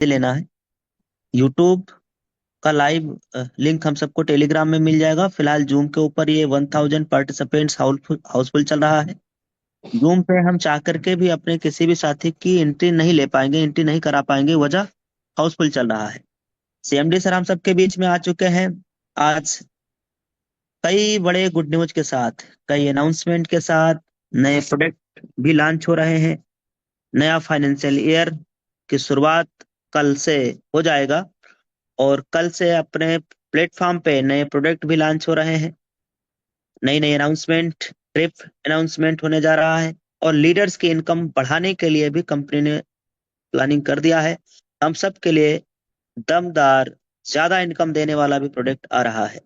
लेना है। यूट्यूब का लाइव लिंक हम सबको टेलीग्राम में मिल जाएगा। फिलहाल जूम के ऊपर ये 1000 पार्टिसिपेंट्स हाउसफुल चल रहा है। जूम पे हम चाह करके भी अपने किसी भी साथी की एंट्री नहीं ले पाएंगे, एंट्री नहीं करा पाएंगे, वजह हाउसफुल चल रहा है। सीएमडी सर हम सबके बीच में आ चुके हैं आज, कई बड़े गुड न्यूज के साथ, कई अनाउंसमेंट के साथ। नए प्रोडक्ट भी लॉन्च हो रहे हैं। नया फाइनेंशियल ईयर की शुरुआत कल से हो जाएगा, और कल से अपने प्लेटफॉर्म पे नए प्रोडक्ट भी लॉन्च हो रहे हैं। नई नई अनाउंसमेंट, ट्रिप अनाउंसमेंट होने जा रहा है। और लीडर्स की इनकम बढ़ाने के लिए भी कंपनी ने प्लानिंग कर दिया है। हम सब के लिए दमदार, ज्यादा इनकम देने वाला भी प्रोडक्ट आ रहा है।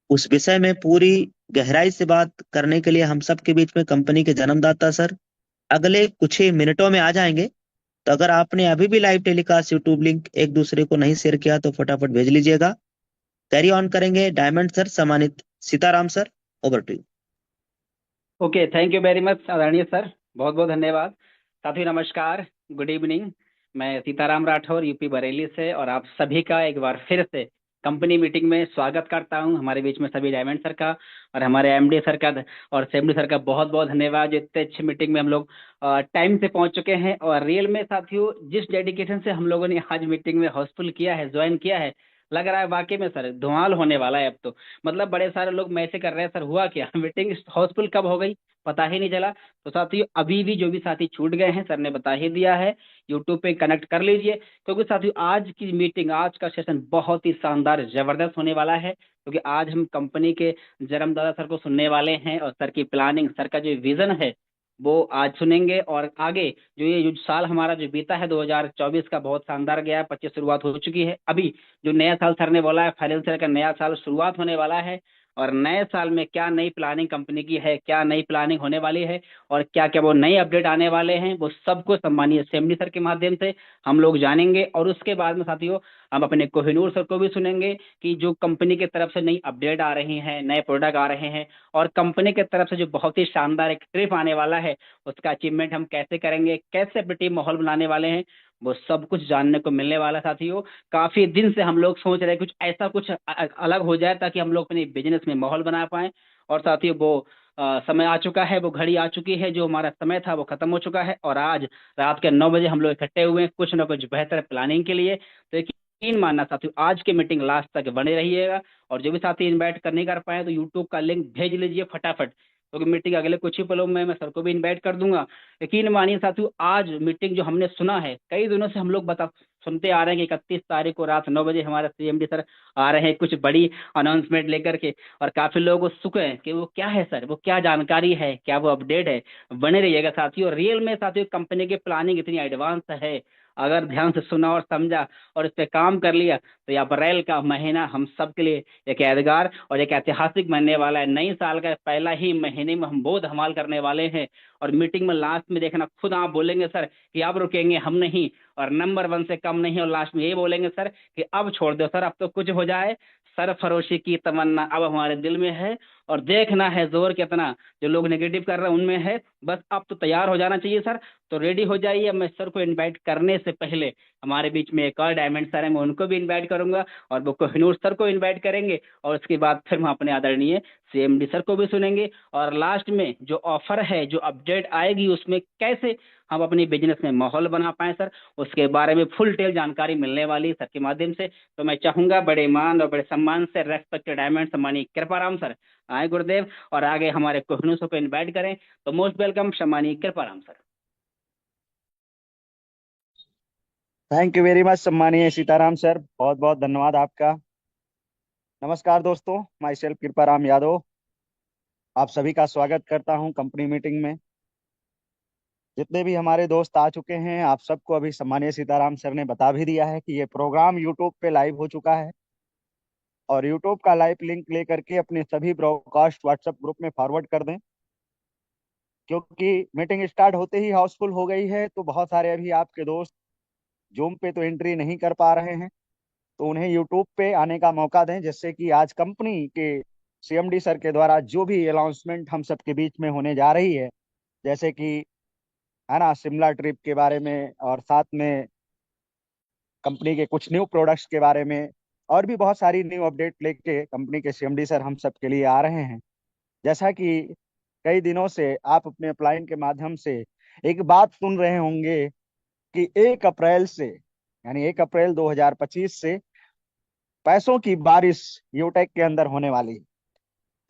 उस विषय में पूरी गहराई से बात करने के लिए हम सब के बीच में कंपनी के जन्मदाता सर अगले कुछ ही मिनटों में आ जाएंगे। तो अगर आपने अभी भी लाइव टेलीकास्ट यूट्यूब लिंक एक दूसरे को नहीं शेयर किया तो फटाफट भेज लीजिएगा। कैरी ऑन करेंगे डायमंड सर, सम्मानित Sitaram sir, over to you. Okay, thank you very much आदरणीय सर। बहुत बहुत धन्यवाद। साथियों नमस्कार, गुड इवनिंग। मैं सीताराम राठौर यूपी बरेली से, और आप सभी का एक बार फिर से कंपनी मीटिंग में स्वागत करता हूं। हमारे बीच में सभी डायमंड सर का और हमारे एमडी सर का और सेमडी सर का बहुत बहुत धन्यवाद। इतने अच्छी मीटिंग में हम लोग टाइम से पहुंच चुके हैं, और रियल में साथियों जिस डेडिकेशन से हम लोगों ने आज मीटिंग में हाउसफुल किया है, ज्वाइन किया है, लग रहा है वाकई में सर धुआं होने वाला है अब तो। मतलब बड़े सारे लोग मैसेज कर रहे हैं, सर हुआ क्या, मीटिंग हाउसफुल कब हो गई, पता ही नहीं चला। तो साथियों अभी भी जो भी साथी छूट गए हैं, सर ने बता ही दिया है, यूट्यूब पे कनेक्ट कर लीजिए। क्योंकि साथियों आज की मीटिंग, आज का सेशन बहुत ही शानदार जबरदस्त होने वाला है। क्योंकि आज हम कंपनी के जन्मदाता सर को सुनने वाले हैं, और सर की प्लानिंग, सर का जो विजन है वो आज सुनेंगे। और आगे जो साल हमारा जो बीता है 2024 का, बहुत शानदार गया है। 25 शुरुआत हो चुकी है, अभी जो नया साल सर ने बोला है, फाइनेंशियल का नया साल शुरुआत होने वाला है। और नए साल में क्या नई प्लानिंग कंपनी की है, क्या नई प्लानिंग होने वाली है, और क्या क्या वो नए अपडेट आने वाले हैं, वो सबको सम्मानीय असेंबली सर के माध्यम से हम लोग जानेंगे। और उसके बाद में साथियों हम अपने कोहिनूर सर को भी सुनेंगे कि जो कंपनी की तरफ से नई अपडेट आ रही हैं, नए प्रोडक्ट आ रहे हैं, और कंपनी की तरफ से जो बहुत ही शानदार एक ट्रिप आने वाला है, उसका अचीवमेंट हम कैसे करेंगे, कैसे अपनी टीम माहौल बनाने वाले हैं, वो सब कुछ जानने को मिलने वाला है साथियों। काफी दिन से हम लोग सोच रहे हैं कुछ ऐसा, कुछ अलग हो जाए, ताकि हम लोग अपने बिजनेस में माहौल बना पाए। और साथियों वो समय आ चुका है, वो घड़ी आ चुकी है, जो हमारा समय था वो खत्म हो चुका है। और आज रात के 9 बजे हम लोग इकट्ठे हुए हैं कुछ ना कुछ बेहतर प्लानिंग के लिए। तो यकीन मानना साथियों, आज की मीटिंग लास्ट तक बने रहिएगा। और जो भी साथी इनवाइट कर नहीं कर पाए, तो यूट्यूब का लिंक भेज लीजिए फटाफट, क्योंकि मीटिंग अगले कुछ ही पलों में मैं सर को भी इनवाइट कर दूंगा। यकीन मानिए साथियों, आज मीटिंग जो हमने सुना है, कई दिनों से हम लोग बता सुनते आ रहे हैं कि 31 तारीख को रात 9 बजे हमारे सीएमडी सर आ रहे हैं कुछ बड़ी अनाउंसमेंट लेकर के। और काफी लोग उत्सुक हैं कि वो क्या है सर, वो क्या जानकारी है, क्या वो अपडेट है। बने रहिएगा साथियों। रियल में साथियों कंपनी की प्लानिंग इतनी एडवांस है, अगर ध्यान से सुना और समझा और इस पे काम कर लिया, तो ये अप्रैल का महीना हम सब के लिए एक यादगार और एक ऐतिहासिक बनने वाला है। नई साल का पहला ही महीने में हम बहुत धमाल करने वाले हैं। और मीटिंग में लास्ट में देखना, खुद आप बोलेंगे सर कि अब रुकेंगे हम नहीं, और नंबर 1 से कम नहीं, और लास्ट में ये बोलेंगे सर कि अब छोड़ दो सर, अब तो कुछ हो जाए। सरफरोशी की तमन्ना अब हमारे दिल में है, और देखना है जोर कितना जो लोग नेगेटिव कर रहे हैं उनमें है। बस अब तो तैयार हो जाना चाहिए सर। तो रेडी हो जाइए। मैं सर को इनवाइट करने से पहले हमारे बीच में एक और डायमंड सर है, मैं उनको भी इनवाइट करूंगा, और वो कोहिनूर सर को इनवाइट करेंगे। और उसके बाद फिर हम अपने आदरणीय सीएमडी सर को भी सुनेंगे। और लास्ट में जो ऑफर है, जो अपडेट आएगी, उसमें कैसे हम अपनी बिजनेस में माहौल बना पाए सर, उसके बारे में फुल टेल जानकारी मिलने वाली है सर के माध्यम से। तो मैं चाहूंगा बड़े मान और बड़े सम्मान से रेस्पेक्टेड डायमंड सम्मानी कृपाराम सर आए गुरुदेव, और आगे हमारे कोहिनूर सर को इन्वाइट करें। तो मोस्ट वेलकम सम्मानी Kriparam sir. Thank you very much सम्मानीय सीताराम सर, बहुत बहुत धन्यवाद आपका। नमस्कार दोस्तों, माई सेल्फ कृपाराम यादव आप सभी का स्वागत करता हूं कंपनी मीटिंग में। जितने भी हमारे दोस्त आ चुके हैं, आप सबको अभी सम्मानीय सीताराम सर ने बता भी दिया है कि ये प्रोग्राम यूट्यूब पे लाइव हो चुका है। और यूट्यूब का लाइव लिंक लेकर के अपने सभी ब्रॉडकास्ट व्हाट्सएप ग्रुप में फॉरवर्ड कर दें, क्योंकि मीटिंग स्टार्ट होते ही हाउसफुल हो गई है। तो बहुत सारे अभी आपके दोस्त जूम पे तो एंट्री नहीं कर पा रहे हैं, तो उन्हें यूट्यूब पे आने का मौका दें, जिससे कि आज कंपनी के सीएमडी सर के द्वारा जो भी अनाउंसमेंट हम सबके बीच में होने जा रही है, जैसे कि है ना शिमला ट्रिप के बारे में, और साथ में कंपनी के कुछ न्यू प्रोडक्ट्स के बारे में और भी बहुत सारी न्यू अपडेट लेके कंपनी के सीएमडी सर हम सब के लिए आ रहे हैं। जैसा कि कई दिनों से आप अपने अपलाइन के माध्यम से एक बात सुन रहे होंगे कि 1 अप्रैल से यानी 1 अप्रैल 2025 से पैसों की बारिश यूटेक के अंदर होने वाली है।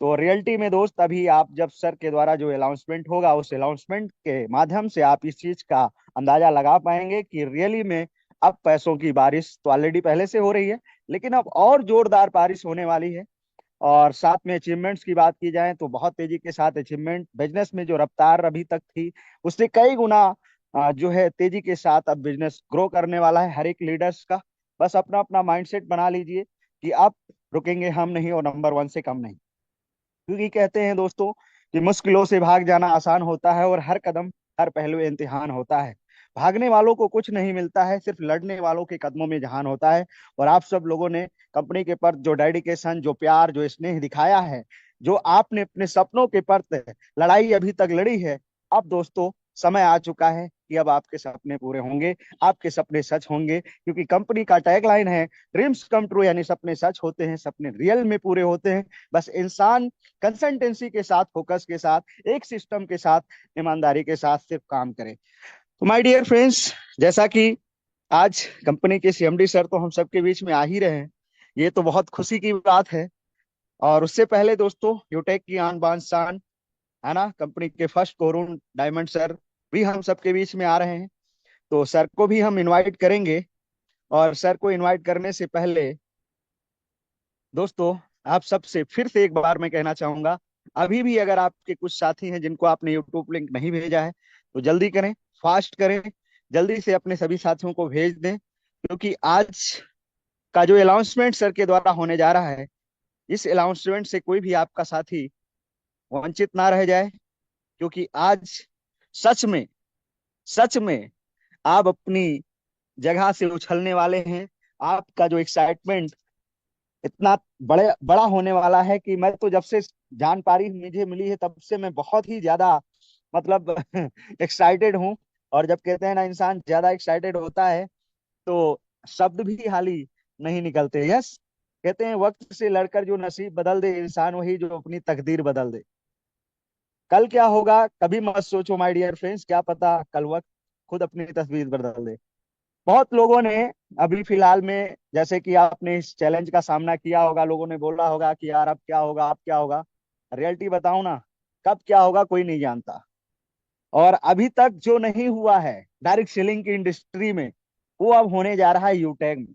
तो रियलिटी में दोस्त अभी आप जब सर के द्वारा जो अनाउंसमेंट होगा उस अनाउंसमेंट के माध्यम से आप इस चीज का अंदाजा लगा पाएंगे कि रियली में अब पैसों की बारिश तो ऑलरेडी पहले से हो रही है, लेकिन अब और जोरदार बारिश होने वाली है। और साथ में अचीवमेंट्स की बात की जाए तो बहुत तेजी के साथ अचीवमेंट बिजनेस में जो रफ्तार अभी तक थी उससे कई गुना जो है तेजी के साथ अब बिजनेस ग्रो करने वाला है हर एक लीडर्स का। बस अपना अपना माइंडसेट बना लीजिए कि अब रुकेंगे हम नहीं और नंबर 1 से कम नहीं। क्योंकि कहते हैं दोस्तों कि मुश्किलों से भाग जाना आसान होता है और हर कदम हर पहलू इम्तिहान होता है। भागने वालों को कुछ नहीं मिलता है, सिर्फ लड़ने वालों के कदमों में जहान होता है। और आप सब लोगों ने कंपनी के प्रति जो डेडिकेशन, जो प्यार, जो स्नेह दिखाया है, जो आपने अपने सपनों के प्रति लड़ाई अभी तक लड़ी है, अब दोस्तों समय आ चुका है कि अब आपके सपने पूरे होंगे, आपके सपने सच होंगे। क्योंकि कंपनी का टैगलाइन है ड्रीम्स कम ट्रू, यानी सपने सच होते हैं, सपने रियल में पूरे होते हैं। बस इंसान कंसिस्टेंसी के साथ, फोकस के साथ, एक सिस्टम के साथ, ईमानदारी के साथ सिर्फ काम करे। तो माय डियर फ्रेंड्स, जैसा कि आज कंपनी के सीएमडी सर तो हम सबके बीच में आ ही रहे हैं, ये तो बहुत खुशी की बात है। और उससे पहले दोस्तों यूटेक की आन बान शान है ना, कंपनी के फर्स्ट कोरून डायमंड सर भी हम सबके बीच में आ रहे हैं। तो सर को भी हम इनवाइट करेंगे। और सर को इनवाइट करने से पहले दोस्तों आप सबसे फिर से एक बार मैं कहना चाहूंगा, अभी भी अगर आपके कुछ साथी हैं जिनको आपने यूट्यूब लिंक नहीं भेजा है तो जल्दी करें, फास्ट करें, जल्दी से अपने सभी साथियों को भेज दें। क्योंकि आज का जो अनाउंसमेंट सर के द्वारा होने जा रहा है, इस अनाउंसमेंट से कोई भी आपका साथी वंचित ना रह जाए। क्योंकि आज सच में, सच में आप अपनी जगह से उछलने वाले हैं। आपका जो एक्साइटमेंट इतना बड़े बड़ा होने वाला है कि मैं तो जब से जानकारी मुझे मिली है तब से मैं बहुत ही ज्यादा मतलब एक्साइटेड हूँ। और जब कहते हैं ना इंसान ज्यादा एक्साइटेड होता है तो शब्द भी हाली नहीं निकलते। यस, कहते हैं वक्त से लड़कर जो नसीब बदल दे इंसान वही जो अपनी तकदीर बदल दे। कल क्या होगा कभी मत सोचो माय डियर फ्रेंड्स, क्या पता कल वक्त खुद अपनी तस्वीर बदल दे। बहुत लोगों ने अभी फिलहाल में, जैसे कि आपने इस चैलेंज का सामना किया होगा, लोगों ने बोला होगा कि यार अब क्या होगा, अब क्या होगा। रियलिटी बताऊं ना, कब क्या होगा कोई नहीं जानता। और अभी तक जो नहीं हुआ है डायरेक्ट सेलिंग की इंडस्ट्री में, वो अब होने जा रहा है यूटेक में।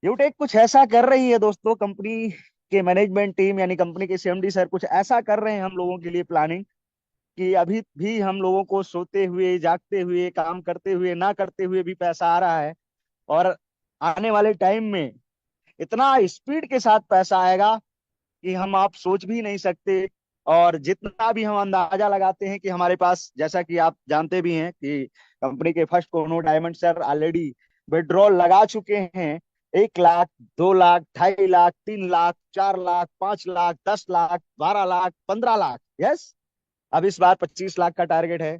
यूटेक कुछ ऐसा कर रही है दोस्तों, कंपनी के मैनेजमेंट टीम यानी कंपनी के सीएमडी सर कुछ ऐसा कर रहे हैं हम लोगों के लिए प्लानिंग, कि अभी भी हम लोगों को सोते हुए, जागते हुए, काम करते हुए, ना करते हुए भी पैसा आ रहा है। और आने वाले टाइम में इतना स्पीड के साथ पैसा आएगा कि हम आप सोच भी नहीं सकते। और जितना भी हम अंदाजा लगाते हैं कि हमारे पास, जैसा कि आप जानते भी हैं कि कंपनी के फर्स्ट कोनो डायमंड सर ऑलरेडी विड्रॉल लगा चुके हैं। 1 लाख, 2 लाख, 2.5 लाख, 3 लाख, 4 लाख, 5 लाख, 10 लाख, 12 लाख, 15 लाख। यस, अब इस बार 25 लाख का टारगेट है।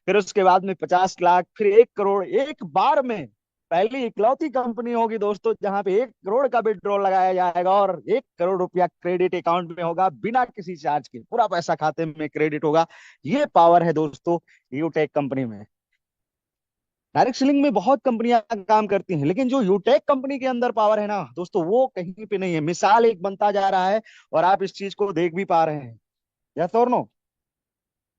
फिर उसके बाद में 50 लाख, फिर 1 करोड़ एक बार में। पहली इकलौती कंपनी होगी दोस्तों जहां पे 1 करोड़ का विड्रॉल लगाया जाएगा और 1 करोड़ रुपया क्रेडिट अकाउंट में होगा बिना किसी चार्ज के, पूरा पैसा खाते में क्रेडिट होगा। ये पावर है दोस्तों यूटेक कंपनी में। डायरेक्ट सेलिंग में बहुत कंपनियां काम करती हैं, लेकिन जो यूटेक कंपनी के अंदर पावर है ना दोस्तों, वो कहीं पे नहीं है। मिसाल एक बनता जा रहा है और आप इस चीज को देख भी पा रहे हैं। यस और नो?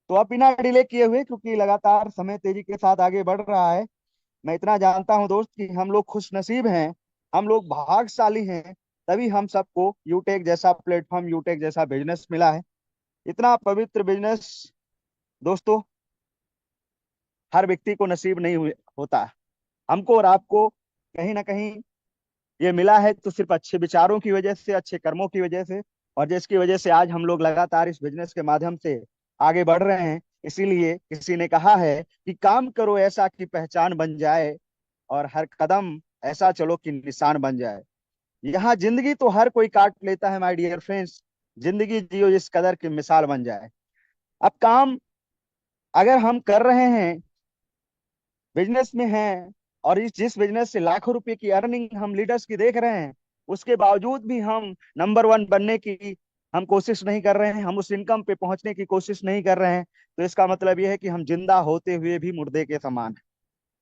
तो अब बिना डिले किए हुए, क्योंकि लगातार समय तेजी के साथ आगे बढ़ रहा है, मैं इतना जानता हूं दोस्त कि हम लोग खुश नसीब हैं, हम लोग भाग्यशाली हैं, तभी हम सबको यूटेक जैसा प्लेटफॉर्म, यूटेक जैसा बिजनेस मिला है। इतना पवित्र बिजनेस दोस्तों हर व्यक्ति को नसीब नहीं होता। हमको और आपको कहीं ना कहीं ये मिला है तो सिर्फ अच्छे विचारों की वजह से, अच्छे कर्मों की वजह से, और जिसकी वजह से आज हम लोग लगातार इस बिजनेस के माध्यम से आगे बढ़ रहे हैं। इसीलिए किसी ने कहा है कि काम करो ऐसा कि पहचान बन जाए और हर कदम ऐसा चलो कि निशान बन जाए। यहाँ जिंदगी तो हर कोई काट लेता है माय डियर फ्रेंड्स, जिंदगी जियो इस कदर की मिसाल बन जाए। अब काम अगर हम कर रहे हैं, बिजनेस में हैं और इस जिस बिजनेस से लाखों रुपए की अर्निंग हम लीडर्स की देख रहे हैं, उसके बावजूद भी हम नंबर वन बनने की हम कोशिश नहीं कर रहे हैं, हम उस इनकम पे पहुंचने की कोशिश नहीं कर रहे हैं, तो इसका मतलब यह है कि हम जिंदा होते हुए भी मुर्दे के समान हैं।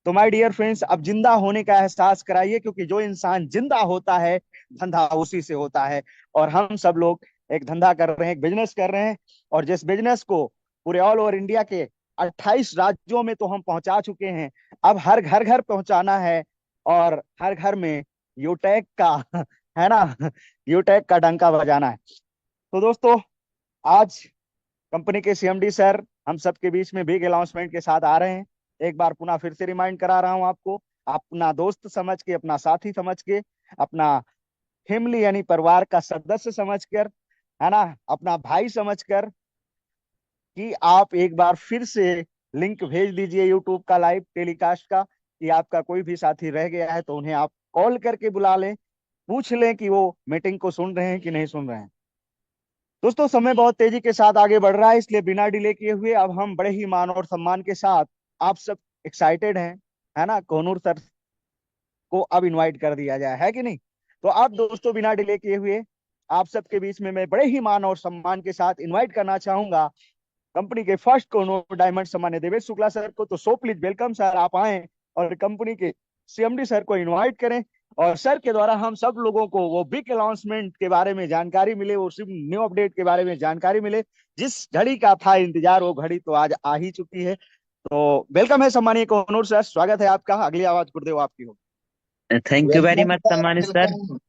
तो माय डियर फ्रेंड्स, अब जिंदा होने का एहसास कराइए, क्योंकि जो इंसान जिंदा होता है, धंधा उसी से होता है। और हम सब लोग एक धंधा कर रहे हैं, एक बिजनेस कर रहे हैं, और जिस बिजनेस को पूरे ऑल ओवर इंडिया के 28 राज्यों में तो हम पहुंचा चुके हैं, अब हर घर घर पहुंचाना है, और हर घर में यूटैग का है ना, यूटैग का डंका बजाना है। तो दोस्तों, आज कंपनी के सीएमडी सर हम सबके बीच में बिग अनाउंसमेंट के साथ आ रहे हैं। एक बार पुनः फिर से रिमाइंड करा रहा हूं आपको, अपना दोस्त समझ के, अपना साथी समझ के, अपना फैमिली यानी परिवार का सदस्य समझकर, है ना, अपना भाई समझकर, कि आप एक बार फिर से लिंक भेज दीजिए यूट्यूब का लाइव टेलीकास्ट का, कि आपका कोई भी साथी रह गया है तो उन्हें आप कॉल करके बुला लें, पूछ लें कि वो मीटिंग को सुन रहे हैं कि नहीं सुन रहे हैं। दोस्तों, समय बहुत तेजी के साथ आगे बढ़ रहा है, इसलिए बिना डिले किए हुए अब हम बड़े ही मान और सम्मान के साथ, आप सब एक्साइटेड हैं, है ना, कोनूर सर को अब इनवाइट कर दिया जाए, है कि नहीं? तो आप दोस्तों, बिना डिले किए हुए आप सबके बीच में मैं बड़े ही मान और सम्मान के साथ इनवाइट करना चाहूंगा कंपनी के फर्स्ट कोनूर डायमंड सम्मान्य देवेश शुक्ला सर को। तो सो प्लीज वेलकम सर, आप आए और कंपनी के सीएमडी सर को इनवाइट करें, और सर के द्वारा हम सब लोगों को वो बिग अनाउंसमेंट के बारे में जानकारी मिले, वो सिर्फ न्यू अपडेट के बारे में जानकारी मिले। जिस घड़ी का था इंतजार, वो घड़ी तो आज आ ही चुकी है। तो वेलकम है सम्मानीय कोनूर सर, स्वागत है आपका। अगली आवाज गुरुदेव आपकी हो। Thank you very welcome much sir, सम्मानित सर। वेलकम।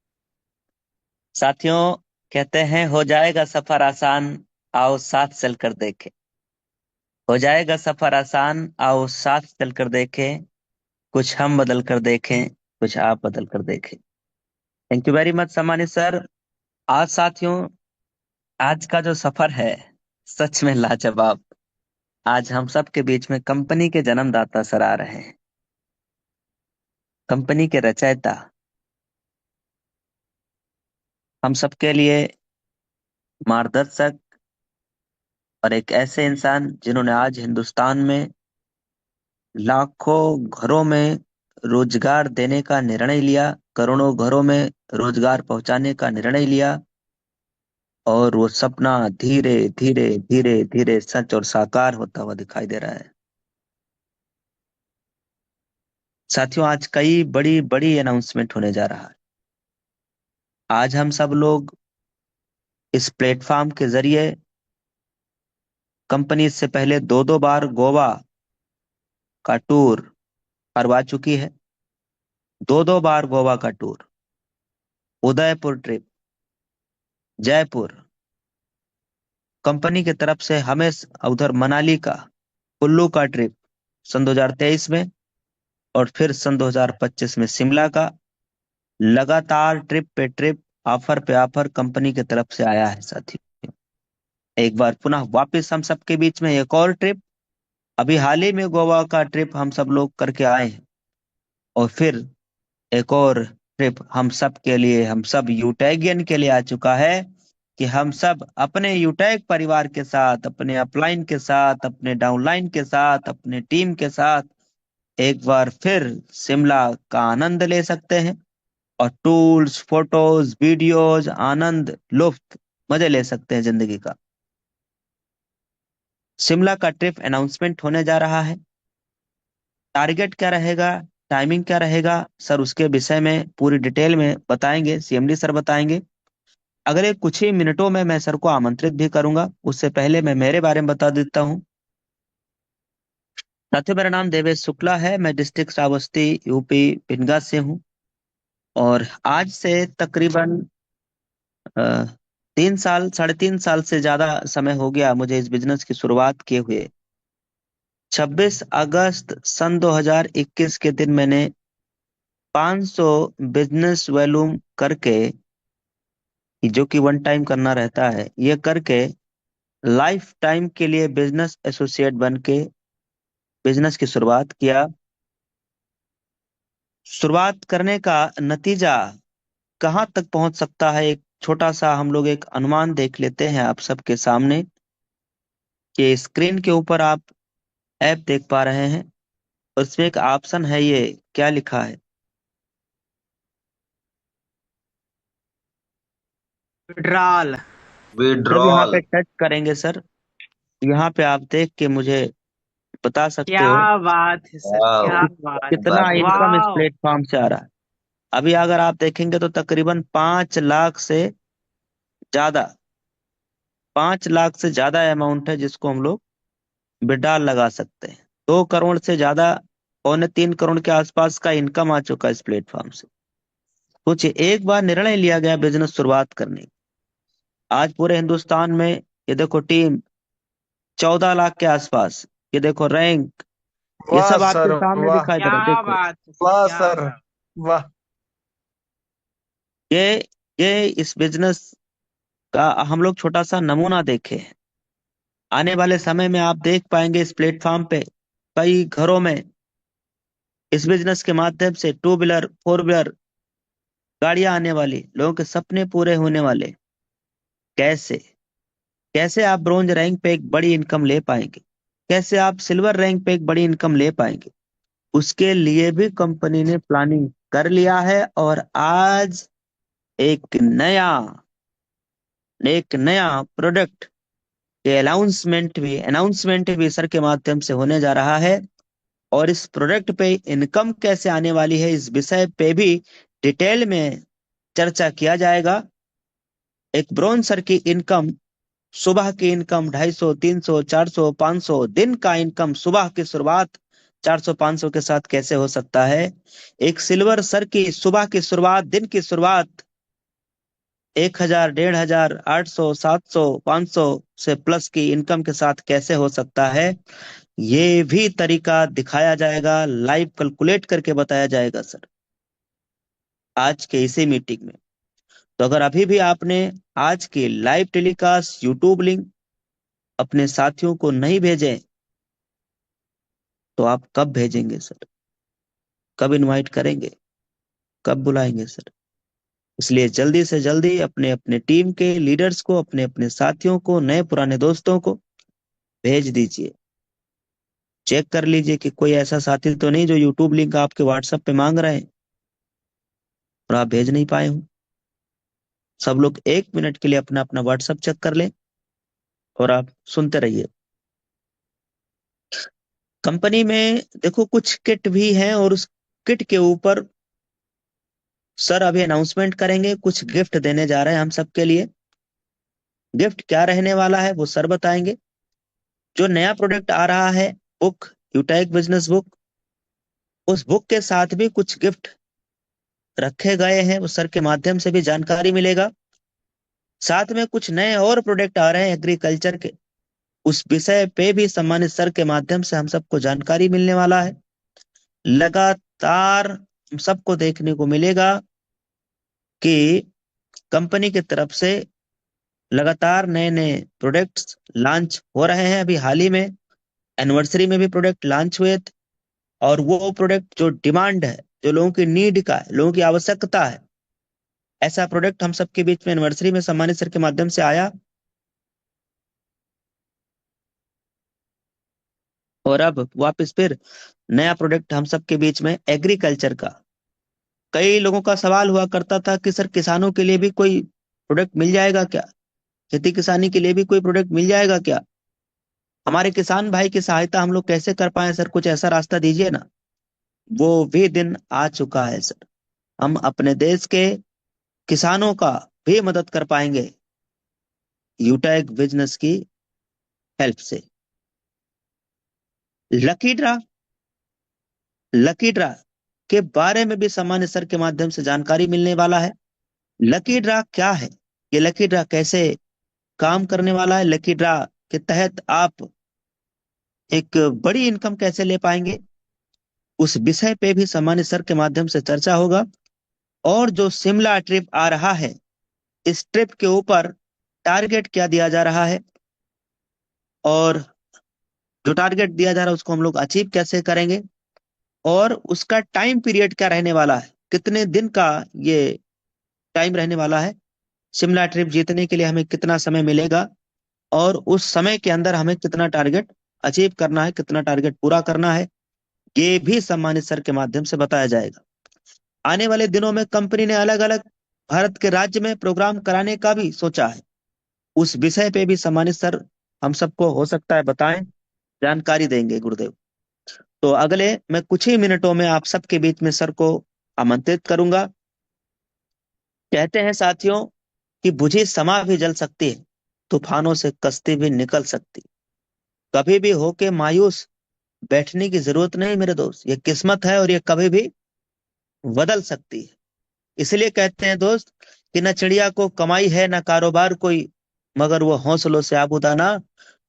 साथियों, कहते हैं हो जाएगा सफर आसान, आओ साथ चलकर देखें। हो जाएगा सफर आसान, आओ साथ चलकर देखें। कुछ हम बदल कर देखें, कुछ आप बदल कर देखें। थैंक यू वेरी मच सम्मानित सर। आज साथियों, आज का जो सफर है सच में लाजवाब। आज हम सब के बीच में कंपनी के जन्मदाता सर आ रहे हैं, कंपनी के रचयिता, हम सबके लिए मार्गदर्शक, और एक ऐसे इंसान जिन्होंने आज हिंदुस्तान में लाखों घरों में रोजगार देने का निर्णय लिया, करोड़ों घरों में रोजगार पहुंचाने का निर्णय लिया, और वो सपना धीरे धीरे धीरे धीरे सच और साकार होता हुआ दिखाई दे रहा है। साथियों, आज कई बड़ी बड़ी अनाउंसमेंट होने जा रहा है। आज हम सब लोग इस प्लेटफॉर्म के जरिए, कंपनी इससे पहले दो दो बार गोवा का टूर करवा चुकी है। दो दो बार गोवा का tour, Udaipur trip, Jaipur, company की तरफ से हमें उधर मनाली का, कुल्लू का ट्रिप सन 2023 में, और फिर सन 2025 में शिमला का। लगातार ट्रिप पे ट्रिप, ऑफर पे ऑफर कंपनी की तरफ से आया है साथी। एक बार पुनः वापस हम सबके बीच में एक और ट्रिप, अभी हाल ही में गोवा का ट्रिप हम सब लोग करके आए हैं, और फिर एक और ट्रिप हम सब के लिए, हम सब यूटैगियन के लिए आ चुका है, कि हम सब अपने यूटैग परिवार के साथ, अपने अपलाइन के साथ, अपने डाउनलाइन के साथ, अपने टीम के साथ एक बार फिर शिमला का आनंद ले सकते हैं, और टूल्स, फोटोज, वीडियोज, आनंद, लुफ्त, मजे ले सकते हैं जिंदगी का। शिमला का ट्रिप अनाउंसमेंट होने जा रहा है। टारगेट क्या रहेगा, टाइमिंग क्या रहेगा, सर उसके विषय में पूरी डिटेल में बताएंगे, सीएमडी सर बताएंगे। अगले कुछ ही मिनटों में मैं सर को आमंत्रित भी करूंगा, उससे पहले मैं मेरे बारे में बता देता हूँ। साथियों, मेरा नाम देवेश शुक्ला है, मैं डिस्ट्रिक्ट श्रावस्ती, यूपी भिनगा से हूँ। और आज से तकरीबन 3 साल, 3.5 साल से ज्यादा समय हो गया मुझे इस बिजनेस की शुरुआत किए हुए। 26 अगस्त सन 2021 के दिन मैंने 500 बिजनेस वॉल्यूम करके, जो कि वन टाइम करना रहता है, ये करके लाइफ टाइम के लिए बिजनेस एसोसिएट बन के बिजनेस की शुरुआत किया। शुरुआत करने का नतीजा कहाँ तक पहुंच सकता है, एक छोटा सा हम लोग एक अनुमान देख लेते हैं आप सबके सामने, कि स्क्रीन के ऊपर आप ऐप देख पा रहे हैं। उसमें एक ऑप्शन है ये क्या लिखा है? विड्रॉल। जब यहाँ विड्रॉल। पे टच करेंगे सर, यहाँ पे आप देख के मुझे बता सकते हो क्या बात है सर, वाह, क्या कि बात है। कितना बात इनकम इस वाह। प्लेटफॉर्म से आ रहा है। अभी अगर आप देखेंगे तो तकरीबन 5 लाख से ज्यादा, 5 लाख से ज्यादा अमाउंट है जिसको हम लोग विड्रॉल लगा सकते हैं। 2 करोड़ से ज्यादा, 2.25 करोड़ के आसपास का इनकम आ चुका है इस प्लेटफॉर्म से। सोचिए, एक बार निर्णय लिया गया बिजनेस शुरुआत करने की। आज पूरे हिंदुस्तान में ये देखो टीम 14 लाख के आसपास, ये देखो रैंक, ये वाह सब आपके सर, सामने वाह, दिखाई दे रहा है, क्या देखो। बात है सर, वाह क्या सर, बात। वाह। ये ये इस बिजनेस का हम लोग छोटा सा नमूना देखे हैं। आने वाले समय में आप देख पाएंगे इस प्लेटफॉर्म पे कई घरों में इस बिजनेस के माध्यम से 2 व्हीलर 4 व्हीलर गाड़ियां आने वाली, लोगों के सपने पूरे होने वाले। कैसे? कैसे आप ब्रॉन्ज रैंक पे एक बड़ी इनकम ले पाएंगे? कैसे आप सिल्वर रैंक पे एक बड़ी इनकम ले पाएंगे? उसके लिए भी कंपनी ने प्लानिंग कर लिया है। और आज एक नया एक नया प्रोडक्ट के अनाउंसमेंट भी सर के माध्यम से होने जा रहा है। और इस प्रोडक्ट पे इनकम कैसे आने वाली है, इस विषय पे भी डिटेल में चर्चा किया जाएगा। एक ब्रॉन्ज सर की इनकम, सुबह की इनकम 250, 300, 400, 500 दिन का इनकम, सुबह की शुरुआत 400, 500 के साथ कैसे हो सकता है? एक सिल्वर सर की सुबह की शुरुआत, दिन की शुरुआत 1,000, 1,500, 800, 700, 500 से प्लस की इनकम के साथ कैसे हो सकता है? ये भी तरीका दिखाया जाएगा, लाइव कैलकुलेट करके बताया जाएगा सर, आज के इसी मीटिंग में। तो अगर अभी भी आपने आज के लाइव टेलीकास्ट यूट्यूब लिंक अपने साथियों को नहीं भेजे, तो आप कब भेजेंगे सर? कब इनवाइट करेंगे? कब बुलाएंगे सर? इसलिए जल्दी से जल्दी अपने अपने टीम के लीडर्स को, अपने अपने साथियों को, नए पुराने दोस्तों को भेज दीजिए। चेक कर लीजिए कि कोई ऐसा साथी तो नहीं जो यूट्यूब लिंक आपके व्हाट्सएप पे मांग रहे हैं और आप भेज नहीं पाए हो। सब लोग 1 मिनट के लिए अपना अपना व्हाट्सएप चेक कर लें और आप सुनते रहिए। कंपनी में देखो कुछ किट भी हैं, और उस किट के ऊपर सर अभी अनाउंसमेंट करेंगे, कुछ गिफ्ट देने जा रहे हैं हम सबके लिए। गिफ्ट क्या रहने वाला है वो सर बताएंगे। जो नया प्रोडक्ट आ रहा है, बुक, यूटेक बिजनेस बुक, उस बुक के साथ भी कुछ गिफ्ट रखे गए हैं, उस सर के माध्यम से भी जानकारी मिलेगा। साथ में कुछ नए और प्रोडक्ट आ रहे हैं एग्रीकल्चर के, उस विषय पे भी सम्मानित सर के माध्यम से हम सबको जानकारी मिलने वाला है। लगातार हम सबको देखने को मिलेगा कि कंपनी की तरफ से लगातार नए नए प्रोडक्ट्स लॉन्च हो रहे हैं। अभी हाल ही में एनिवर्सरी में भी प्रोडक्ट लॉन्च हुए थे। और वो प्रोडक्ट जो डिमांड है, जो लोगों की नीड का है, लोगों की आवश्यकता है, ऐसा प्रोडक्ट हम सबके बीच में एनिवर्सरी में सम्मानित सर के माध्यम से आया। और अब वापस फिर नया प्रोडक्ट हम सबके बीच में एग्रीकल्चर का। कई लोगों का सवाल हुआ करता था कि सर किसानों के लिए भी कोई प्रोडक्ट मिल जाएगा क्या? खेती किसानी के लिए भी कोई प्रोडक्ट मिल जाएगा क्या? हमारे किसान भाई की सहायता हम लोग कैसे कर पाए सर? कुछ ऐसा रास्ता दीजिए ना। वो भी दिन आ चुका है सर। हम अपने देश के किसानों का भी मदद कर पाएंगे यूटैग बिजनेस की हेल्प से। लकी ड्रा, लकी ड्रा के बारे में भी सामान्य सर के माध्यम से जानकारी मिलने वाला है। लकी ड्रा क्या है, ये लकी ड्रा कैसे काम करने वाला है, लकी ड्रा के तहत आप एक बड़ी इनकम कैसे ले पाएंगे, उस विषय पे भी सामान्य सर के माध्यम से चर्चा होगा। और जो शिमला ट्रिप आ रहा है, इस ट्रिप के ऊपर टारगेट क्या दिया जा रहा है, और जो टारगेट दिया जा रहा है उसको हम लोग अचीव कैसे करेंगे, और उसका टाइम पीरियड क्या रहने वाला है, कितने दिन का ये टाइम रहने वाला है। शिमला ट्रिप जीतने के लिए हमें कितना समय मिलेगा, और उस समय के अंदर हमें कितना टारगेट अचीव करना है, कितना टारगेट पूरा करना है, ये भी सम्मानित सर के माध्यम से बताया जाएगा। आने वाले दिनों में कंपनी ने अलग अलग भारत के राज्य में प्रोग्राम कराने का भी सोचा है। उस विषय पे भी सम्मानित सर हम सबको हो सकता है बताएं, जानकारी देंगे गुरुदेव। तो अगले मैं कुछ ही मिनटों में आप सबके बीच में सर को आमंत्रित करूंगा। कहते हैं साथियों कि बुझी समा भी जल सकती है, तूफानों से कश्ती भी निकल सकती। कभी भी होके मायूस बैठने की जरूरत नहीं मेरे दोस्त, ये किस्मत है और ये कभी भी बदल सकती है। इसलिए कहते हैं दोस्त कि न चिड़िया को कमाई है न कारोबार कोई, मगर वो हौसलों से आबूदाना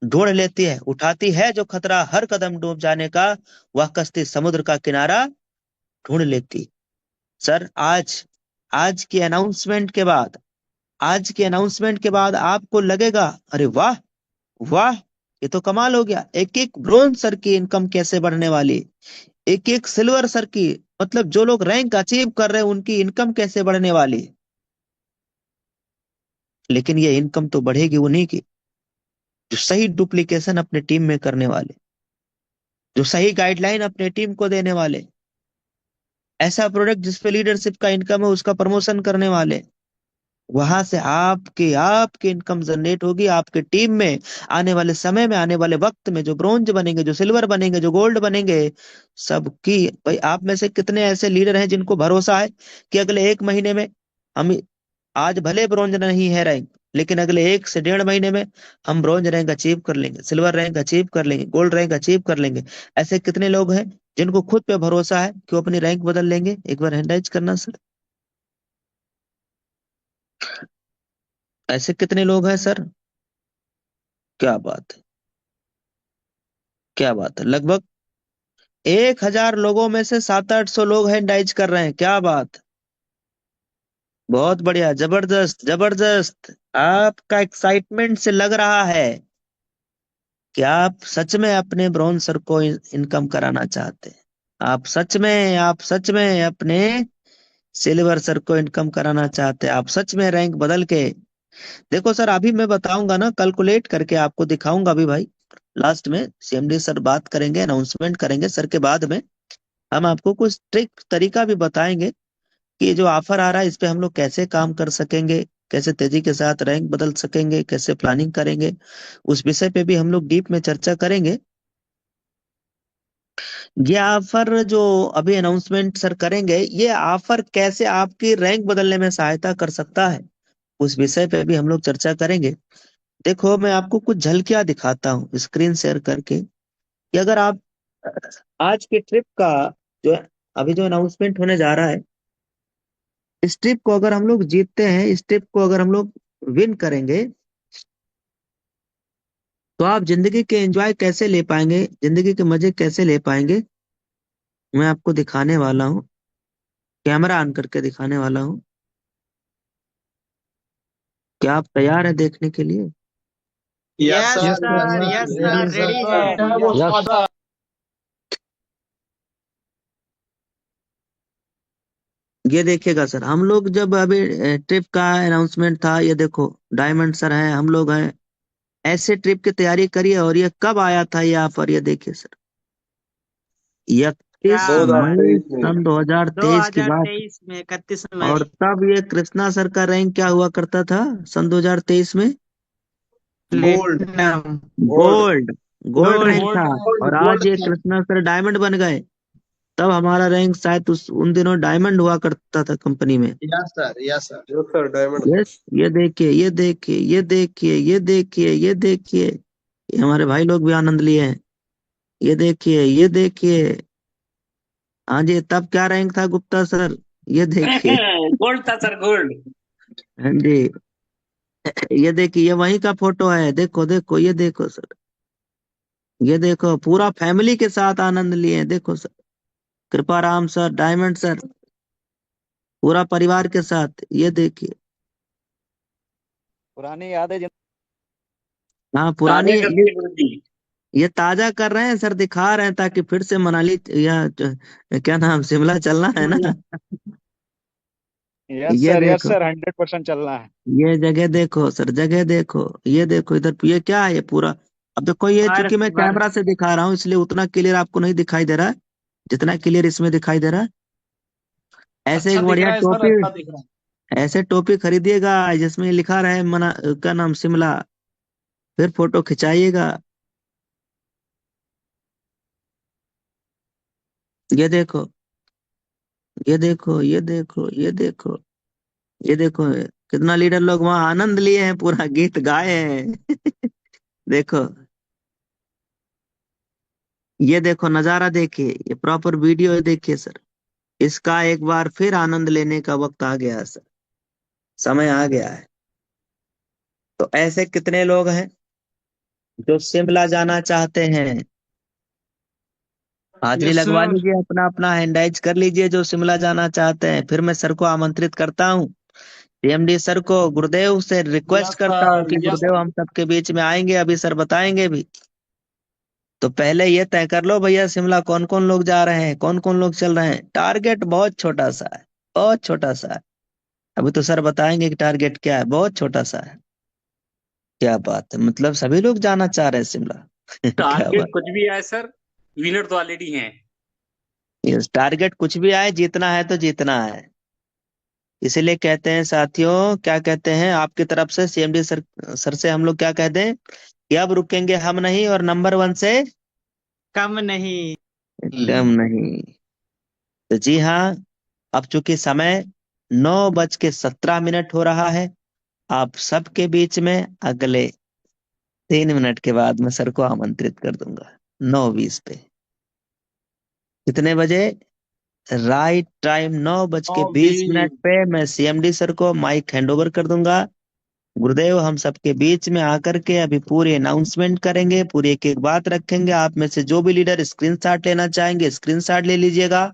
ढूंढ लेती है। उठाती है जो खतरा हर कदम डूब जाने का, वह कश्ती समुद्र का किनारा ढूंढ लेती। सर आज की अनाउंसमेंट के बाद आज के अनाउंसमेंट के बाद आपको लगेगा अरे वाह वाह, ये तो कमाल हो गया। एक एक ब्रोंज सर की इनकम कैसे बढ़ने वाली, एक एक सिल्वर सर की, मतलब जो लोग रैंक अचीव कर रहे हैं उनकी इनकम कैसे बढ़ने वाली। लेकिन ये इनकम तो बढ़ेगी उन्हीं की जो सही डुप्लीकेशन अपने टीम में करने वाले, जो सही गाइडलाइन अपने टीम को देने वाले, ऐसा प्रोडक्ट जिसपे लीडरशिप का इनकम है उसका प्रमोशन करने वाले। वहां से आपके आपकी इनकम जनरेट होगी। आपके टीम में आने वाले समय में, आने वाले वक्त में जो ब्रोंज बनेंगे, जो सिल्वर बनेंगे, जो गोल्ड बनेंगे, सबकी। भाई आप में से कितने ऐसे लीडर हैं जिनको भरोसा है कि अगले 1 महीने में हम, आज भले ब्रोंज नहीं है रैंक, लेकिन अगले 1 से 1.5 महीने में हम ब्रोंज रैंक अचीव कर लेंगे, सिल्वर रैंक अचीव कर लेंगे, गोल्ड रैंक अचीव कर लेंगे। ऐसे कितने लोग हैं जिनको खुद पे भरोसा है कि वो अपनी रैंक बदल लेंगे? एक बार हैंड राइज करना सर। ऐसे कितने लोग हैं सर? क्या बात है, क्या बात है। लगभग 1,000 लोगों में से 700-800 लोग हैंड राइज कर रहे हैं। क्या बात है। बहुत बढ़िया, जबरदस्त जबरदस्त। आपका एक्साइटमेंट से लग रहा है कि आप सच में अपने ब्रॉन्ज सर को इनकम कराना चाहते हैं। आप सच में अपने सिल्वर सर को इनकम कराना चाहते हैं। आप सच में रैंक बदल के देखो सर। अभी मैं बताऊंगा ना, कैलकुलेट करके आपको दिखाऊंगा अभी भाई। लास्ट में सीएमडी सर बात करेंगे, अनाउंसमेंट करेंगे सर के बाद में। हम आपको कुछ ट्रिक तरीका भी बताएंगे कि ये जो ऑफर आ रहा है इस पे हम लोग कैसे काम कर सकेंगे, कैसे तेजी के साथ रैंक बदल सकेंगे, कैसे प्लानिंग करेंगे। उस विषय पे भी हम लोग डीप में चर्चा करेंगे। ये ऑफर जो अभी अनाउंसमेंट सर करेंगे, ये ऑफर कैसे आपकी रैंक बदलने में सहायता कर सकता है, उस विषय पे भी हम लोग चर्चा करेंगे। देखो मैं आपको कुछ झलकियां दिखाता हूँ स्क्रीन शेयर करके कि अगर आप आज के ट्रिप का जो अभी जो अनाउंसमेंट होने जा रहा है, इस ट्रिप को अगर हम लोग जीतते हैं, इस ट्रिप को अगर हम लोग विन करेंगे, तो आप जिंदगी के एंजॉय कैसे ले पाएंगे, जिंदगी के मजे कैसे ले पाएंगे, मैं आपको दिखाने वाला हूँ। कैमरा ऑन करके दिखाने वाला हूँ। क्या आप तैयार हैं देखने के लिए? Yes yes sir, sir, yes yes sir, sir, ready ready sir. है। यस। ये देखिएगा सर, हम लोग जब अभी ट्रिप का अनाउंसमेंट था, ये देखो डायमंड सर हैं, हम लोग हैं। ऐसे ट्रिप की तैयारी करिए। और ये कब आया था ये ऑफर, ये देखिए सर, क्या 31 बात मई 2023 में। सन 2023 की बात। 2023 में 31 और मई तब ये कृष्णा सर का रैंक क्या हुआ करता था सन 2023 में? Gold. Platinum gold. Gold. Gold gold. Rank था। गोल्ड और आज गोल्ड ये था। कृष्णा सर डायमंड बन गए। तब हमारा रैंक शायद उन दिनों डायमंड हुआ करता था कंपनी में। Yes sir, yes sir. Yes sir, diamond था। ये ये देखिए, ये देखिए, ये देखिए, ये देखिए, ये देखिए, ये हमारे भाई लोग भी आनंद लिए हैं। ये देखिए, ये देखिए। हाँ जी, तब क्या रैंक था गुप्ता सर? ये देखिए। गोल्ड था सर, गोल्ड। हाँ जी, ये देखिए, ये वहीं का फोटो है। देखो देखो, ये देखो सर, ये देखो पूरा फैमिली के साथ आनंद लिए हैं। देखो sir, Kriparam sir, diamond sir, पूरा परिवार के साथ। ये देखिए। पुरानी यादें हाँ पुरानी, ताजा करके गुरुजी। ये ताजा कर रहे हैं सर, दिखा रहे हैं ताकि फिर से मनाली या क्या नाम, शिमला चलना है ना। यस ये सर, यस देखो, सर, 100% चलना है। ये जगह देखो सर, जगह देखो। ये देखो इधर, ये क्या है ये पूरा। अब देखो, ये चूंकि वर्ष मैं कैमरा वर्ष से दिखा रहा हूँ इसलिए उतना क्लियर आपको नहीं दिखाई दे रहा है। जितना क्लियर इसमें दिखाई दे रहा है। ऐसे अच्छा एक दिख बढ़िया रहा है सर, टोपी, अच्छा दिख रहा है। ऐसे टोपी खरीदिएगा जिसमें लिखा रहे मना का नाम शिमला, फिर फोटो खिंचाइएगा। ये देखो, ये देखो, ये देखो, ये देखो, ये देखो, कितना लीडर लोग वहां आनंद लिए हैं, पूरा गीत गाए हैं। देखो, ये देखो नजारा देखिए, ये प्रॉपर वीडियो देखिए सर। इसका एक बार फिर आनंद लेने का वक्त आ गया है सर, समय आ गया है। तो ऐसे कितने लोग हैं जो शिमला जाना चाहते हैं? हाजिरी यस लगवा सर। लीजिए, अपना अपना हैंडाइज कर लीजिए जो शिमला जाना चाहते हैं। फिर मैं सर को आमंत्रित करता हूँ, सीएमडी सर को, गुरुदेव से रिक्वेस्ट यस करता हूँ सर। कि यस गुरुदेव हम सबके बीच में आएंगे, अभी सर बताएंगे भी। तो पहले ये तय कर लो भैया, शिमला कौन कौन लोग जा रहे हैं, कौन कौन लोग चल रहे हैं। टारगेट बहुत छोटा सा है, बहुत छोटा सा है। अभी तो सर बताएंगे कि टारगेट क्या है, बहुत छोटा सा है। क्या बात है, मतलब सभी लोग जाना चाह रहे हैं शिमला। क्या टारगेट बात। कुछ भी आए सर, विनर तो ऑलरेडी हैं। ये टारगेट कुछ भी आए, जीतना है तो जीतना है। इसीलिए कहते हैं साथियों, क्या कहते हैं आपकी तरफ से सीएमडी सर, सर से हम लोग क्या कहते हैं कि अब रुकेंगे हम नहीं, और नंबर वन से कम नहीं। कम नहीं। तो जी हाँ, अब चूंकि समय 9:17 हो रहा है, आप सबके बीच में अगले 3 मिनट के बाद मैं सर को आमंत्रित कर दूंगा 9:20 पे। कितने बजे? राइट टाइम, 9:20 बीस। पे मैं सीएमडी सर को माइक हैंडओवर कर दूंगा। गुरुदेव हम सबके बीच में आकर के अभी पूरी अनाउंसमेंट करेंगे, पूरी एक एक बात रखेंगे। आप में से जो भी लीडर स्क्रीनशॉट लेना चाहेंगे स्क्रीनशॉट ले लीजिएगा।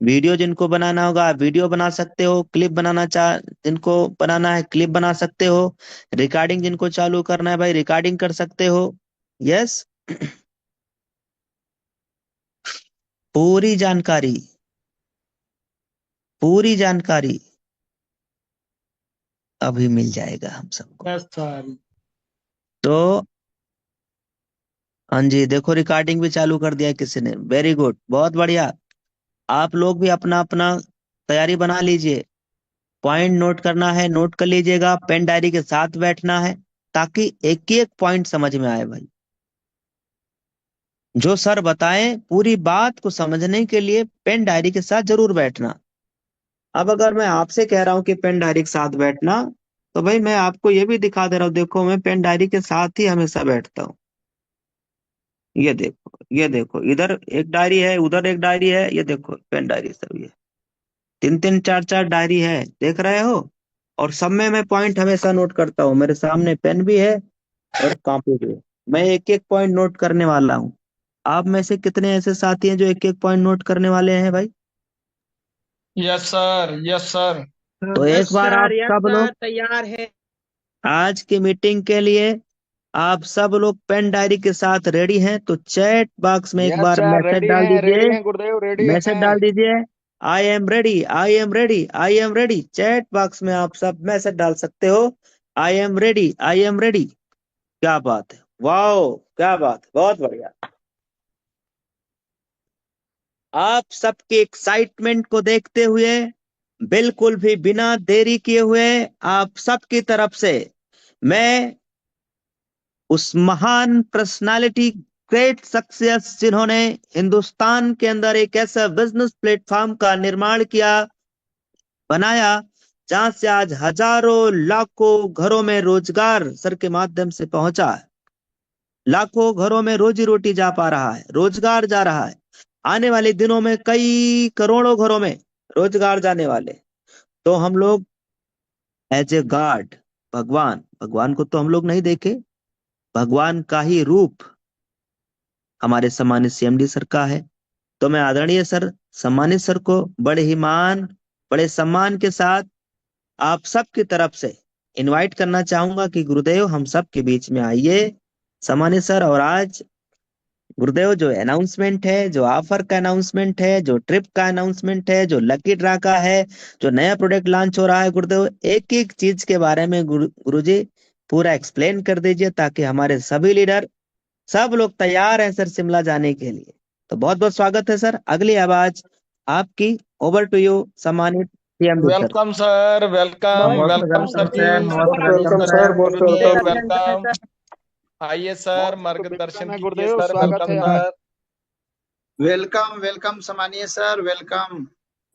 वीडियो जिनको बनाना होगा आप वीडियो बना सकते हो, क्लिप बनाना चाह जिनको बनाना है क्लिप बना सकते हो, रिकॉर्डिंग जिनको चालू करना है भाई रिकॉर्डिंग कर सकते हो। यस। पूरी जानकारी, पूरी जानकारी अभी मिल जाएगा हम सबको। Yes sir. तो हाँ जी, देखो रिकॉर्डिंग भी चालू कर दिया किसी ने, वेरी गुड, बहुत बढ़िया। आप लोग भी अपना अपना तैयारी बना लीजिए। पॉइंट नोट करना है नोट कर लीजिएगा, पेन डायरी के साथ बैठना है, ताकि एक एक पॉइंट समझ में आए भाई। जो सर बताएं पूरी बात को समझने के लिए पेन डायरी के साथ जरूर बैठना। अब अगर मैं आपसे कह रहा हूं कि पेन डायरी के साथ बैठना, तो भाई मैं आपको ये भी दिखा दे रहा हूँ, देखो मैं पेन डायरी के साथ ही हमेशा बैठता हूँ। ये देखो, ये देखो, इधर एक डायरी है, उधर एक डायरी है, ये देखो पेन डायरी सब, ये तीन तीन चार चार डायरी है, देख रहे हो। और सब में मैं पॉइंट हमेशा नोट करता हूँ, मेरे सामने पेन भी है और कॉपी भी है। मैं एक एक पॉइंट नोट करने वाला हूँ। आप में से कितने ऐसे साथी हैं जो एक एक पॉइंट नोट करने वाले हैं भाई? Yes sir. Yes sir. तो एक बार आप यस सब लोग सर तैयार है। आज की मीटिंग के लिए आप सब लोग पेन डायरी के साथ रेडी हैं तो चैट बॉक्स में एक यस बार सर, मैसेज डाल दीजिए। रेडी हैं गुरुदेव, रेडी मैसेज हैं। डाल दीजिए, I am ready, I am ready, I am ready. Chat box में आप सब मैसेज डाल सकते हो, I am ready, I am ready. क्या बात है, वाओ, क्या बात है, बहुत बढ़िया। आप सबके एक्साइटमेंट को देखते हुए, बिल्कुल भी बिना देरी किए हुए, आप सबकी तरफ से मैं उस महान पर्सनालिटी, ग्रेट सक्सेस जिन्होंने हिंदुस्तान के अंदर एक ऐसा बिजनेस प्लेटफॉर्म का निर्माण किया, बनाया, जहां से आज हजारों लाखों घरों में रोजगार सर के माध्यम से पहुंचा है। लाखों घरों में रोजी रोटी जा पा रहा है, रोजगार जा रहा है। आने वाले दिनों में कई करोड़ों घरों में रोजगार जाने वाले। तो हम लोग एज ए गॉड, भगवान, भगवान को तो हम लोग नहीं देखे, भगवान का ही रूप हमारे सम्मानित सीएमडी सर का है। तो मैं आदरणीय सर, सम्मानित सर को बड़े ही मान, बड़े सम्मान के साथ आप सबकी तरफ से इनवाइट करना चाहूंगा कि गुरुदेव हम सब के बीच में आइए। सम्मानित सर, और आज गुरुदेव जो अनाउंसमेंट है, जो ऑफर का अनाउंसमेंट है, जो ट्रिप का अनाउंसमेंट है, जो लकी ड्रा का है, जो नया प्रोडक्ट लॉन्च हो रहा है, गुरुदेव एक एक चीज के बारे में गुरुजी पूरा एक्सप्लेन कर दीजिए, ताकि हमारे सभी लीडर, सब लोग तैयार हैं सर शिमला जाने के लिए। तो बहुत बहुत स्वागत है सर। अगली आवाज आपकी। ओवर टू यू सम्मानित CMD sir. Welcome sir, welcome most welcome welcome sir जी। Sir, most welcome welcome sir sir, sir. Most गुरुदेव वेलकम। वेलकम। आइए सर, मोस्ट मार्गदर्शन वेलकम है कीजिए गुरुदेव, सर। स्वागत वेलकम है आप। सर। वेलकम वेलकम सम्मानीय sir, welcome.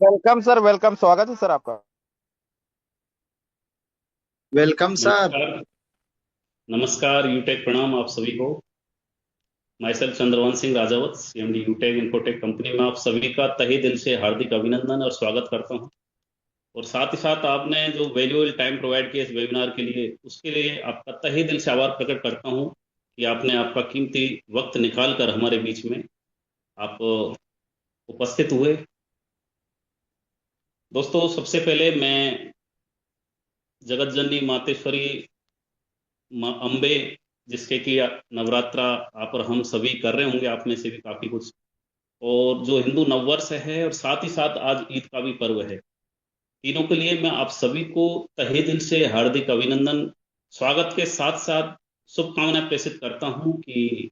Welcome sir, welcome, स्वागत है सर आपका। Welcome sir. नमस्कार। नमस्कार, यूटेक प्रणाम आप सभी को। Myself Chandravansh Singh Rajawat, CMD यूटेक infotech company में आप सभी का तहे दिल से हार्दिक अभिनंदन और स्वागत करता हूं। और साथ ही साथ आपने जो वैल्यूएबल टाइम प्रोवाइड किया इस वेबिनार के लिए, उसके लिए आपका तहे दिल से आभार प्रकट करता हूं कि आपने आपका कीमती वक्त निकाल कर हमारे बीच में आप उपस्थित हुए। दोस्तों, सबसे पहले मैं जगत जननी मातेश्वरी माँ अम्बे, जिसके कि नवरात्रा आप और हम सभी कर रहे होंगे, आप में से भी काफी कुछ, और जो हिंदू नववर्ष है, और साथ ही साथ आज ईद का भी पर्व है, तीनों के लिए मैं आप सभी को तहे दिल से हार्दिक अभिनंदन, स्वागत के साथ साथ शुभकामनाएं प्रेषित करता हूं कि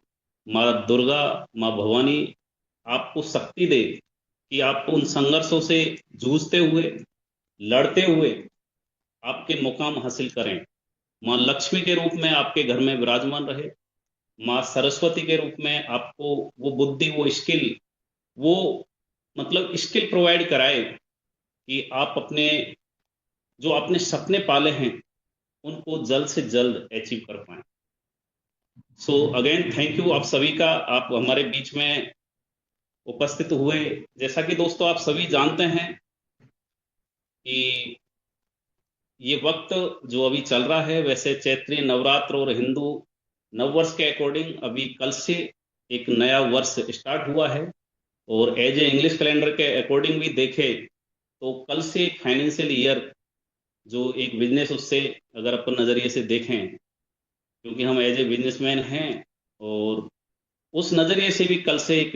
माँ दुर्गा, माँ भवानी आपको शक्ति दे कि आपको उन संघर्षों से जूझते हुए, लड़ते हुए आपके मुकाम हासिल करें। माँ लक्ष्मी के रूप में आपके घर में विराजमान रहे। माँ सरस्वती के रूप में आपको वो बुद्धि, वो स्किल, वो मतलब स्किल प्रोवाइड कराए कि आप अपने जो आपने सपने पाले हैं उनको जल्द से जल्द अचीव कर पाए। सो अगेन थैंक यू आप सभी का, आप हमारे बीच में उपस्थित हुए। जैसा कि दोस्तों आप सभी जानते हैं कि ये वक्त जो अभी चल रहा है, वैसे चैत्रीय नवरात्र और हिंदू नववर्ष के अकॉर्डिंग अभी कल से एक नया वर्ष स्टार्ट हुआ है। और एज ए इंग्लिश कैलेंडर के अकॉर्डिंग भी देखे तो कल से एक फाइनेंशियल ईयर जो एक बिजनेस, उससे अगर अपन नज़रिए से देखें, क्योंकि हम एज ए बिजनेसमैन हैं, और उस नज़रिए से भी कल से एक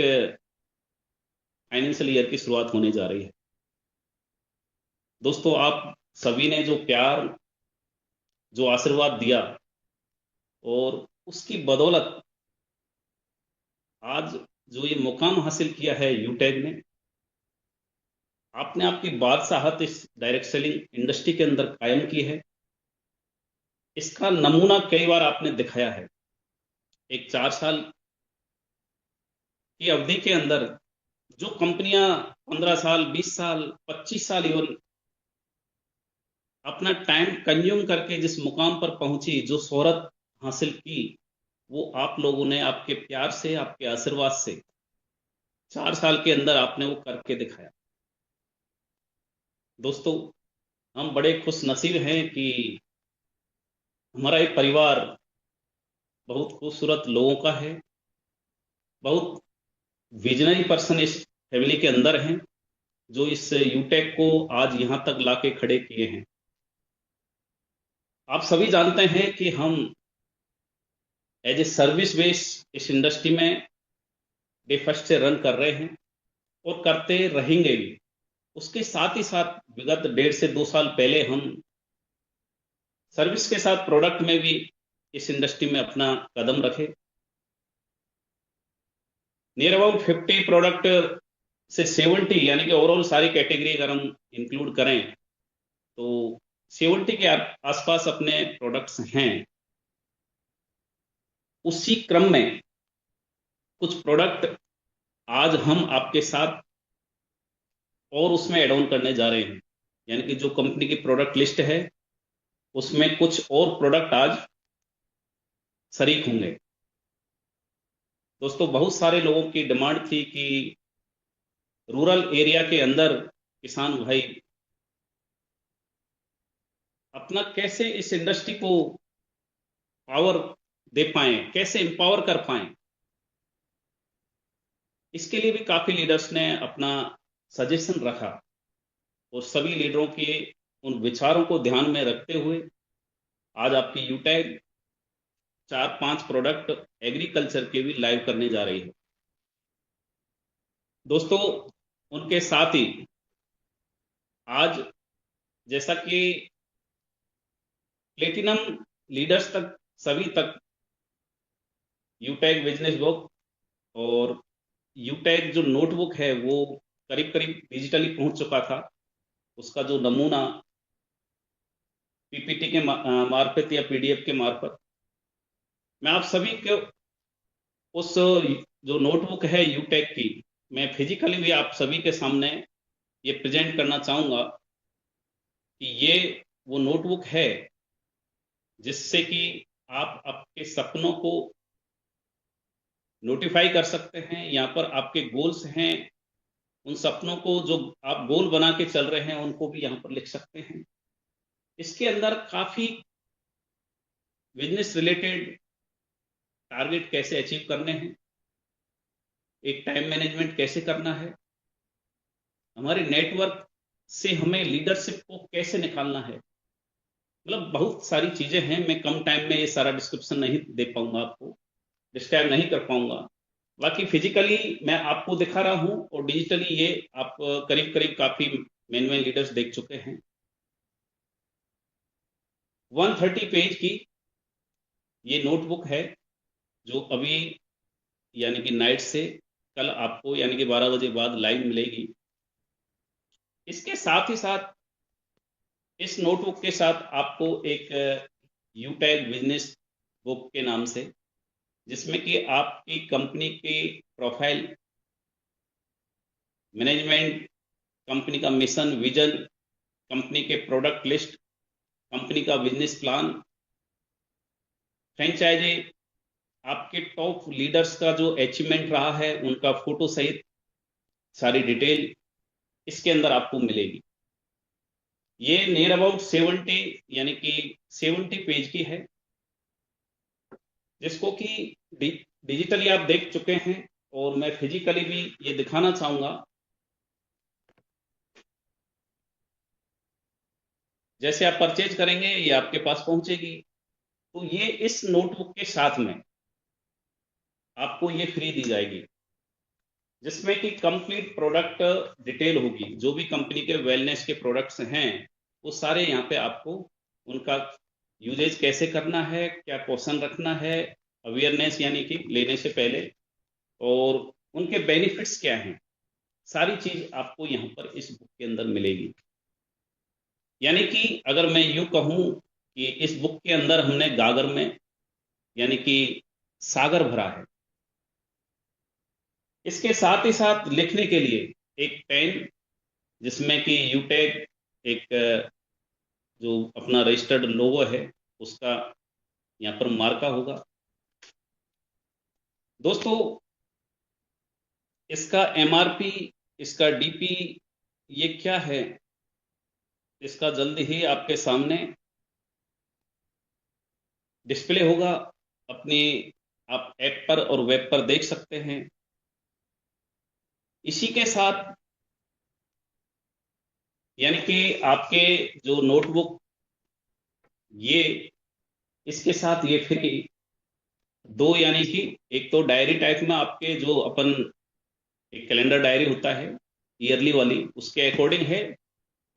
फाइनेंशियल ईयर की शुरुआत होने जा रही है। दोस्तों, आप सभी ने जो प्यार, जो आशीर्वाद दिया, और उसकी बदौलत आज जो ये मुकाम हासिल किया है यूटेक ने, आपने आपकी बादशाहत इस डायरेक्ट सेलिंग इंडस्ट्री के अंदर कायम की है। इसका नमूना कई बार आपने दिखाया है। एक 4 साल की अवधि के अंदर जो कंपनियां 15 साल, 20 साल, 25 साल इवन अपना टाइम कंज्यूम करके जिस मुकाम पर पहुंची, जो शोहरत हासिल की, वो आप लोगों ने आपके प्यार से, आपके आशीर्वाद से 4 साल के अंदर आपने वो करके दिखाया। दोस्तों, हम बड़े खुश नसीब हैं कि हमारा एक परिवार बहुत खूबसूरत लोगों का है। बहुत विजनरी पर्सन इस फैमिली के अंदर हैं, जो इस यूटेक को आज यहां तक लाके खड़े किए हैं। आप सभी जानते हैं कि हम एज ए सर्विस बेस इस इंडस्ट्री में डे फर्स्ट से रन कर रहे हैं और करते रहेंगे भी। उसके साथ ही साथ विगत 1.5 से 2 साल पहले हम सर्विस के साथ प्रोडक्ट में भी इस इंडस्ट्री में अपना कदम रखे। नियर अबाउट 50 प्रोडक्ट से 70, यानी कि ओवरऑल सारी कैटेगरी अगर हम इंक्लूड करें तो 70 के आसपास अपने प्रोडक्ट्स हैं। उसी क्रम में कुछ प्रोडक्ट आज हम आपके साथ और उसमें एड ऑन करने जा रहे हैं, यानी कि जो कंपनी की प्रोडक्ट लिस्ट है उसमें कुछ और प्रोडक्ट आज शरीक होंगे। दोस्तों, बहुत सारे लोगों की डिमांड थी कि रूरल एरिया के अंदर किसान भाई अपना कैसे इस इंडस्ट्री को पावर दे पाए, कैसे एम्पावर कर पाए। इसके लिए भी काफी लीडर्स ने अपना सजेशन रखा, और सभी लीडरों के उन विचारों को ध्यान में रखते हुए आज आपकी यूटैग 4-5 प्रोडक्ट एग्रीकल्चर के भी लाइव करने जा रही है। दोस्तों, उनके साथ ही आज जैसा कि प्लेटिनम लीडर्स तक, सभी तक यूटैग बिजनेस बुक और यूटेक जो नोटबुक है वो करीब करीब डिजिटली पहुंच चुका था। उसका जो नमूना पीपीटी के मार्फत या पीडीएफ के मार्फत मैं आप सभी को उस जो नोटबुक है यूटेक की मैं फिजिकली भी आप सभी के सामने ये प्रेजेंट करना चाहूंगा कि ये वो नोटबुक है जिससे कि आप आपके सपनों को नोटिफाई कर सकते हैं। यहाँ पर आपके गोल्स हैं, उन सपनों को जो आप गोल बना के चल रहे हैं उनको भी यहाँ पर लिख सकते हैं। इसके अंदर काफी बिजनेस रिलेटेड टारगेट कैसे अचीव करने हैं, एक टाइम मैनेजमेंट कैसे करना है, हमारे नेटवर्क से हमें लीडरशिप को कैसे निकालना है, मतलब बहुत सारी चीजें हैं। मैं कम टाइम में ये सारा डिस्क्रिप्शन नहीं दे पाऊंगा, आपको डिस्क्राइब नहीं कर पाऊंगा। बाकी फिजिकली मैं आपको दिखा रहा हूं और डिजिटली ये आप करीब करीब काफी मेन लीडर्स देख चुके हैं। 130 पेज की ये नोटबुक है जो अभी यानी कि नाइट से कल आपको यानी कि 12 बजे बाद लाइव मिलेगी। इसके साथ ही साथ इस नोटबुक के साथ आपको एक यूटैग बिजनेस बुक के नाम से, जिसमें कि आपकी कंपनी की प्रोफाइल, मैनेजमेंट, कंपनी का मिशन, विजन, कंपनी के प्रोडक्ट लिस्ट, कंपनी का बिजनेस प्लान, फ्रेंचाइजी, आपके टॉप लीडर्स का जो अचीवमेंट रहा है उनका फोटो सहित सारी डिटेल इसके अंदर आपको मिलेगी। ये नियर अबाउट 70 यानी कि 70 पेज की है, जिसको कि डिजिटली आप देख चुके हैं और मैं फिजिकली भी ये दिखाना चाहूंगा। जैसे आप परचेज करेंगे ये आपके पास पहुंचेगी। तो ये इस नोटबुक के साथ में आपको ये फ्री दी जाएगी, जिसमें कि कंप्लीट प्रोडक्ट डिटेल होगी। जो भी कंपनी के वेलनेस के प्रोडक्ट्स हैं वो सारे यहाँ पे आपको उनका यूजेज कैसे करना है, क्या क्वेश्चन रखना है, अवेयरनेस यानी कि लेने से पहले, और उनके बेनिफिट्स क्या हैं, सारी चीज आपको यहाँ पर इस बुक के अंदर मिलेगी। यानी कि अगर मैं यूं कहूं कि इस बुक के अंदर हमने गागर में यानी कि सागर भरा है। इसके साथ ही साथ लिखने के लिए एक पेन, जिसमें कि यूटेक एक जो अपना रजिस्टर्ड लोगो है उसका यहाँ पर मार्का होगा। दोस्तों, इसका एमआरपी, इसका डीपी ये क्या है, इसका जल्द ही आपके सामने डिस्प्ले होगा। अपनी आप ऐप पर और वेब पर देख सकते हैं। इसी के साथ यानी कि आपके जो नोटबुक ये इसके साथ ये फ्री दो, यानी कि एक तो डायरी टाइप में आपके जो अपन एक कैलेंडर डायरी होता है ईयरली वाली, उसके अकॉर्डिंग है,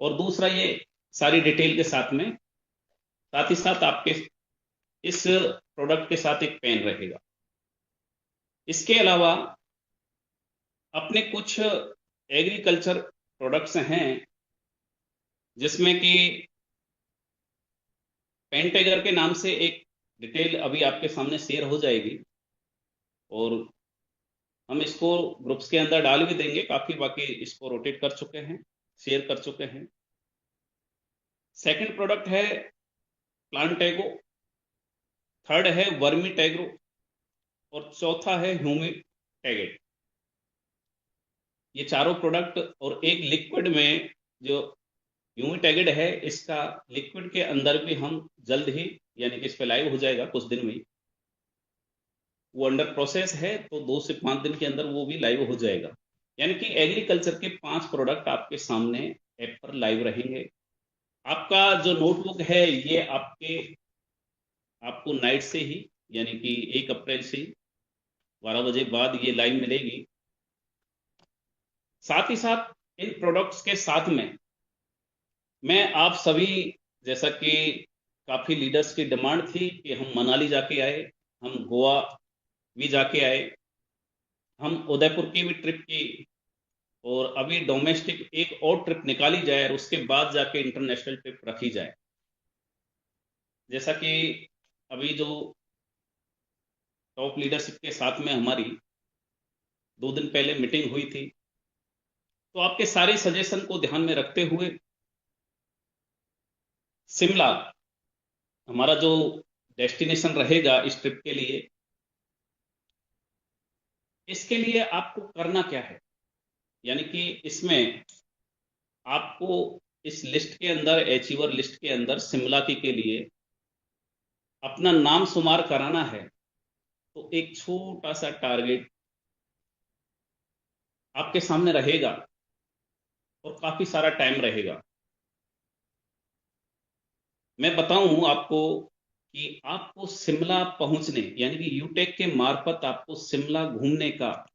और दूसरा ये सारी डिटेल के साथ में, साथ ही साथ आपके इस प्रोडक्ट के साथ एक पेन रहेगा। इसके अलावा अपने कुछ एग्रीकल्चर प्रोडक्ट्स हैं जिसमें कि पेंटेगर के नाम से एक डिटेल अभी आपके सामने शेयर हो जाएगी, और हम इसको ग्रुप्स के अंदर डाल भी देंगे। काफी बाकी इसको रोटेट कर चुके हैं, शेयर कर चुके हैं। सेकंड प्रोडक्ट है प्लांटेगो, थर्ड है वर्मी टैग्रो, और चौथा है ह्यूमिटैगेट। ये चारों प्रोडक्ट, और एक लिक्विड में जो ह्यूमिटैगेट है, इसका लिक्विड के अंदर भी हम जल्द ही यानी कि इस पे लाइव हो जाएगा कुछ दिन में, वो अंडर प्रोसेस है, तो 2 से 5 दिन के अंदर वो भी लाइव हो जाएगा। यानी कि एग्रीकल्चर के 5 प्रोडक्ट आपके सामने ऐप पर लाइव रहेंगे। आपका जो नोटबुक है ये आपको नाइट से ही यानी कि 1 अप्रैल से 12 बजे बाद ये लाइव मिलेगी। साथ ही साथ इन प्रोडक्ट्स के साथ में मैं आप सभी, जैसा कि काफी लीडर्स की डिमांड थी कि हम मनाली जाके आए, हम गोवा भी जाके आए, हम उदयपुर की भी ट्रिप की, और अभी डोमेस्टिक एक और ट्रिप निकाली जाए और उसके बाद जाके इंटरनेशनल ट्रिप रखी जाए। जैसा कि अभी जो टॉप लीडरशिप के साथ में हमारी 2 दिन पहले मीटिंग हुई थी, तो आपके सारे सजेशन को ध्यान में रखते हुए शिमला हमारा जो डेस्टिनेशन रहेगा इस ट्रिप के लिए, इसके लिए आपको करना क्या है, यानी कि इसमें आपको इस लिस्ट के अंदर, अचीवर लिस्ट के अंदर शिमला के लिए अपना नाम शुमार कराना है। तो एक छोटा सा टारगेट आपके सामने रहेगा और काफी सारा टाइम रहेगा। मैं बताऊं आपको कि आपको शिमला पहुंचने, यानी कि यूटेक के मार्फत आपको शिमला घूमने का,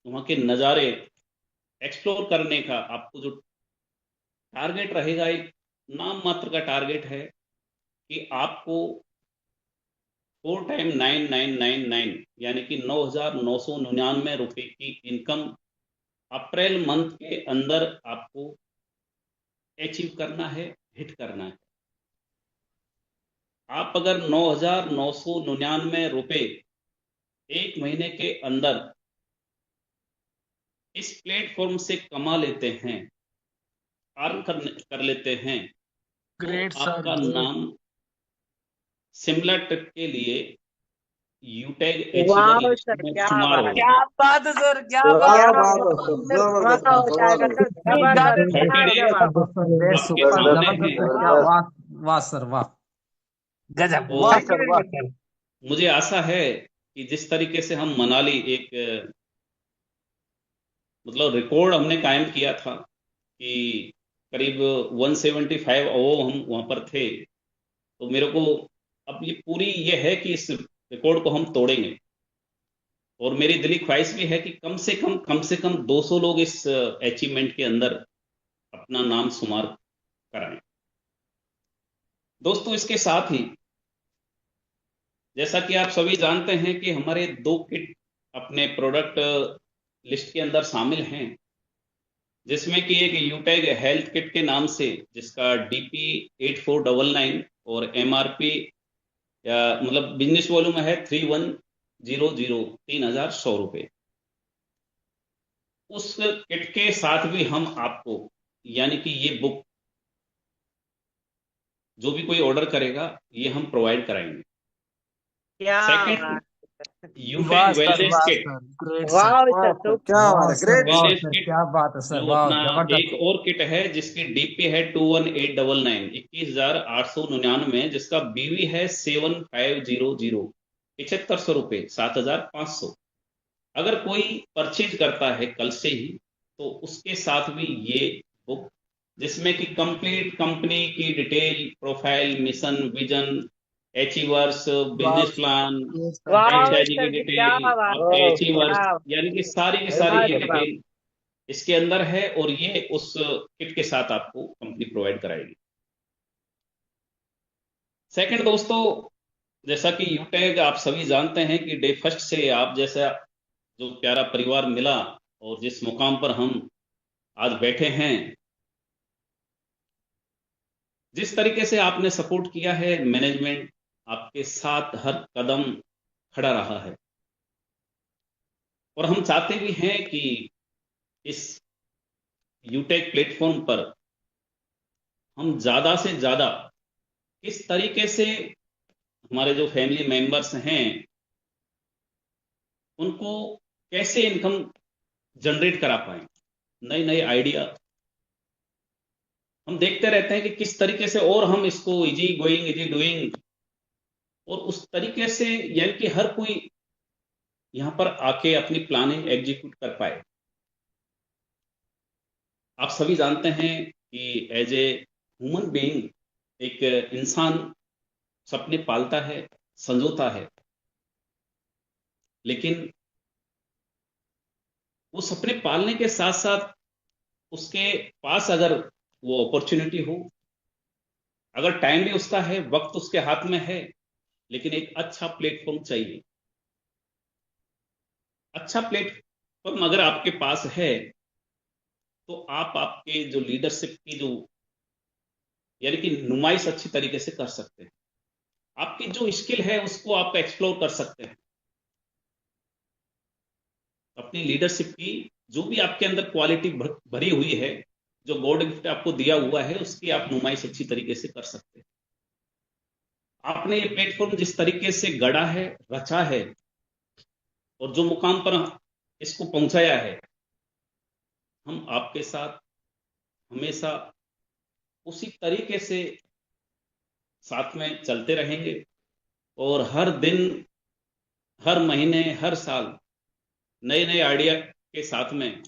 वहां के नज़ारे एक्सप्लोर करने का आपको जो टारगेट रहेगा, एक नाम मात्र का टारगेट है कि आपको 4x9999 यानी कि 9,999 की इनकम अप्रैल मंथ के अंदर आपको अचीव करना है, हिट करना है। आप अगर 9,999 एक महीने के अंदर इस प्लेटफॉर्म से कमा लेते हैं, अर्न कर लेते हैं, तो ग्रेट सर, आपका नाम शिमला ट्रिप के लिए यूटैग अचीवर वाह लिस्ट सर, में क्या शुमार बात, होगा। क्या बात है सर, क्या बात क्या है बात है सर, सर, जबरदस्त वाह हो जाएगा जबरदस्त। सर, जबरदस्त, क्या बात। आपके सामने है, क्या वाह, वाह सर, वाह, गजब, और वाह थैंक सर, यू वाह। सर। मुझे आशा है कि जिस तरीके से हम मनाली एक मतलब रिकॉर्ड हमने कायम किया था कि करीब 175 अवोव हम वहां पर थे, तो मेरे को अब ये पूरी ये है कि इस रिकॉर्ड को हम तोड़ेंगे। और मेरी दिली ख्वाहिश भी है कि कम से कम 200 लोग इस अचीवमेंट के अंदर अपना नाम शुमार कराएं। दोस्तों, इसके साथ ही जैसा कि आप सभी जानते हैं कि हमारे 2 किट अपने प्रोडक्ट लिस्ट के अंदर शामिल हैं, जिसमें कि एक यूटैग हेल्थ किट के नाम से, जिसका DP 8499 और MRP या मतलब बिजनेस वॉल्यूम है 3100, 3,100 रुपये। उस किट के साथ भी हम आपको, यानी कि ये बुक जो भी कोई ऑर्डर करेगा ये हम प्रोवाइड कराएंगे। क्या सेकंड, बात, यूटेक वेलनेस वाह किट। सर, ग्रेट सर, वाह वाह सर, सर, क्या बात वाह है, सर, ग्रेट वाह सर। वेलनेस सर, किट क्या बात है सर, जो वाह, अपना एक जबरदस्त। और किट है जिसकी DP है 21899, 21,899, जिसका BV है 7500, 7,500 रुपये, 7,500। अगर कोई परचेज करता है कल से ही, तो उसके साथ भी ये बुक, जिसमें कि कंप्लीट कंपनी की detail, profile, mission, vision, achievers, वाह बिजनेस प्लान, सर, वाह फ्रेंचाइजी की सर जी, क्या डिटेल, बात, आपके वाह सर, अचीवर्स, क्या यानी कि सारी की सारी ये लाजवाब। डिटेल इसके अंदर है, और ये उस किट के साथ आपको कंपनी प्रोवाइड कराएगी। सेकंड दोस्तों, जैसा कि यूटैग आप सभी जानते हैं कि डे फर्स्ट से आप जैसा जो प्यारा परिवार मिला और जिस मुकाम पर हम आज बैठे हैं, जिस तरीके से आपने सपोर्ट किया है, मैनेजमेंट आपके साथ हर कदम खड़ा रहा है, और हम चाहते भी हैं कि इस यूटेक प्लेटफॉर्म पर हम ज्यादा से ज्यादा किस तरीके से हमारे जो फैमिली मेंबर्स हैं उनको कैसे इनकम जनरेट करा पाए, नए नए आइडिया हम देखते रहते हैं कि किस तरीके से और हम इसको इजी गोइंग, इजी डूइंग, और उस तरीके से यानी कि हर कोई यहां पर आके अपनी प्लानिंग एग्जीक्यूट कर पाए। आप सभी जानते हैं कि एज ए ह्यूमन बीइंग एक इंसान सपने पालता है, संजोता है, लेकिन वो सपने पालने के साथ साथ उसके पास अगर वो अपॉर्चुनिटी हो, अगर टाइम भी उसका है, वक्त उसके हाथ में है, लेकिन एक अच्छा प्लेटफॉर्म चाहिए। अच्छा पर अगर आपके पास है तो आप आपके जो लीडरशिप की जो यानी कि नुमाइश अच्छी तरीके से कर सकते हैं। आपकी जो स्किल है उसको आप एक्सप्लोर कर सकते हैं। अपनी लीडरशिप की जो भी आपके अंदर क्वालिटी भरी हुई है, जो गॉड गिफ्ट आपको दिया हुआ है, उसकी आप नुमाइश अच्छी तरीके से कर सकते हैं। आपने ये प्लेटफॉर्म जिस तरीके से गढ़ा है, रचा है और जो मुकाम पर इसको पहुंचाया है, हम आपके साथ हमेशा उसी तरीके से साथ में चलते रहेंगे और हर दिन, हर महीने, हर साल नए नए आइडिया के साथ में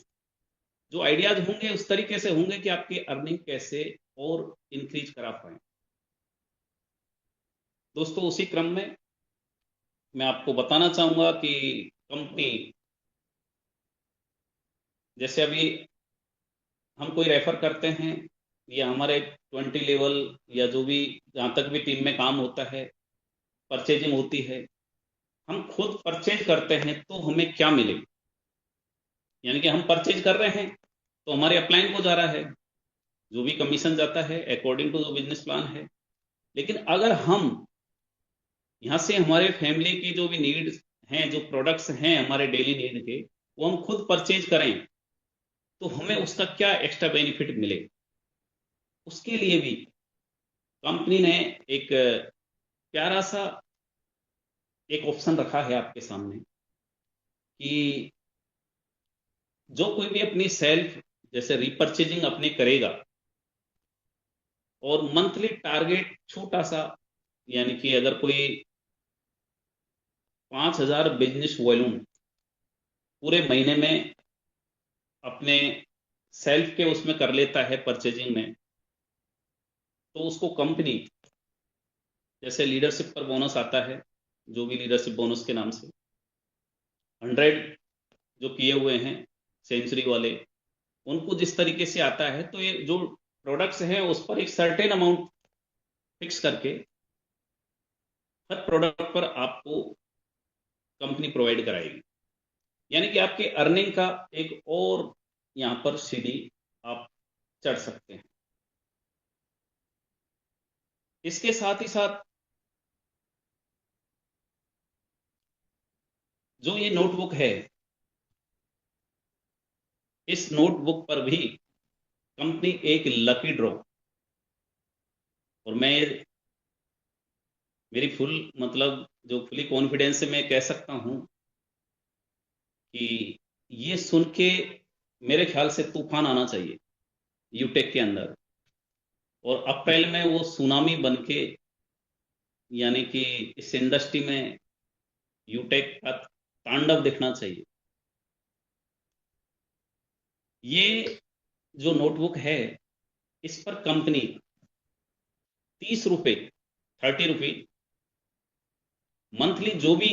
जो आइडियाज होंगे उस तरीके से होंगे कि आपकी अर्निंग कैसे और इंक्रीज करा पाए। दोस्तों, उसी क्रम में मैं आपको बताना चाहूंगा कि कंपनी जैसे अभी हम कोई रेफर करते हैं या हमारे 20 लेवल या जो भी जहां तक भी टीम में काम होता है, परचेजिंग होती है, हम खुद परचेज करते हैं तो हमें क्या मिलेगा, यानी कि हम परचेज कर रहे हैं तो हमारे अपलाइन को जा रहा है, जो भी कमीशन जाता है अकॉर्डिंग टू जो बिजनेस प्लान है। लेकिन अगर हम यहाँ से हमारे फैमिली की जो भी नीड्स हैं, जो प्रोडक्ट्स हैं हमारे डेली नीड के, वो हम खुद परचेज करें तो हमें उसका क्या एक्स्ट्रा बेनिफिट मिलेगा। उसके लिए भी कंपनी ने एक प्यारा सा एक ऑप्शन रखा है आपके सामने कि जो कोई भी अपनी सेल्फ जैसे रीपरचेजिंग अपनी करेगा और मंथली टारगेट छोटा सा, यानी कि अगर कोई 5,000 बिजनेस वॉल्यूम पूरे महीने में अपने सेल्फ के उसमें कर लेता है परचेजिंग में, तो उसको कंपनी जैसे लीडरशिप पर बोनस आता है, जो भी लीडरशिप बोनस के नाम से 100 जो किए हुए हैं सेंचुरी वाले, उनको जिस तरीके से आता है, तो ये जो प्रोडक्ट्स हैं उस पर एक सर्टेन अमाउंट फिक्स करके हर प्रोडक्ट पर आपको कंपनी प्रोवाइड कराएगी, यानी कि आपके अर्निंग का एक और यहां पर सीढ़ी आप चढ़ सकते हैं। इसके साथ ही साथ जो ये नोटबुक है, इस नोटबुक पर भी कंपनी एक लकी ड्रॉ, और मैं मेरी फुल मतलब जो फुली कॉन्फिडेंस से मैं कह सकता हूं कि ये सुन के मेरे ख्याल से तूफान आना चाहिए यूटेक के अंदर, और अप्रैल में वो सुनामी बन के, यानी कि इस इंडस्ट्री में यूटेक का तांडव दिखना चाहिए। ये जो नोटबुक है, इस पर कंपनी 30 रुपए 30 रुपी मंथली, जो भी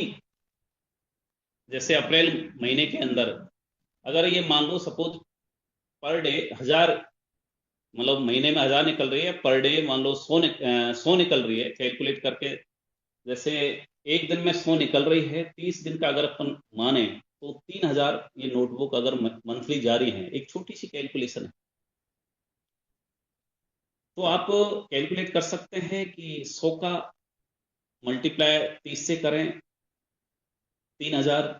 जैसे अप्रैल महीने के अंदर अगर ये मान लो सपोज पर डे 1,000, मतलब महीने में 1,000 निकल रही है, पर डे मान लो 100 निकल रही है, कैलकुलेट करके जैसे एक दिन में 100 निकल रही है, 30 दिन का अगर अपन माने तो 3,000 ये नोटबुक अगर मंथली जारी है, एक छोटी सी कैलकुलेशन है, तो आप कैलकुलेट कर सकते हैं कि 100 का मल्टीप्लाई 30 से करें 3,000,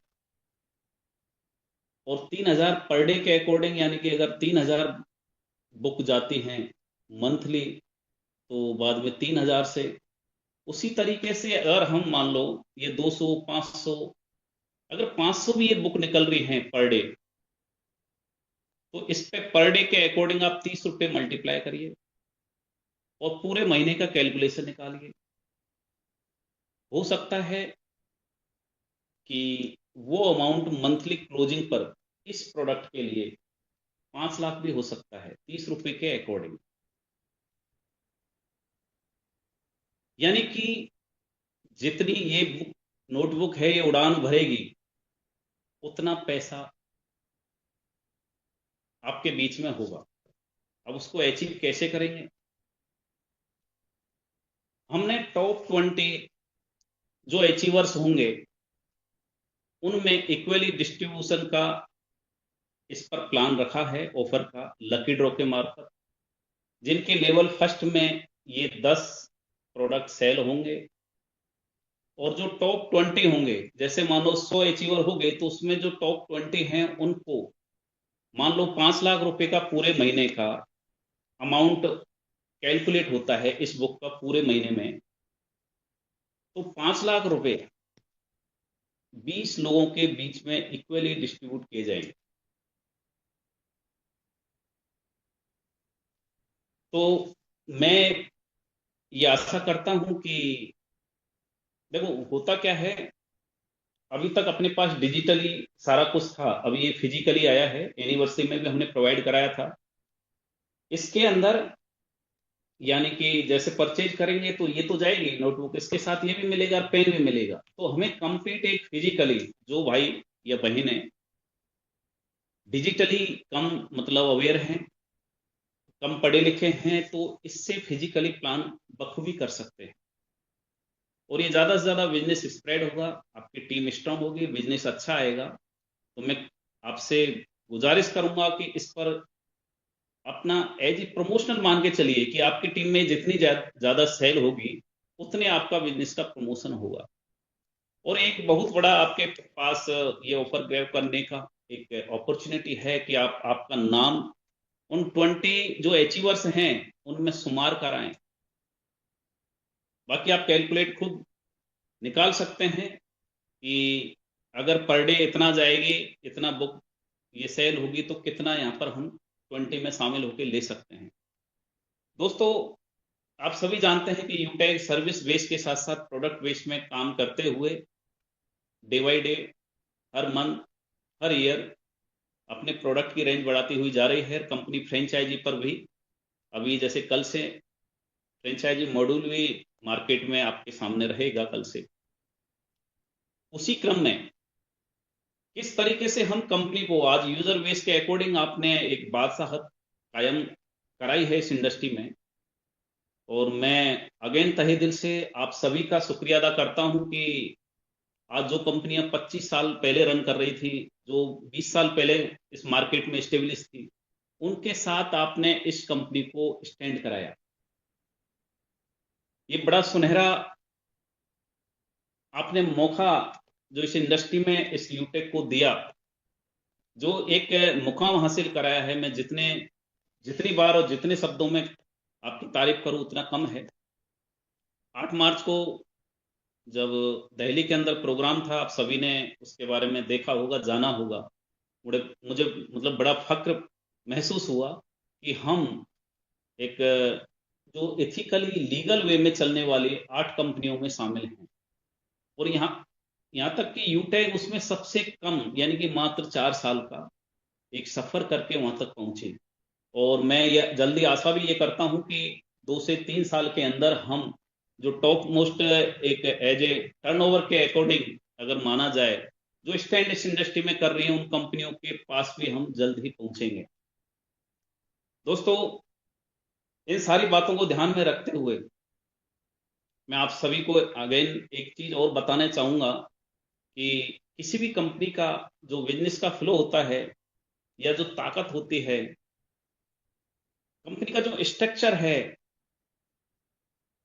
और 3,000 पर डे के अकॉर्डिंग, यानी कि अगर 3,000 बुक जाती हैं मंथली तो बाद में 3,000 से, उसी तरीके से अगर हम मान लो ये 200 500, अगर 500 भी ये बुक निकल रही हैं पर डे, तो इस पे पर डे के अकॉर्डिंग आप 30 रुपए मल्टीप्लाई करिए और पूरे महीने का कैलकुलेशन निकालिए। हो सकता है कि वो अमाउंट मंथली क्लोजिंग पर इस प्रोडक्ट के लिए 5 लाख भी हो सकता है 30 रुपए के अकॉर्डिंग, यानी कि जितनी ये नोटबुक है ये उड़ान भरेगी, उतना पैसा आपके बीच में होगा। अब उसको अचीव कैसे करेंगे? हमने टॉप 20 जो अचीवर्स होंगे उनमें इक्वली डिस्ट्रीब्यूशन का इस पर प्लान रखा है ऑफर का लकी ड्रॉ के मार्फत। जिनके लेवल फर्स्ट में ये 10 प्रोडक्ट सेल होंगे और जो टॉप 20 होंगे, जैसे मान लो 100 अचीवर हो गए तो उसमें जो टॉप 20 हैं उनको मान लो 5 लाख रुपए का पूरे महीने का अमाउंट कैलकुलेट होता है इस बुक का पूरे महीने में। तो 5 लाख रुपए 20 लोगों के बीच में इक्वली डिस्ट्रीब्यूट किए जाएंगे। तो मैं ये आशा करता हूं कि देखो होता क्या है, अभी तक अपने पास डिजिटली सारा कुछ था, अभी ये फिजिकली आया है, यूनिवर्सिटी में भी हमने प्रोवाइड कराया था। इसके अंदर यानी कि जैसे परचेज करेंगे तो ये तो जाएगी नोटबुक, इसके साथ ये भी मिलेगा और पेन भी मिलेगा। तो हमें कंप्लीट एक फिजिकली, जो भाई या बहन है डिजिटली कम मतलब अवेयर हैं, कम पढ़े लिखे हैं, तो इससे फिजिकली प्लान बखूबी कर सकते हैं और ये ज्यादा से ज्यादा बिजनेस स्प्रेड होगा, आपकी टीम स्ट्रांग होगी, बिजनेस अच्छा आएगा। तो मैं आपसे गुजारिश करूंगा कि इस पर अपना एज ए प्रमोशनल मान के चलिए कि आपकी टीम में जितनी ज्यादा सेल होगी उतने आपका बिजनेस का प्रमोशन होगा। और एक बहुत बड़ा आपके पास ये ऑफर ग्रैब करने का एक अपॉर्चुनिटी है कि आप आपका नाम उन 20 जो अचीवर्स हैं उनमें शुमार कराएं। बाकी आप कैलकुलेट खुद निकाल सकते हैं कि अगर पर डे इतना जाएगी, इतना बुक ये सेल होगी तो कितना यहाँ पर हम 20 में शामिल होकर ले सकते हैं। दोस्तों आप सभी जानते हैं कि यूटेक सर्विस बेस के साथ साथ प्रोडक्ट बेस में काम करते हुए day by day, her month, her year अपने प्रोडक्ट की रेंज बढ़ाती हुई जा रही है। कंपनी फ्रेंचाइजी पर भी अभी जैसे कल से फ्रेंचाइजी मॉड्यूल भी मार्केट में आपके सामने रहेगा कल से। उसी क्रम में किस तरीके से हम कंपनी को आज यूजर बेस के अकॉर्डिंग आपने एक बादशाहत कायम कराई है इस इंडस्ट्री में, और मैं अगेन तहे दिल से आप सभी का शुक्रिया अदा करता हूं कि आज जो कंपनियां 25 साल पहले रन कर रही थी, जो 20 साल पहले इस मार्केट में स्टेब्लिश थी, उनके साथ आपने इस कंपनी को स्टैंड कराया। ये बड़ा सुनहरा आपने मौका जो इस इंडस्ट्री में इस यूटेक को दिया, जो एक मुकाम हासिल कराया है। मैं जितनी बार और जितने शब्दों में आपकी तारीफ करूं उतना कम है। 8 मार्च को जब दिल्ली के अंदर प्रोग्राम था, आप सभी ने उसके बारे में देखा होगा, जाना होगा। मुझे मतलब बड़ा फक्र महसूस हुआ कि हम एक जो एथिकली लीगल वे में चलने वाली 8 कंपनियों में शामिल हैं, और यहाँ तक कि यूटेक उसमें सबसे कम यानी कि मात्र 4 साल का एक सफर करके वहां तक पहुंचे। और मैं ये जल्दी आशा भी ये करता हूं कि 2 से 3 साल के अंदर हम जो टॉप मोस्ट एक एज ए टर्नओवर के अकॉर्डिंग अगर माना जाए, जो स्टैंड इस इंडस्ट्री में कर रही हैं, उन कंपनियों के पास भी हम जल्द ही पहुंचेंगे। दोस्तों इन सारी बातों को ध्यान में रखते हुए मैं आप सभी को अगेन एक चीज और बताना चाहूंगा कि किसी भी कंपनी का जो बिजनेस का फ्लो होता है या जो ताकत होती है, कंपनी का जो स्ट्रक्चर है,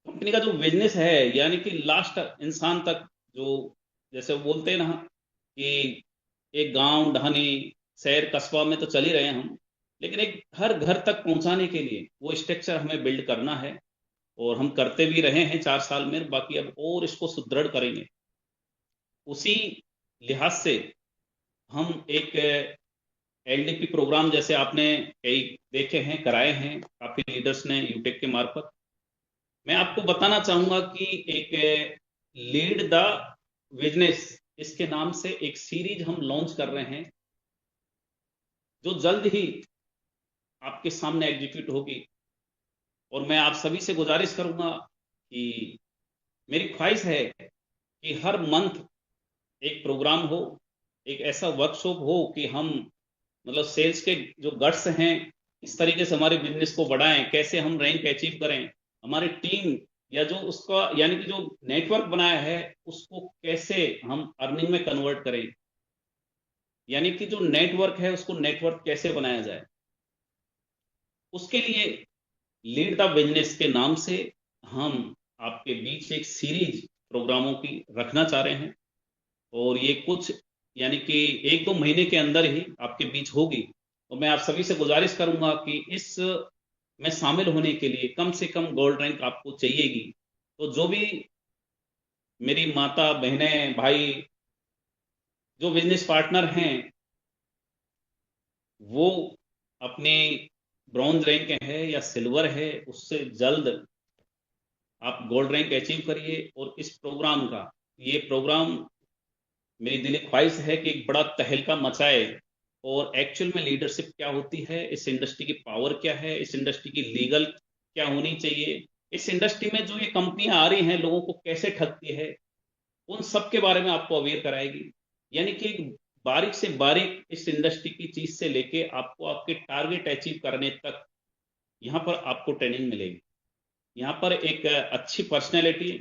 कंपनी का जो बिजनेस है, यानी कि लास्ट इंसान तक, जो जैसे वो बोलते हैं ना कि एक गांव ढानी शहर कस्बा में तो चल ही रहे हैं हम, लेकिन एक हर घर तक पहुंचाने के लिए वो स्ट्रक्चर हमें बिल्ड करना है, और हम करते भी रहे हैं 4 साल में। बाकी अब और इसको सुदृढ़ करेंगे। उसी लिहाज से हम एक एलडीपी प्रोग्राम जैसे आपने कई देखे हैं, कराए हैं काफी लीडर्स ने यूटेक के मार्फत। मैं आपको बताना चाहूंगा कि एक लीड द बिजनेस इसके नाम से एक सीरीज हम लॉन्च कर रहे हैं, जो जल्द ही आपके सामने एग्जीक्यूट होगी। और मैं आप सभी से गुजारिश करूंगा कि मेरी ख्वाहिश है कि हर मंथ एक प्रोग्राम हो, एक ऐसा वर्कशॉप हो कि हम मतलब सेल्स के जो गट्स हैं, इस तरीके से हमारे बिजनेस को बढ़ाएं, कैसे हम रैंक अचीव करें, हमारी टीम या जो उसका यानी कि जो नेटवर्क बनाया है उसको कैसे हम अर्निंग में कन्वर्ट करें। यानी कि जो नेटवर्क है उसको नेटवर्क कैसे बनाया जाए, उसके लिए लीड द बिजनेस के नाम से हम आपके बीच एक सीरीज प्रोग्रामों की रखना चाह रहे हैं। और ये कुछ यानी कि 1-2 महीने के अंदर ही आपके बीच होगी। और मैं आप सभी से गुजारिश करूंगा कि इस में शामिल होने के लिए कम से कम गोल्ड रैंक आपको चाहिएगी। तो जो भी मेरी माता बहनें भाई जो बिजनेस पार्टनर हैं वो अपने ब्रॉन्ज रैंक है या सिल्वर है, उससे जल्द आप गोल्ड रैंक अचीव करिए। और इस प्रोग्राम का ये प्रोग्राम मेरी दिली ख्वाहिश है कि एक बड़ा तहलका मचाए। और एक्चुअल में लीडरशिप क्या होती है, इस इंडस्ट्री की पावर क्या है, इस इंडस्ट्री की लीगल क्या होनी चाहिए, इस इंडस्ट्री में जो ये कंपनियां आ रही हैं लोगों को कैसे ठगती है, उन सब के बारे में आपको अवेयर कराएगी। यानी कि बारीक से बारीक इस इंडस्ट्री की चीज से लेके आपको आपके टारगेट अचीव करने तक यहाँ पर आपको ट्रेनिंग मिलेगी। यहाँ पर एक अच्छी पर्सनैलिटी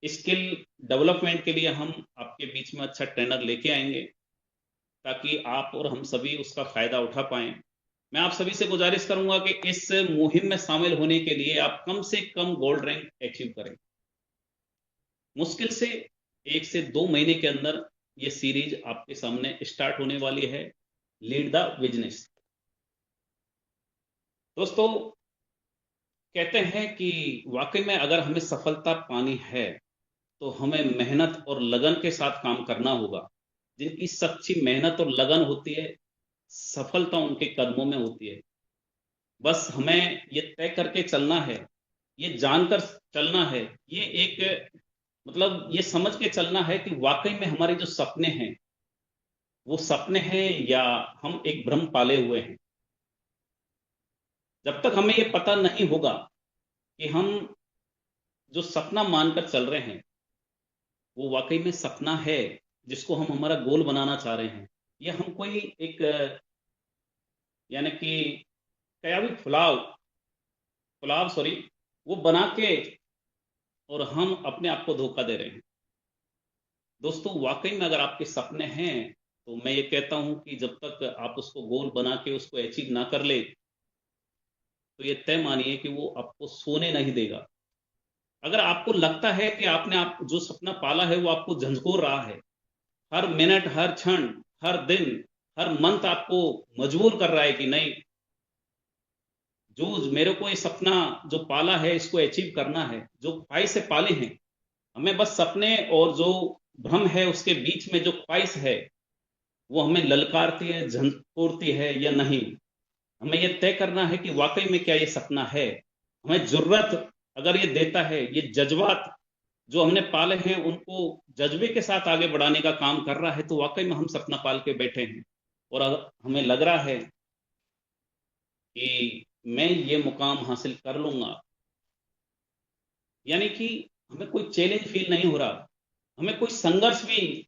स्किल डेवलपमेंट के लिए हम आपके बीच में अच्छा ट्रेनर लेके आएंगे ताकि आप और हम सभी उसका फायदा उठा पाएं। मैं आप सभी से गुजारिश करूंगा कि इस मुहिम में शामिल होने के लिए आप कम से कम गोल्ड रैंक अचीव करें। मुश्किल से 1 से 2 महीने के अंदर ये सीरीज आपके सामने स्टार्ट होने वाली है, लीड द बिजनेस। दोस्तों, कहते हैं कि वाकई में अगर हमें सफलता पानी है तो हमें मेहनत और लगन के साथ काम करना होगा। जिनकी सच्ची मेहनत और लगन होती है, सफलता उनके कदमों में होती है। बस हमें ये तय करके चलना है, ये जानकर चलना है, ये एक मतलब ये समझ के चलना है कि वाकई में हमारे जो सपने हैं वो सपने हैं या हम एक भ्रम पाले हुए हैं। जब तक हमें ये पता नहीं होगा कि हम जो सपना मानकर चल रहे हैं वो वाकई में सपना है जिसको हम हमारा गोल बनाना चाह रहे हैं, या हम कोई एक यानी कि कयावी फुलाव फुलाव सॉरी वो बना के और हम अपने आप को धोखा दे रहे हैं। दोस्तों, वाकई में अगर आपके सपने हैं तो मैं ये कहता हूं कि जब तक आप उसको गोल बना के उसको अचीव ना कर ले तो ये तय मानिए कि वो आपको सोने नहीं देगा। अगर आपको लगता है कि आपने आप जो सपना पाला है वो आपको झंझोर रहा है, हर मिनट हर क्षण हर दिन हर मंथ आपको मजबूर कर रहा है कि नहीं, जो मेरे को ये सपना जो पाला है इसको अचीव करना है, जो ख्वाहिश से पाले हैं, हमें बस सपने और जो भ्रम है उसके बीच में जो ख्वाहिश है वो हमें ललकारती है, झंझोरती है या नहीं। हमें ये तय करना है कि वाकई में क्या ये सपना है। हमें जरूरत अगर ये देता है, ये जज्बात जो हमने पाले हैं उनको जज्बे के साथ आगे बढ़ाने का काम कर रहा है, तो वाकई में हम सपना पाल के बैठे हैं। और अगर हमें लग रहा है कि मैं ये मुकाम हासिल कर लूंगा, यानी कि हमें कोई चैलेंज फील नहीं हो रहा, हमें कोई संघर्ष भी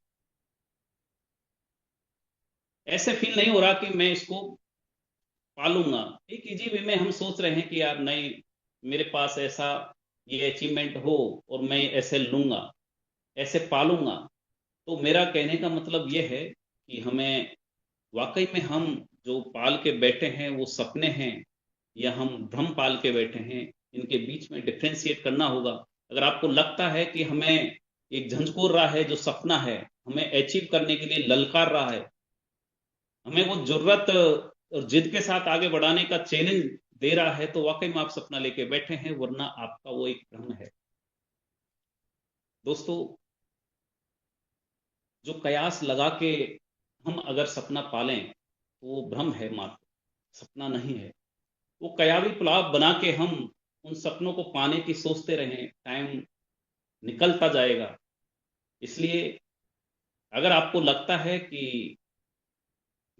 ऐसे फील नहीं हो रहा कि मैं इसको पालूंगा। एक इजी वे में हम सोच रहे हैं कि यार नहीं, मेरे पास ऐसा ये अचीवमेंट हो और मैं ऐसे लूंगा, ऐसे पालूंगा। तो मेरा कहने का मतलब ये है कि हमें वाकई में हम जो पाल के बैठे हैं वो सपने हैं या हम भ्रम पाल के बैठे हैं, इनके बीच में डिफ्रेंशिएट करना होगा। अगर आपको लगता है कि हमें एक झंझोर रहा है जो सपना है, हमें अचीव करने के लिए ललकार रहा है, हमें वो जरूरत और जिद के साथ आगे बढ़ाने का चैलेंज दे रहा है, तो वाकई में आप सपना लेके बैठे हैं, वरना आपका वो एक भ्रम है। दोस्तों, जो कयास लगा के हम अगर सपना पालें तो वो भ्रम है मात्र, सपना नहीं है। वो कयावी पुलाव बना के हम उन सपनों को पाने की सोचते रहें, टाइम निकलता जाएगा। इसलिए अगर आपको लगता है कि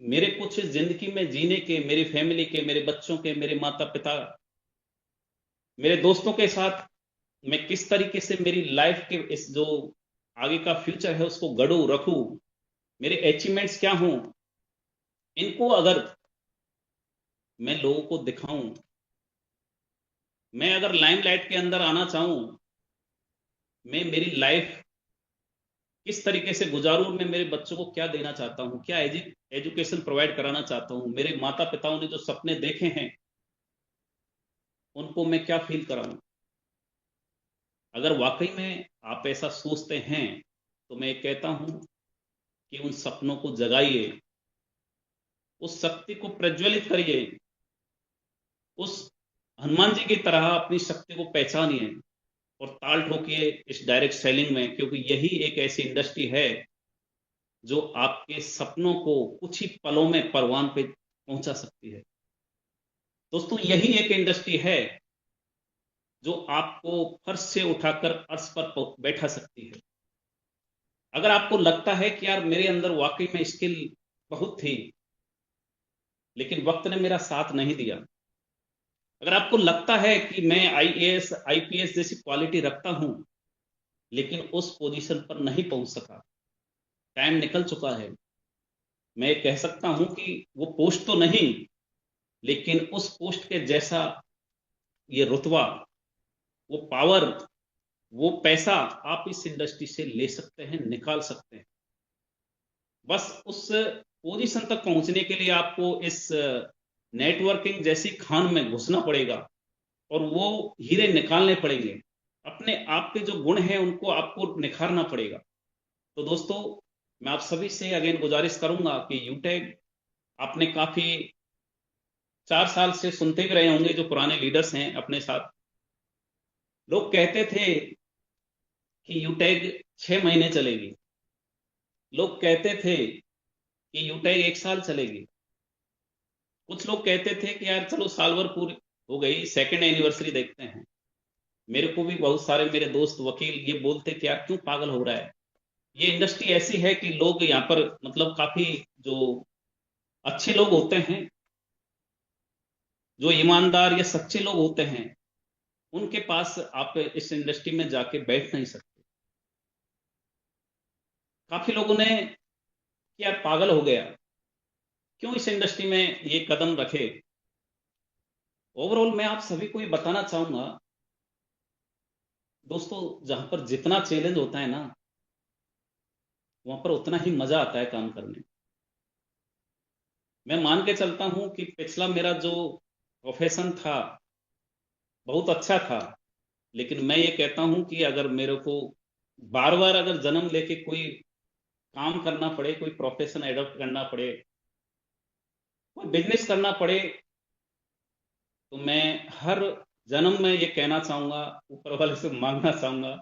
मेरे कुछ जिंदगी में जीने के, मेरी फैमिली के, मेरे बच्चों के, मेरे माता पिता, मेरे दोस्तों के साथ मैं किस तरीके से मेरी लाइफ के इस जो आगे का फ्यूचर है उसको गढ़ूं रखूं, मेरे अचीवमेंट्स क्या हों, इनको अगर मैं लोगों को दिखाऊं, मैं अगर लाइमलाइट के अंदर आना चाहूं, मैं मेरी लाइफ किस तरीके से गुजारूं, मैं मेरे बच्चों को क्या देना चाहता हूं, क्या एजुकेशन प्रोवाइड कराना चाहता हूं, मेरे माता पिताओं ने जो सपने देखे हैं उनको मैं क्या फील कराऊं। अगर वाकई में आप ऐसा सोचते हैं तो मैं कहता हूं कि उन सपनों को जगाइए, उस शक्ति को प्रज्वलित करिए, उस हनुमान जी की तरह अपनी शक्ति को पहचानिए और ताल ठोकिए इस डायरेक्ट सेलिंग में, क्योंकि यही एक ऐसी इंडस्ट्री है जो आपके सपनों को कुछ ही पलों में परवान पे पहुंचा सकती है। दोस्तों, यही एक इंडस्ट्री है जो आपको फर्श से उठाकर अर्श पर बैठा सकती है। अगर आपको लगता है कि यार मेरे अंदर वाकई में स्किल बहुत थी लेकिन वक्त ने मेरा साथ नहीं दिया, अगर आपको लगता है कि मैं आईएएस आईपीएस जैसी क्वालिटी रखता हूं लेकिन उस पोजीशन पर नहीं पहुंच सका, टाइम निकल चुका है, मैं कह सकता हूं कि वो पोस्ट तो नहीं लेकिन उस पोस्ट के जैसा ये रुतबा, वो पावर, वो पैसा आप इस इंडस्ट्री से ले सकते हैं, निकाल सकते हैं। बस उस पोजीशन तक पहुंचने के लिए आपको इस नेटवर्किंग जैसी खान में घुसना पड़ेगा और वो हीरे निकालने पड़ेंगे। अपने आप के जो गुण हैं उनको आपको निखारना पड़ेगा। तो दोस्तों, मैं आप सभी से अगेन गुजारिश करूंगा कि यूटेक आपने काफी 4 साल से सुनते भी रहे होंगे, जो पुराने लीडर्स हैं अपने साथ, लोग कहते थे कि यूटेक 6 महीने चलेगी, लोग कहते थे कि यूटेक 1 साल चलेगी, कुछ लोग कहते थे कि यार चलो साल भर पूरी हो गई, सेकंड एनिवर्सरी देखते हैं। मेरे को भी बहुत सारे मेरे दोस्त वकील ये बोलते कि यार क्यों पागल हो रहा है। ये इंडस्ट्री ऐसी है कि लोग यहाँ पर मतलब काफी जो अच्छे लोग होते हैं, जो ईमानदार या सच्चे लोग होते हैं, उनके पास आप इस इंडस्ट्री में जाके बैठ नहीं सकते। काफी लोगों ने कि यार पागल हो गया, क्यों इस इंडस्ट्री में ये कदम रखे। ओवरऑल मैं आप सभी को ये बताना चाहूंगा दोस्तों, जहां पर जितना चैलेंज होता है ना, वहां पर उतना ही मजा आता है काम करने में। मैं मान के चलता हूं कि पिछला मेरा जो प्रोफेशन था बहुत अच्छा था, लेकिन मैं ये कहता हूं कि अगर मेरे को बार बार अगर जन्म लेके कोई काम करना पड़े, कोई प्रोफेशन एडॉप्ट करना पड़े, कोई बिजनेस करना पड़े, तो मैं हर जन्म में ये कहना चाहूंगा, ऊपर वाले से मांगना चाहूंगा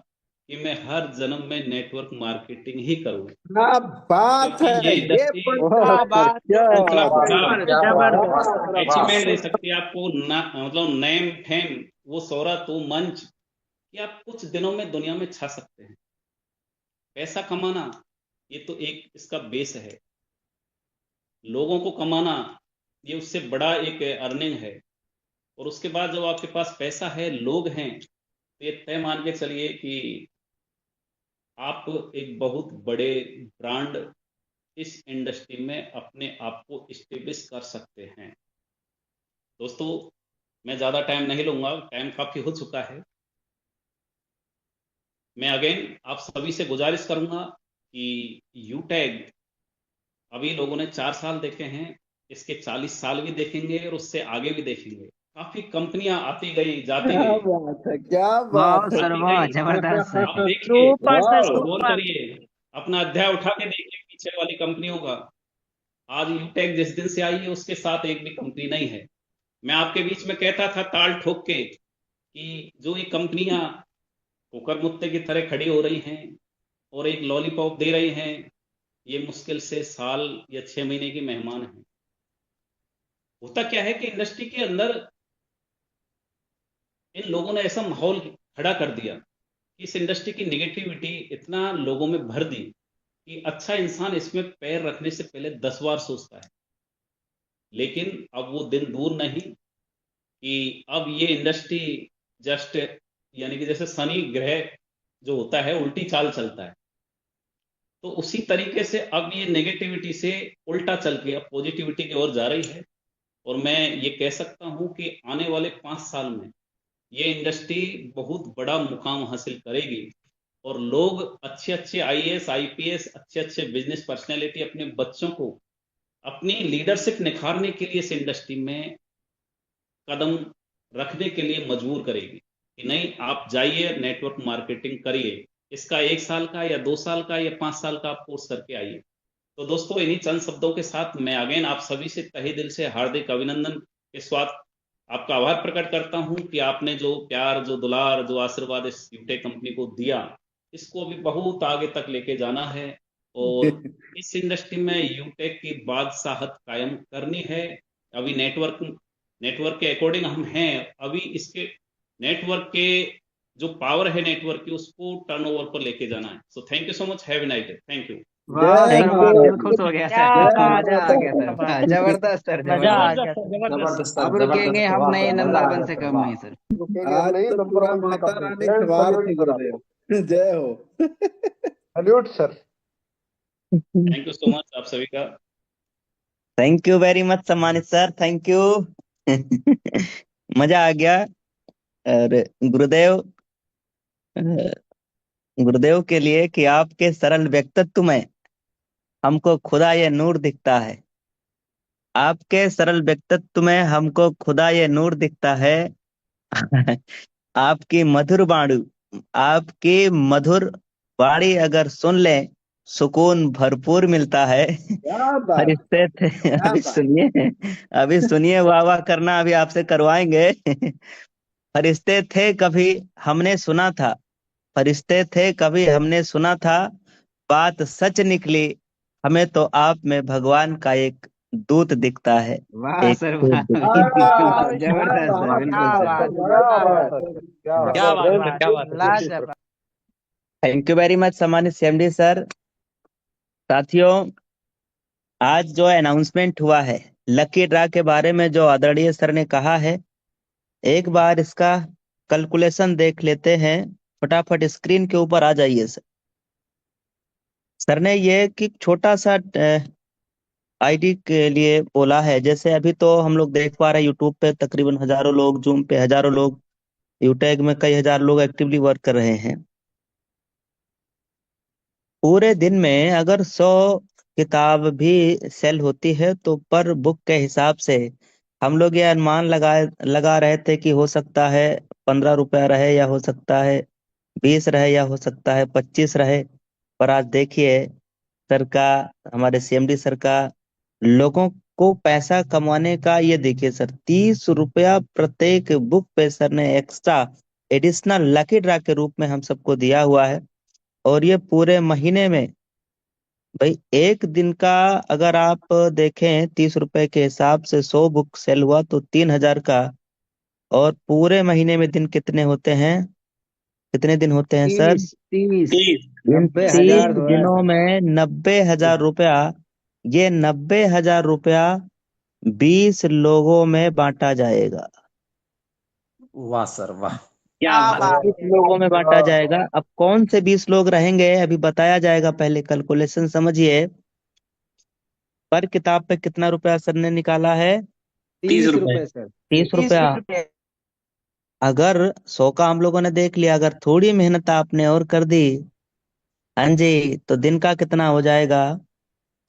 कि मैं हर जन्म में नेटवर्क मार्केटिंग ही करूं, क्या बात क्योंकि ये है, ये इंडस्ट्री क्या बात क्या इतना बात बड़ा है, जबरदस्त। अचीवमेंट दे सकती है आपको ना, मतलब नेम फेम, वो शोहरत, वो मंच, कि आप कुछ दिनों में दुनिया में छा सकते हैं। पैसा कमाना ये तो एक इसका बेस है, लोगों को कमाना ये उससे बड़ा एक अर्निंग है। और उसके बाद जब आपके पास पैसा है, लोग हैं, तो ये तय मान के चलिए कि आप एक बहुत बड़े ब्रांड इस इंडस्ट्री में अपने आप को स्टेब्लिश कर सकते हैं। दोस्तों, मैं ज्यादा टाइम नहीं लूंगा, टाइम काफी हो चुका है। मैं अगेन आप सभी से गुजारिश करूंगा कि यूटैग अभी लोगों ने 4 साल देखे हैं, इसके 40 साल भी देखेंगे और उससे आगे भी देखेंगे। काफी कंपनियां आती गई, जाती क्या गई, बात है, क्या वाह बात है। सर, आती वाह, गई। जबरदस्त सर। आप देखिए, सुपर सर, आप गौर सुपर। करिए, अपना अध्याय उठा के देखिए पीछे वाली कंपनियों का। आज यूटेक जिस दिन से आई है उसके साथ एक भी कंपनी नहीं है। मैं आपके बीच में कहता था ताल ठोक के कि जो ये कंपनियां कुकर मुत्ते की तरह खड़ी हो रही हैं और एक लॉलीपॉप दे रही हैं, ये मुश्किल से साल या 6 महीने की मेहमान है। होता क्या है कि इंडस्ट्री के अंदर इन लोगों ने ऐसा माहौल खड़ा कर दिया कि इस इंडस्ट्री की नेगेटिविटी इतना लोगों में भर दी कि अच्छा इंसान इसमें पैर रखने से पहले 10 बार सोचता है। लेकिन अब वो दिन दूर नहीं कि अब ये इंडस्ट्री जस्ट यानी कि जैसे शनि ग्रह जो होता है उल्टी चाल चलता है, तो उसी तरीके से अब ये नेगेटिविटी से उल्टा चल के अब पॉजिटिविटी की ओर जा रही है। और मैं ये कह सकता हूं कि आने वाले 5 साल में ये इंडस्ट्री बहुत बड़ा मुकाम हासिल करेगी। और लोग अच्छे अच्छे आईएएस आईपीएस अच्छे अच्छे बिजनेस पर्सनैलिटी अपने बच्चों को अपनी लीडरशिप निखारने के लिए इस इंडस्ट्री में कदम रखने के लिए मजबूर करेगी कि नहीं, आप जाइए नेटवर्क मार्केटिंग करिए। इसका 1 साल का या 2 साल का या 5 साल का आप कोर्स करके आइए। तो दोस्तों, इन्हीं चंद शब्दों के साथ मैं अगेन आप सभी से तहे दिल से हार्दिक अभिनंदन के साथ आपका आभार प्रकट करता हूं कि आपने जो प्यार, जो दुलार, जो आशीर्वाद इस यूटेक कंपनी को दिया, इसको अभी बहुत आगे तक लेके जाना है और इस इंडस्ट्री में यूटेक की बादशाहत कायम करनी है। अभी नेटवर्क नेटवर्क के अकॉर्डिंग हम हैं, अभी इसके नेटवर्क के जो पावर है नेटवर्क की, उसको टर्नओवर पर लेके जाना है। So thank you so much, have a nice day, thank you. वाह थैंक सर वाह, यू। दिल खुश हो गया क्या सर। बात मजा है आ गया क्या सर। बात हाँ, है। जबरदस्त सर, मजा आ जबरदस्त। गया सर। जबरदस्त अब सर, रुकेंगे जबरदस्त, हम वाह नहीं, सर, मजा आ नंदावन गया से सर, कम वाह। नहीं सर। आज तो पूरा माता रानी सवार थी गुरुदेव। जय हो। Salute sir. Thank you so much आप सभी का। थैंक यू वेरी मच सम्मानित सर, थैंक यू। मजा आ गया। और गुरुदेव, गुरुदेव के लिए कि आपके सरल व्यक्तित्व में हमको खुदा ये नूर दिखता है। आपके सरल व्यक्तित्व में हमको खुदा ये नूर दिखता है। आपकी मधुर वाणी, आपकी मधुर वाणी अगर सुन लें, सुकून भरपूर मिलता है। क्या बात, फरिश्ते थे। क्या अभी बात। सुनिए, अभी सुनिए, वाह वाह करना अभी आपसे करवाएंगे। फरिश्ते थे कभी हमने सुना था, फरिश्ते थे कभी हमने सुना था, बात सच निकली, हमें तो आप में भगवान का एक दूत दिखता है। वाह एक सर दूत वाह, दिखता बिल्कुल वाह, सर, क्या जबरदस्त सर, बात, बिल्कुल क्या सर। बात बड़ा क्या बात बात है। क्या क्या बात है बात। सर, क्या बात है सर। लाजवाब। है। थैंक यू वेरी मच सम्मानित सीएमडी सर। साथियों, आज जो अनाउंसमेंट हुआ है लकी ड्रा के बारे में, जो आदरणीय सर ने कहा है, एक बार इसका कैलकुलेशन देख लेते हैं। फटाफट स्क्रीन के ऊपर आ जाइए सर। सर ने ये कि छोटा सा आईडी के लिए बोला है। जैसे अभी तो हम लोग देख पा रहे हैं यूट्यूब पे तकरीबन हजारों लोग, जूम पे हजारों लोग, यूटैग में कई हजार लोग एक्टिवली वर्क कर रहे हैं। पूरे दिन में अगर 100 किताब भी सेल होती है तो पर बुक के हिसाब से हम लोग ये अनुमान लगा रहे थे कि हो सकता है 15 रुपया रहे, या हो सकता है 20 रहे, या हो सकता है 25 रहे। पर आज देखिए सर का, हमारे सीएमडी सर का, लोगों को पैसा कमाने का, ये देखिए सर, 30 रुपया प्रत्येक बुक पे सर ने एक्स्ट्रा एडिशनल लकी ड्रा के रूप में हम सबको दिया हुआ है। और ये पूरे महीने में, भाई एक दिन का अगर आप देखें 30 रुपए के हिसाब से 100 बुक सेल हुआ तो 3,000 का। और पूरे महीने में दिन कितने होते हैं, कितने दिन होते हैं सर? 30 30 इन 90,000 30 हुआ दिनों सर। में 90,000 रुपया, ये 90,000 रुपया 20 लोगों में बांटा जाएगा। वाह सर, वाह। क्या क्या बात है। बात 20 है। लोगों में बांटा जाएगा। अब कौन से 20 लोग रहेंगे अभी बताया जाएगा, पहले कैलकुलेशन समझिए। पर किताब पे कितना रुपया सर ने निकाला है? 30 रुपए सर। 30 रुपया। 30 रुपए। अगर 100 का हम लोगों ने देख लिया, अगर थोड़ी मेहनत आपने और कर दी, हाँ जी, तो दिन का कितना हो जाएगा?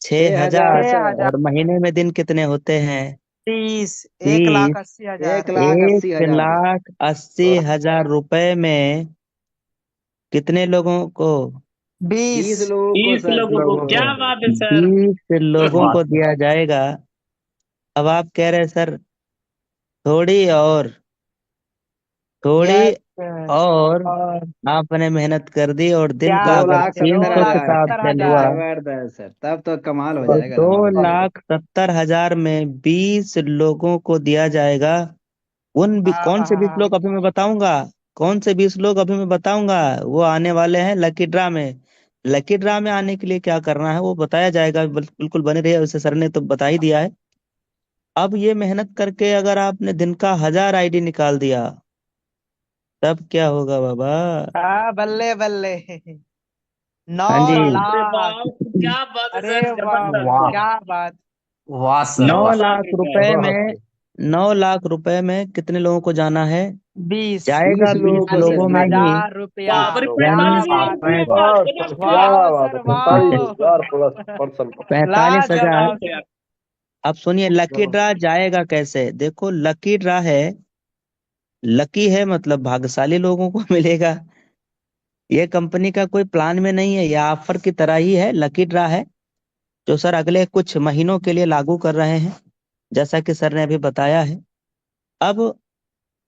6,000 6,000। 6,000। सर। और महीने में दिन कितने होते हैं? 30। एक 30। लाख अस्सी हजार एक 1,80,000 सर। लाख अस्सी हजार रुपए में कितने लोगों को? 20 20। लोगों को 30 सर, लोगों 20 को, लोगों क्या को। बात है सर। 20 लोगों वाह को सर। दिया जाएगा। अब आप कह रहे हैं सर थोड़ी और, थोड़ी यस सर। और और आपने मेहनत कर दी और दिन क्या का दो अगर लाख बात है। दो सत्तर 300 लाख हजार किताब सत्तर सेल हुआ हजार जबरदस्त सर, तब तो कमाल हो तो जाएगा दो हमारे लिए। लाख सत्तर हजार में 20 लोगों को दिया जाएगा। हाँ कौन हाँ से 20 हाँ। लोग अभी मैं बताऊंगा, कौन से 20 लोग अभी मैं बताऊंगा, वो आने वाले हैं लकी ड्रा में। लकी ड्रा में आने के लिए क्या करना है वो बताया जाएगा, बिल्कुल बने रहिए, वैसे सर ने तो बता ही दिया है। अब ये मेहनत करके अगर आपने दिन का 1,000 आईडी निकाल दिया, तब क्या होगा बाबा? बल्ले बल्ले। नौ हाँ जी, अरे लाख बाप, क्या बात है अरे सर, बाप रे, जबरदस्त। क्या बात। वाह सर, नौ वाह। लाख रुपए में 9 लाख रुपए में कितने लोगों को जाना है? 20 जाएगा 20 बीस लोगों का लोगों में सेगमेंट। ही, 1000 रुपया बाप रे, यानी 45,000 क्या रुपये पैं- का बात, गजब क्या भैया। वाह बात सर है, 45,000 वाह। Plus person. 45,000। बात है यार। अब सुनिए लकी ड्रा जाएगा कैसे। देखो लकी ड्रा है, लकी है मतलब भाग्यशाली लोगों को मिलेगा। ये कंपनी का कोई प्लान में नहीं है, यह ऑफर की तरह ही है, लकी ड्रा है जो सर अगले कुछ महीनों के लिए लागू कर रहे हैं, जैसा कि सर ने अभी बताया है। अब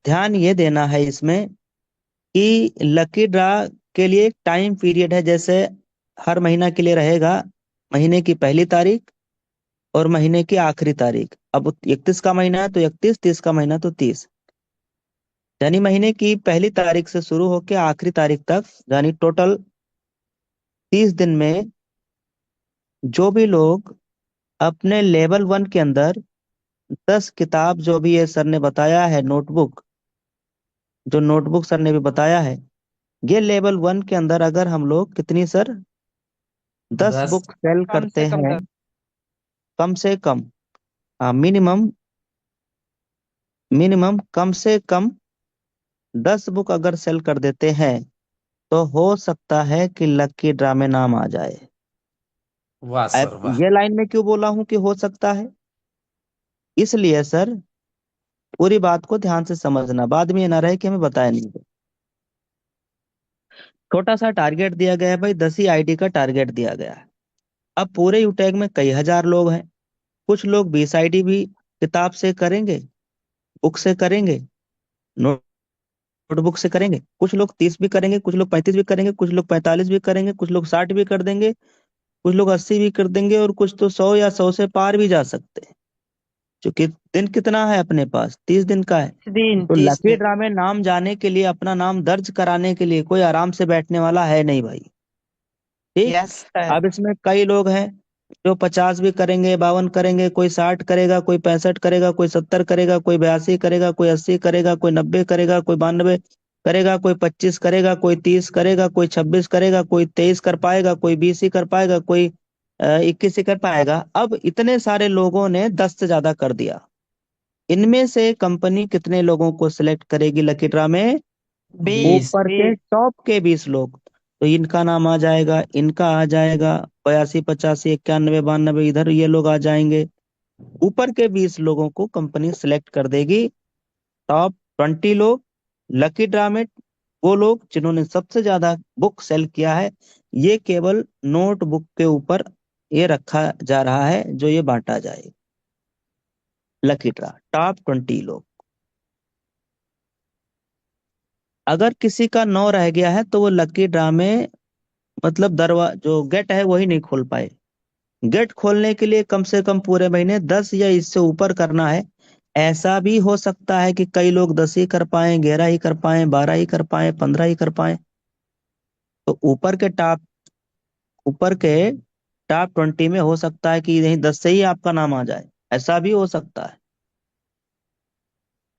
ध्यान ये देना है इसमें कि लकी ड्रा के लिए एक टाइम पीरियड है, जैसे हर महीना के लिए रहेगा महीने की पहली तारीख और महीने की आखिरी तारीख। अब 31 का महीना है तो 31, 30 का महीना तो 30, यानी महीने की पहली तारीख से शुरू होकर आखिरी तारीख तक, यानी टोटल 30 दिन में जो भी लोग अपने लेवल 1 के अंदर 10 किताब, जो भी ये सर ने बताया है नोटबुक, जो नोटबुक सर ने भी बताया है, ये लेवल 1 के अंदर अगर हम लोग कितनी सर 10 10। बुक सेल कम करते से कम हैं, 10। कम से कम, हाँ मिनिमम, मिनिमम कम से कम 10 बुक अगर सेल कर देते हैं तो हो सकता है कि लकी ड्रा में नाम आ जाए। वाह अब सर वाह। ये लाइन में क्यों बोला हूं कि हो सकता है, इसलिए सर पूरी बात को ध्यान से समझना, बाद में ये ना रहे कि हमें बताया नहीं गया। छोटा सा टारगेट दिया गया है भाई, 10 ही आईडी का टारगेट दिया गया है। अब पूरे यूटैग में कई हजार लोग हैं, कुछ लोग 20 आईडी भी किताब से करेंगे, बुक से करेंगे, नोटबुक से करेंगे, कुछ लोग 30 भी करेंगे, कुछ लोग 35 भी करेंगे, कुछ लोग 45 भी करेंगे, कुछ लोग 60 भी कर देंगे, कुछ लोग 80 भी कर देंगे, और कुछ तो 100 या 100 से पार भी जा सकते हैं। क्योंकि दिन कितना है अपने पास, 30 दिन का है। 30 दिन, तो 30 लकी दिन। ड्रा में नाम जाने के लिए, अपना नाम दर्ज कराने के लिए कोई आराम से बैठने वाला है नहीं भाई। ठीक। Yes sir. अब इसमें कई लोग हैं जो 50 भी करेंगे, 52 करेंगे, कोई 60 करेगा, कोई 65 करेगा, कोई 70 करेगा, कोई 82 करेगा, कोई 80 करेगा, कोई 90 करेगा, कोई 92 करेगा, कोई 25 करेगा, कोई 30 करेगा, कोई 26 करेगा, कोई 23 कर पाएगा, कोई 20 ही कर पाएगा, कोई 21 ही कर पाएगा। अब इतने सारे लोगों ने 10 से ज्यादा कर दिया, इनमें से कंपनी कितने लोगों को सिलेक्ट करेगी लकी ड्रा में? 20 ऊपर के 20। टॉप के 20 लोग, तो इनका नाम आ जाएगा, इनका आ जाएगा, 82, 85, 91, 92 इधर ये लोग आ जाएंगे। ऊपर के 20 लोगों को कंपनी सिलेक्ट कर देगी। टॉप 20 लोग लकी ड्रा में, वो लोग जिन्होंने सबसे ज्यादा बुक सेल किया है, ये केवल नोट बुक के ऊपर ये रखा जा रहा है, जो ये बांटा जाए। लकी ड्रा टॉप 20 लोग, अगर किसी का 9 रह गया है तो वो लकी ड्रा में, मतलब दरवा जो गेट है वही नहीं खोल पाए। गेट खोलने के लिए कम से कम पूरे महीने 10 या इससे ऊपर करना है। ऐसा भी हो सकता है कि कई लोग 10 ही कर पाए, 11 ही कर पाए, 12 ही कर पाए, 15 ही कर पाए। तो ऊपर के टॉप 20 में हो सकता है कि यही 10 से ही आपका नाम आ जाए, ऐसा भी हो सकता है।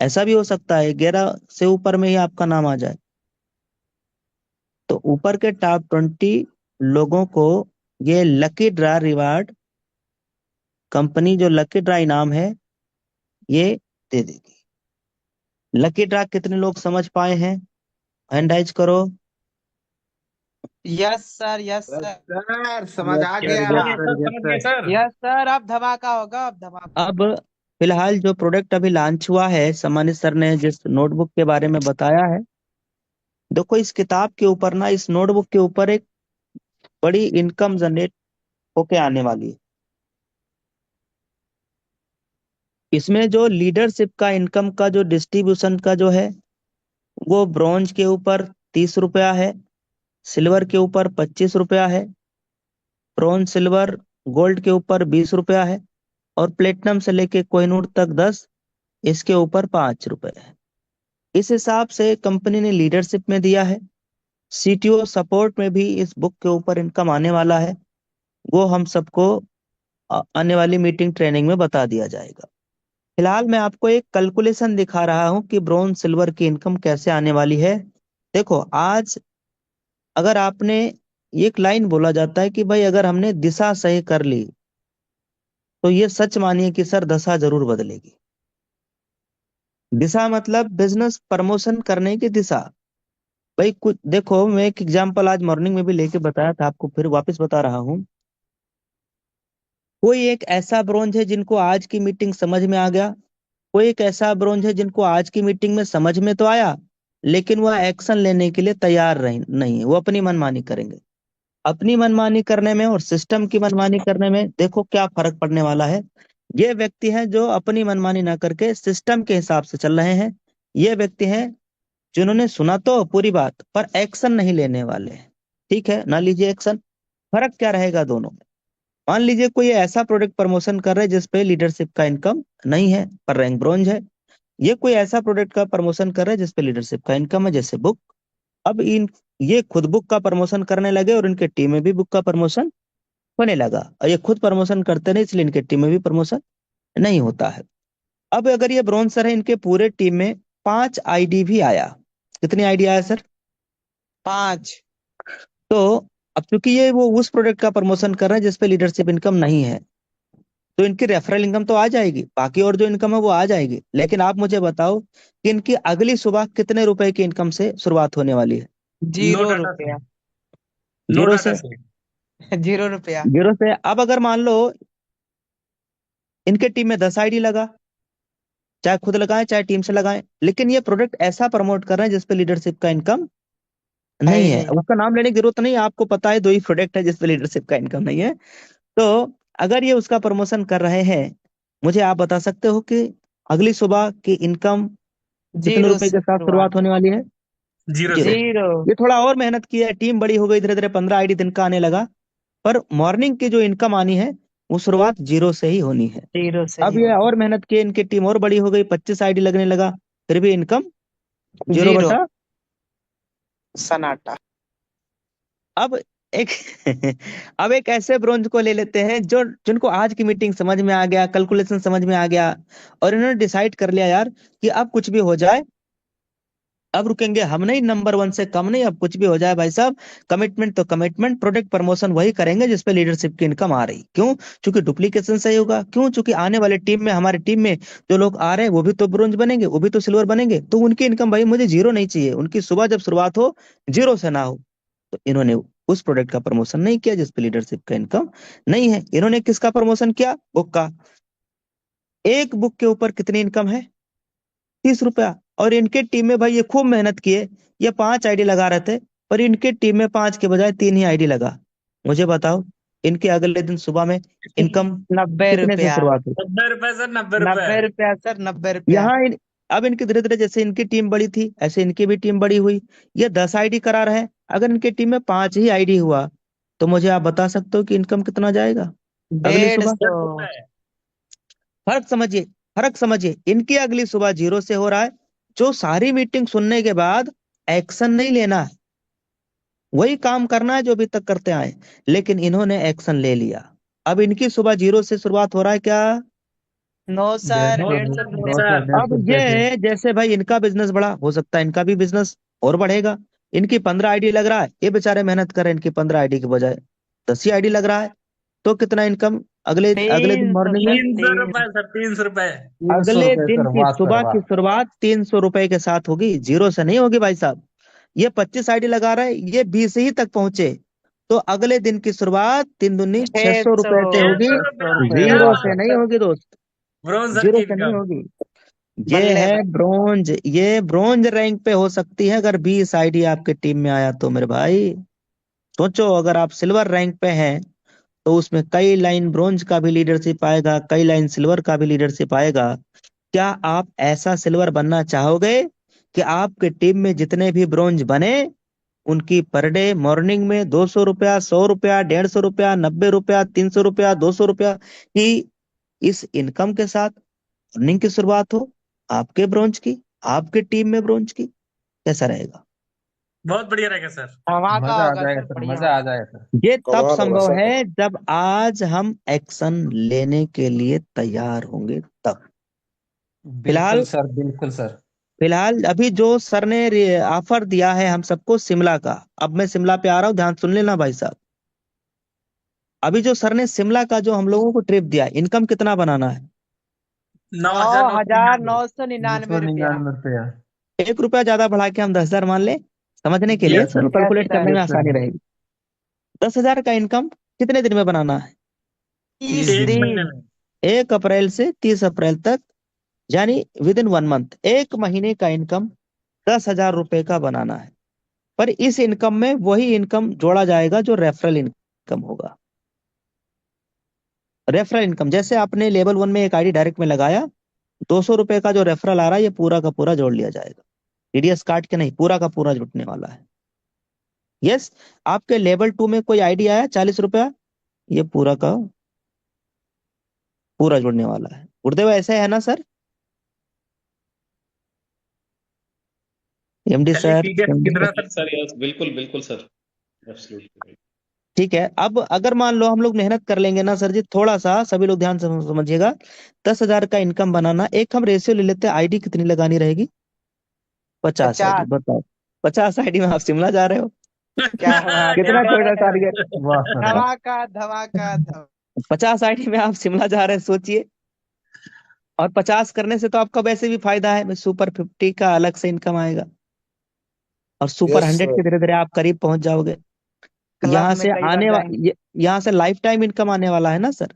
ऐसा भी हो सकता है 11 से ऊपर में ही आपका नाम आ जाए। तो ऊपर के टॉप 20 लोगों को ये लकी ड्रा रिवार्ड, कंपनी जो लकी ड्रा इनाम है ये दे देगी। लकी ड्रा कितने लोग समझ पाए हैं? हैंड राइज करो। Yes sir, yes sir. Sir समझ आ यस गया। सर यस सर यस समझ गए सर। सर। यस सर, अब धमाका होगा, अब धमाका अब होगा। फिलहाल जो प्रोडक्ट अभी लॉन्च हुआ है, सामान्य सर ने जिस नोटबुक के बारे में बताया है, देखो इस किताब के ऊपर ना, इस नोटबुक के ऊपर एक बड़ी इनकम जनरेट होके आने वाली है। इसमें जो लीडरशिप का इनकम का जो डिस्ट्रीब्यूशन का जो है, वो ब्रॉन्ज के ऊपर 30 रुपया है, सिल्वर के ऊपर 25 रुपया है, ब्रॉन्ज सिल्वर गोल्ड के ऊपर 20 रुपया है, और प्लेटिनम से लेके कोहिनूर तक 10, इसके ऊपर 5 रुपए है। इस हिसाब से कंपनी ने लीडरशिप में दिया है। सीटीओ सपोर्ट में भी इस बुक के ऊपर इनकम आने वाला है, वो हम सबको आने वाली मीटिंग ट्रेनिंग में बता दिया जाएगा। फिलहाल मैं आपको एक कैलकुलेशन दिखा रहा हूं कि ब्रॉन्ज सिल्वर की इनकम कैसे आने वाली है। देखो आज अगर आपने, एक लाइन बोला जाता है कि भाई अगर हमने दिशा सही कर ली तो ये सच मानिए कि सर दशा जरूर बदलेगी। दिशा मतलब बिजनेस प्रमोशन करने की दिशा। भाई कुछ देखो, मैं एक एग्जांपल आज मॉर्निंग में भी लेके बताया था आपको, फिर वापस बता रहा हूँ। कोई एक ऐसा ब्रोंज है जिनको आज की मीटिंग समझ में आ गया, कोई एक ऐसा ब्रोंज है जिनको आज की मीटिंग में समझ में तो आया, लेकिन वह एक्शन लेने के लिए तैयार नहीं है, वो अपनी मनमानी करेंगे। अपनी मनमानी करने में और सिस्टम की मनमानी करने में देखो क्या फर्क पड़ने वाला है। ये व्यक्ति हैं जो अपनी मनमानी ना करके सिस्टम के हिसाब से चल रहे हैं। ये व्यक्ति हैं जिन्होंने सुना तो पूरी बात पर एक्शन नहीं लेने वाले हैं। ठीक है ना, लीजिए एक्शन। फर्क क्या रहेगा दोनों में? मान लीजिए कोई ऐसा प्रोडक्ट प्रमोशन कर रहा है जिसपे लीडरशिप का इनकम नहीं है पर रैंक ब्रॉन्ज है। ये कोई ऐसा प्रोडक्ट का प्रमोशन कर रहा है जिसपे लीडरशिप का इनकम है, जैसे बुक। अब इन ये खुद बुक का प्रमोशन करने लगे और इनके टीम में भी बुक का प्रमोशन होने लगा, और ये खुद प्रमोशन करते नहीं इसलिए इनके टीम में भी प्रमोशन नहीं होता है। अब अगर ये ब्रॉन्ज सर है, इनके पूरे टीम में 5 आईडी भी आया। कितनी आईडी आया सर? 5। तो अब चूंकि ये वो उस प्रोडक्ट का प्रमोशन कर रहे हैं जिसपे लीडरशिप इनकम नहीं है, तो इनकी रेफरल इनकम तो आ जाएगी, बाकी और जो इनकम है वो आ जाएगी। लेकिन आप मुझे बताओ कि इनकी अगली सुबह कितने रुपए की इनकम से शुरुआत होने वाली है? नो 0 डाटा से। रुपया। नो जीरो डाटा से। से। 0 रुपया। जीरो से। अब अगर मान लो इनके टीम में 10 आईडी लगा, चाहे खुद लगाएं चाहे टीम से लगाएं, लेकिन ये प्रोडक्ट ऐसा प्रमोट कर रहे हैं जिसपे लीडरशिप का इनकम है नहीं ही है। नहीं। उसका नाम लेने की जरूरत नहीं है, आपको पता है 2 ही प्रोडक्ट है जिसपे लीडरशिप का इनकम नहीं है। तो अगर ये उसका प्रमोशन कर रहे हैं, मुझे आप बता सकते हो कि अगली सुबह की इनकम कितने 0 रुपए के से साथ शुरुआत। शुरुआत होने वाली है? Zero zero. से। 0। ये थोड़ा और मेहनत की है, टीम बड़ी हो गई, धीरे धीरे 15 आईडी दिन का आने लगा, पर मॉर्निंग की जो इनकम आनी है वो शुरुआत जीरो से ही होनी है। 0 से अब ही ये होगी। और मेहनत की, इनकी टीम और बड़ी हो गई, 25 आईडी लगने लगा, फिर भी इनकम जीरो 0। बटा। सन्नाटा। अब एक अब एक ऐसे ब्रोंज को ले लेते हैं जो जिनको आज की मीटिंग समझ में आ गया, कैलकुलेशन समझ में आ गया, और इन्होंने डिसाइड कर लिया यार कि अब कुछ भी हो जाए, अब रुकेंगे हम नहीं, नंबर 1 से कम नहीं, अब कुछ भी हो जाए भाई साहब, कमिटमेंट तो कमिटमेंट, प्रोडक्ट प्रमोशन वही करेंगे जिसपे लीडरशिप की इनकम आ रही। क्यों? क्योंकि डुप्लीकेशन सही होगा। क्यों? क्योंकि आने वाले टीम में, हमारी टीम में जो लोग आ रहे हैं वो भी तो ब्रोंज बनेंगे, वो भी तो सिल्वर बनेंगे, तो उनकी इनकम भाई मुझे जीरो नहीं चाहिए, उनकी सुबह जब शुरुआत हो जीरो से ना हो। तो इन्होंने उस प्रोडक्ट का प्रमोशन नहीं किया जिसपे लीडरशिप का इनकम नहीं है। इन्होंने किसका प्रमोशन किया? बुक का। एक बुक के ऊपर कितनी इनकम है? 30 रुपया। और इनके टीम में भाई ये खूब मेहनत किए, ये 5 आईडी लगा रहे थे, पर इनके टीम में 5 के बजाय 3 ही आईडी लगा। मुझे बताओ इनके अगले दिन सुबह में इनकम 90 कितने से रुपया। शुरुआत हुई? 90 रुपए सर, 90 रुपए। 90 रुपया सर, 90 रुपया। यहाँ अब इनकी धीरे धीरे, जैसे इनकी टीम बड़ी थी ऐसे इनकी भी टीम बड़ी हुई। ये 10 आईडी करा रहे हैं, अगर इनकी टीम में 5 ही आईडी हुआ, तो मुझे आप बता सकते हो कि इनकम कितना जाएगा अगली डेढ़ सुबह? सौ 10 रुपए। फर्क समझिए, फर्क समझिए, इनकी अगली सुबह जीरो से हो रहा है। जो सारी मीटिंग सुनने के बाद एक्शन नहीं लेना है, वही काम करना है जो अभी तक करते आए, लेकिन इन्होंने एक्शन ले लिया। अब इनकी सुबह जीरो से शुरुआत हो रहा है क्या? नो सर, नो 150 नो रुपया। सर। अब ये जैसे भाई इनका बिजनेस बढ़ा, हो सकता है इनका भी बिजनेस और बढ़ेगा। इनकी 15 आईडी लग रहा है, ये बेचारे मेहनत कर रहे हैं, इनकी 15 आईडी के बजाय 10 ही आईडी लग रहा है, तो कितना इनकम अगले अगले दिन 300 मॉर्निंग में? सर, 300 रुपए सर, 300 रुपए। अगले रुपए दिन सर, की वाह सर सुबह की वाह। शुरुआत 300 रुपए के साथ होगी, जीरो से नहीं होगी भाई साहब। ये 25 आईडी लगा रहा है, ये 20 ही तक पहुंचे, तो अगले दिन की शुरुआत 3 दूनी 600 600। रुपए से होगी, 600 रुपया, क्या जीरो से बात नहीं है। होगी दोस्त, ब्रोन सर जीरो की से नहीं इनकम। होगी। ये बल्ले है बल्ले। ब्रोंज, ये ब्रोंज रैंक पे हो सकती है अगर 20 आईडी आपके टीम में आया तो मेरे भाई। सोचो अगर आप सिल्वर रैंक पे हैं, तो उसमें कई लाइन ब्रोंज का भी लीडरशिप आएगा, कई लाइन सिल्वर का भी लीडरशिप आएगा। क्या आप ऐसा सिल्वर बनना चाहोगे कि आपके टीम में जितने भी ब्रोंज बने, उनकी पर डे मॉर्निंग में 200 रुपया, 100 रुपया, 150 रुपया, 90 रुपया, 300 रुपया, 200 रुपया की इस इनकम के साथ मॉर्निंग की शुरुआत हो, आपके ब्रोंज की, आपके टीम में ब्रोंज की? कैसा रहेगा? बहुत बढ़िया रहेगा सर। धमाका मजा आ होगा जाएगा सर, सर, बढ़िया मजा आ होगा। जाएगा सर। ये तब कमाल होगा संभव सर। है जब आज हम एक्शन लेने के लिए तैयार होंगे तब। बिल्कुल फिलहाल, सर, बिल्कुल सर। फिलहाल अभी जो सर ने ऑफर दिया है हम सबको शिमला का, अब मैं शिमला पे आ रहा हूँ, ध्यान सुन लेना भाई साहब। अभी जो सर ने शिमला का जो हम लोगों को ट्रिप दिया, इनकम कितना बनाना है? ₹9,999 रुपया। 1 रुपया ज्यादा बढ़ा के हम 10,000 मान ले, समझने के लिए यस सर। कैलकुलेट यस करने सर। में आसानी रहेगी। 10,000 का इनकम कितने दिन में बनाना है? 30 एक महीने दिन। में। 1 अप्रैल से 30 अप्रैल तक, यानी विद इन 1 मंथ, 1 महीने का इनकम 10,000 रुपए का बनाना है। पर इस इनकम में वही इनकम जोड़ा जाएगा जो रेफरल इनकम होगा। रेफरल इनकम, जैसे आपने लेवल 1 में एक आईडी डायरेक्ट में लगाया, 200 रुपए का जो रेफरल आ रहा है ये पूरा का पूरा जोड़ लिया जाएगा। टीडीएस काट के नहीं, पूरा का पूरा जुटने वाला है। यस, आपके लेवल 2 में कोई आईडी आया 40 रुपया, ये पूरा का पूरा जुड़ने वाला है। गुरुदेव ऐसे है ना सर? एमडी चलिए सर, ठीक है, MD कितना sir. Sir? Yes sir, yes, बिल्कुल बिल्कुल सर, एब्सोल्युटली। ठीक है, अब अगर मान लो हम लोग मेहनत कर लेंगे ना सर जी, थोड़ा सा सभी लोग ध्यान से समझिएगा। 10,000 का इनकम बनाना, एक हम रेशियो ले लेते हैं, आईडी कितनी लगानी रहेगी? 50 आईडी, 50। बताओ। 50 आईडी में आप शिमला जा रहे हो? क्या बात क्या कितना बात छोटा है। टारगेट! वाह सर वाह। धमाका धमाका धमाका। 50 आईडी में आप शिमला जा रहे हैं, सोचिए। और 50 करने से तो आपका वैसे भी फायदा है, सुपर 50 का अलग से इनकम आएगा, और सुपर यस 100 सर। के धीरे धीरे आप करीब पहुंच जाओगे। क्लब यहाँ में से कई बार जाएंगे। यहाँ से लाइफ टाइम इनकम आने वाला है ना सर।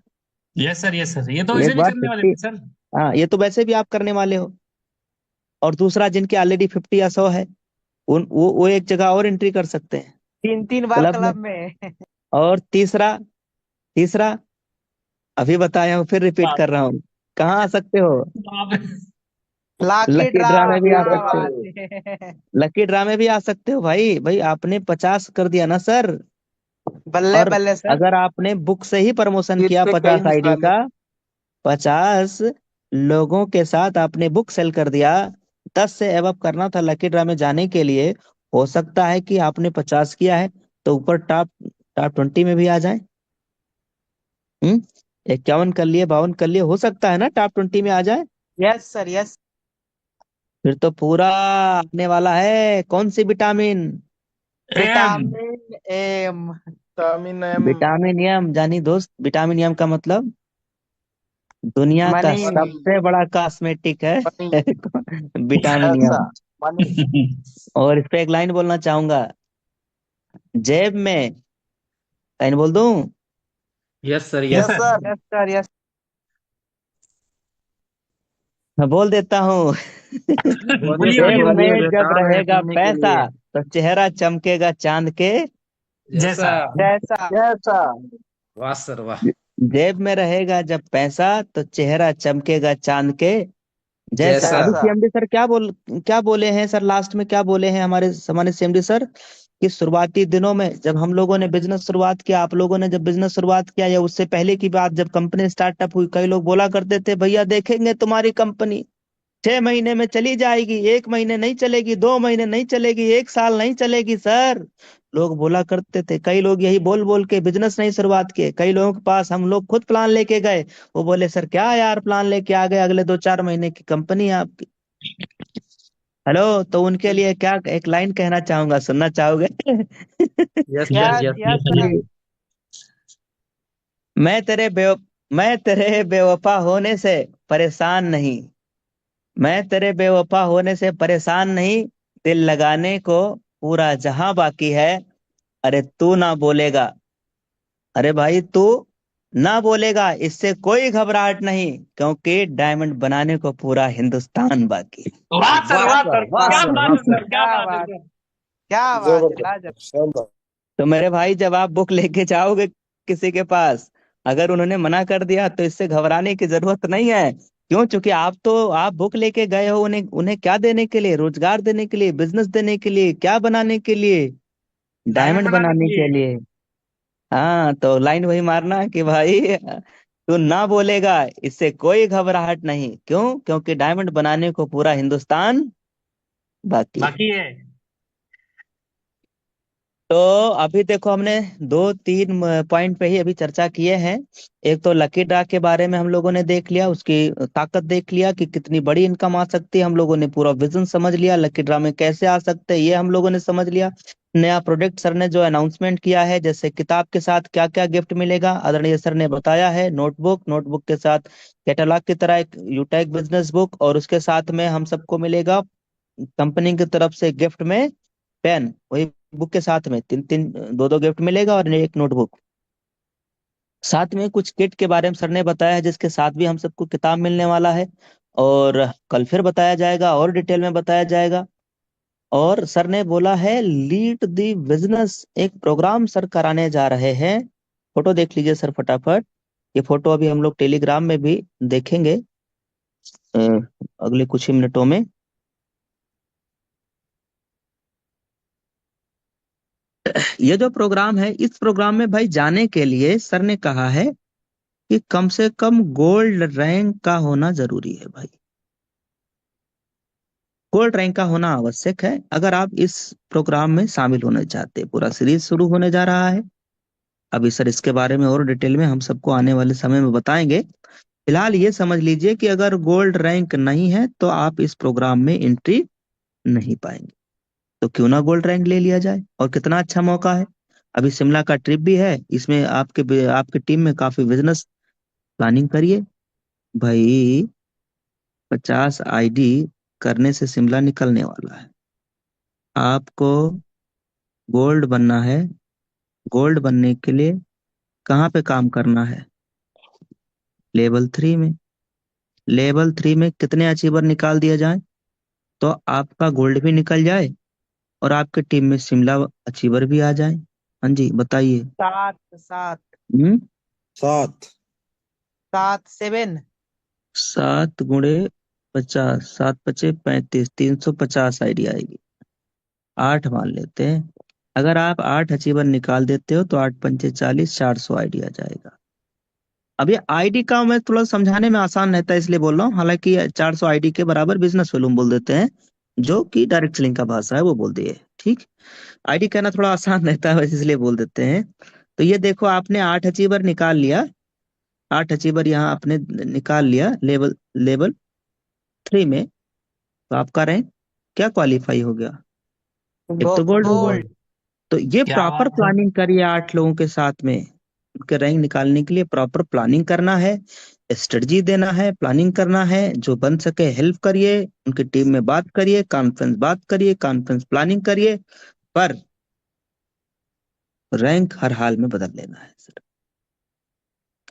यस सर, ये तो वैसे एक भी बार करने वाले 50, थे सर। हाँ ये तो वैसे भी आप करने वाले हो। और दूसरा, जिनके ऑलरेडी 50 या 100 है, उन वो एक जगह और एंट्री कर सकते हैं 3-3 बार क्लब में। क्लब में। और तीसरा, तीसरा अभी बताया हूँ, फिर रिपीट कर रहा हूँ, कहाँ आ सकते हो? आप लाकी लकी ड्रा। ड्रा में भी आ क्या सकते बात हो। है। लकी ड्रा में भी आ सकते हो भाई। भाई आपने 50 कर दिया ना सर। बल्ले और बल्ले सर। अगर आपने बुक से ही प्रमोशन किया इससे कई 50 आईडी मिसालें। का, 50 लोगों के साथ आपने बुक सेल कर दिया, 10 से एबव करना था लकी ड्रा में जाने के लिए। हो सकता है कि आपने 50 किया है तो ऊपर टॉप टॉप 20 में भी आ जाए। 51 कर लिए, 52 कर लिए, हो सकता है ना टॉप 20 में आ जाए। Yes sir yes. फिर तो पूरा आने वाला है। कौन सी vitamin? M. Vitamin M. Vitamin M. Vitamin M, जानी दोस्त, विटामिन एम का मतलब दुनिया का मनी। सबसे बड़ा कॉस्मेटिक है मनी। विटामिन पैसा। एम। मनी। और इस पे एक लाइन बोलना चाहूंगा, जेब में, लाइन बोल दूं? Yes sir yes yes sir. Sir. Yes sir yes. मैं बोल देता हूँ बोलिए जेब बोलिए में बोलिए। जब रहेगा पैसा तो चेहरा चमकेगा चांद के जैसा। जैसा। कैसा। वाह सर वाह। जेब में रहेगा जब पैसा तो चेहरा चमकेगा चांद के जैसा। जैसा। अभी कैसा। सीएमडी सर क्या बोले हैं सर, लास्ट में क्या बोले हैं हमारे सामान्य सीएमडी सर, कि शुरुआती दिनों में जब हम लोगों ने बिजनेस शुरुआत किया, आप लोगों ने जब बिजनेस शुरुआत किया, या उससे पहले की बात जब कंपनी स्टार्टअप हुई, कई लोग बोला करते थे भैया देखेंगे तुम्हारी कंपनी 6 महीने में चली जाएगी, 1 महीने नहीं चलेगी, 2 महीने नहीं चलेगी, 1 साल नहीं चलेगी सर। लोग बोला करते थे, कई लोग यही बोल बोल के बिजनेस नहीं शुरुआत किए। कई लोगों के पास हम लोग खुद प्लान लेके गए, वो बोले सर क्या यार प्लान लेके आ गए, अगले 2-4 महीने की कंपनी है आपकी। हेलो, तो उनके लिए क्या एक लाइन कहना चाहूंगा, सुनना चाहोगे? Yes yes yes yes yes yes sir. Yes. जी, मैं तेरे बे मैं तेरे बेवफा होने से परेशान नहीं, मैं तेरे बेवफा होने से परेशान नहीं, दिल लगाने को पूरा जहां बाकी है। अरे तू ना बोलेगा, अरे भाई तू ना बोलेगा, इससे कोई घबराहट नहीं, क्योंकि डायमंड बनाने को पूरा हिंदुस्तान बाकी है। वाह सर वाह वाह सर, सर, वाह क्या सर, बात वाह है सर। सर, क्या क्या बात है बात। सर। क्या बात है लाजवाब। जबरदस्त, शानदार। तो मेरे भाई, जब आप बुक लेके जाओगे किसी के पास, अगर उन्होंने मना कर दिया तो इससे घबराने की जरूरत नहीं है। क्यों? क्योंकि आप बुक लेके गए हो उन्हें उन्हें क्या देने के लिए? रोजगार देने के लिए, बिजनेस देने के लिए, क्या बनाने के लिए? डायमंड डायमंड बनाने के बनाने के लिए। लिए। हाँ, तो लाइन वही मारना कि भाई तू ना बोलेगा, इससे कोई घबराहट नहीं। क्यों? क्योंकि डायमंड बनाने को पूरा हिंदुस्तान बाकी है। बाकी है। तो अभी देखो, हमने 2-3 पॉइंट पे ही अभी चर्चा किए हैं। एक तो लकी ड्रा के बारे में हम लोगों ने देख लिया, उसकी ताकत देख लिया कि कितनी बड़ी इनकम आ सकती है। हम लोगों ने पूरा विजन समझ लिया, लकी ड्रा में कैसे आ सकते हैं ये हम लोगों ने समझ लिया। नया प्रोडक्ट सर ने जो अनाउंसमेंट किया है, जैसे किताब के साथ क्या क्या गिफ्ट मिलेगा, आदरणीय सर ने बताया है। नोटबुक, नोटबुक के साथ कैटलॉग की तरह एक यूटेक बिजनेस बुक, और उसके साथ में हम सबको मिलेगा कंपनी की तरफ से गिफ्ट में पेन, वही बुक के साथ में तीन तीन दो दो गिफ्ट मिलेगा, और एक नोटबुक। साथ में कुछ किट के बारे में सर ने बताया है, जिसके साथ भी हम सबको किताब मिलने वाला है, और कल फिर बताया जाएगा और डिटेल में बताया जाएगा। और सर ने बोला है लीड द बिजनेस, एक प्रोग्राम सर कराने जा रहे हैं। फोटो देख लीजिए सर फटाफट। ये फोटो अभी हम लोग टेलीग्राम में भी देखेंगे अ, अगले कुछ ही मिनटों में। ये जो प्रोग्राम है, इस प्रोग्राम में भाई जाने के लिए सर ने कहा है कि कम से कम गोल्ड रैंक का होना जरूरी है भाई। गोल्ड रैंक का होना आवश्यक है अगर आप इस प्रोग्राम में शामिल होना चाहते हैं। पूरा सीरीज शुरू होने जा रहा है। अभी सर इसके बारे में और डिटेल में हम सबको आने वाले समय में बताएंगे। फिलहाल ये समझ लीजिए कि अगर गोल्ड रैंक नहीं है तो आप इस प्रोग्राम में एंट्री नहीं पाएंगे। तो क्यों ना गोल्ड रैंक ले लिया जाए, और कितना अच्छा मौका है। अभी शिमला का ट्रिप भी है, इसमें आपके आपके टीम में काफी बिजनेस प्लानिंग करिए भाई। 50 आईडी करने से शिमला निकलने वाला है। आपको गोल्ड बनना है। गोल्ड बनने के लिए कहाँ पे काम करना है? लेवल 3 में। लेवल 3 में कितने अचीवर निकाल दिया जाए तो आपका गोल्ड भी निकल जाए, और आपके टीम में शिमला अचीवर भी आ जाए? हाँ जी बताइए। 7 7 हम्म। 7। 7 7। 7 × 50, 7×5 = 35, 350 आईडी आएगी। 8 मान लेते हैं। अगर आप 8 अचीवर निकाल देते हो तो 8×5 = 40, 400 आईडी आ जाएगा। अब ये आईडी का मैं थोड़ा समझाने में आसान रहता है इसलिए बोल रहा हूँ। हालांकि 400 आईडी के बराबर बिजनेस वॉल्यूम बोल देते हैं, जो कि डायरेक्ट सेलिंग का भाषा है वो बोल दिए, ठीक। आईडी कहना थोड़ा आसान रहता है वैसे, इसलिए बोल देते हैं। तो ये देखो आपने 8 अचीवर निकाल लिया। 8 अचीवर यहाँ आपने निकाल लिया लेवल 3 में। तो आपका रैंक क्या क्वालिफाई हो गया? एक तो गोल्ड हो गया। गोल्ड। तो ये क्या प्रॉपर बात है। प्लानिंग करिए 8 लोगों के साथ में। उनके रैंक निकालने के लिए प्रॉपर प्लानिंग करना है, स्ट्रेटजी देना है, प्लानिंग करना है। जो बन सके हेल्प करिए, उनकी टीम में बात करिए, कॉन्फ्रेंस बात करिए, कॉन्फ्रेंस प्लानिंग करिए। पर रैंक हर हाल में बदल लेना है सर।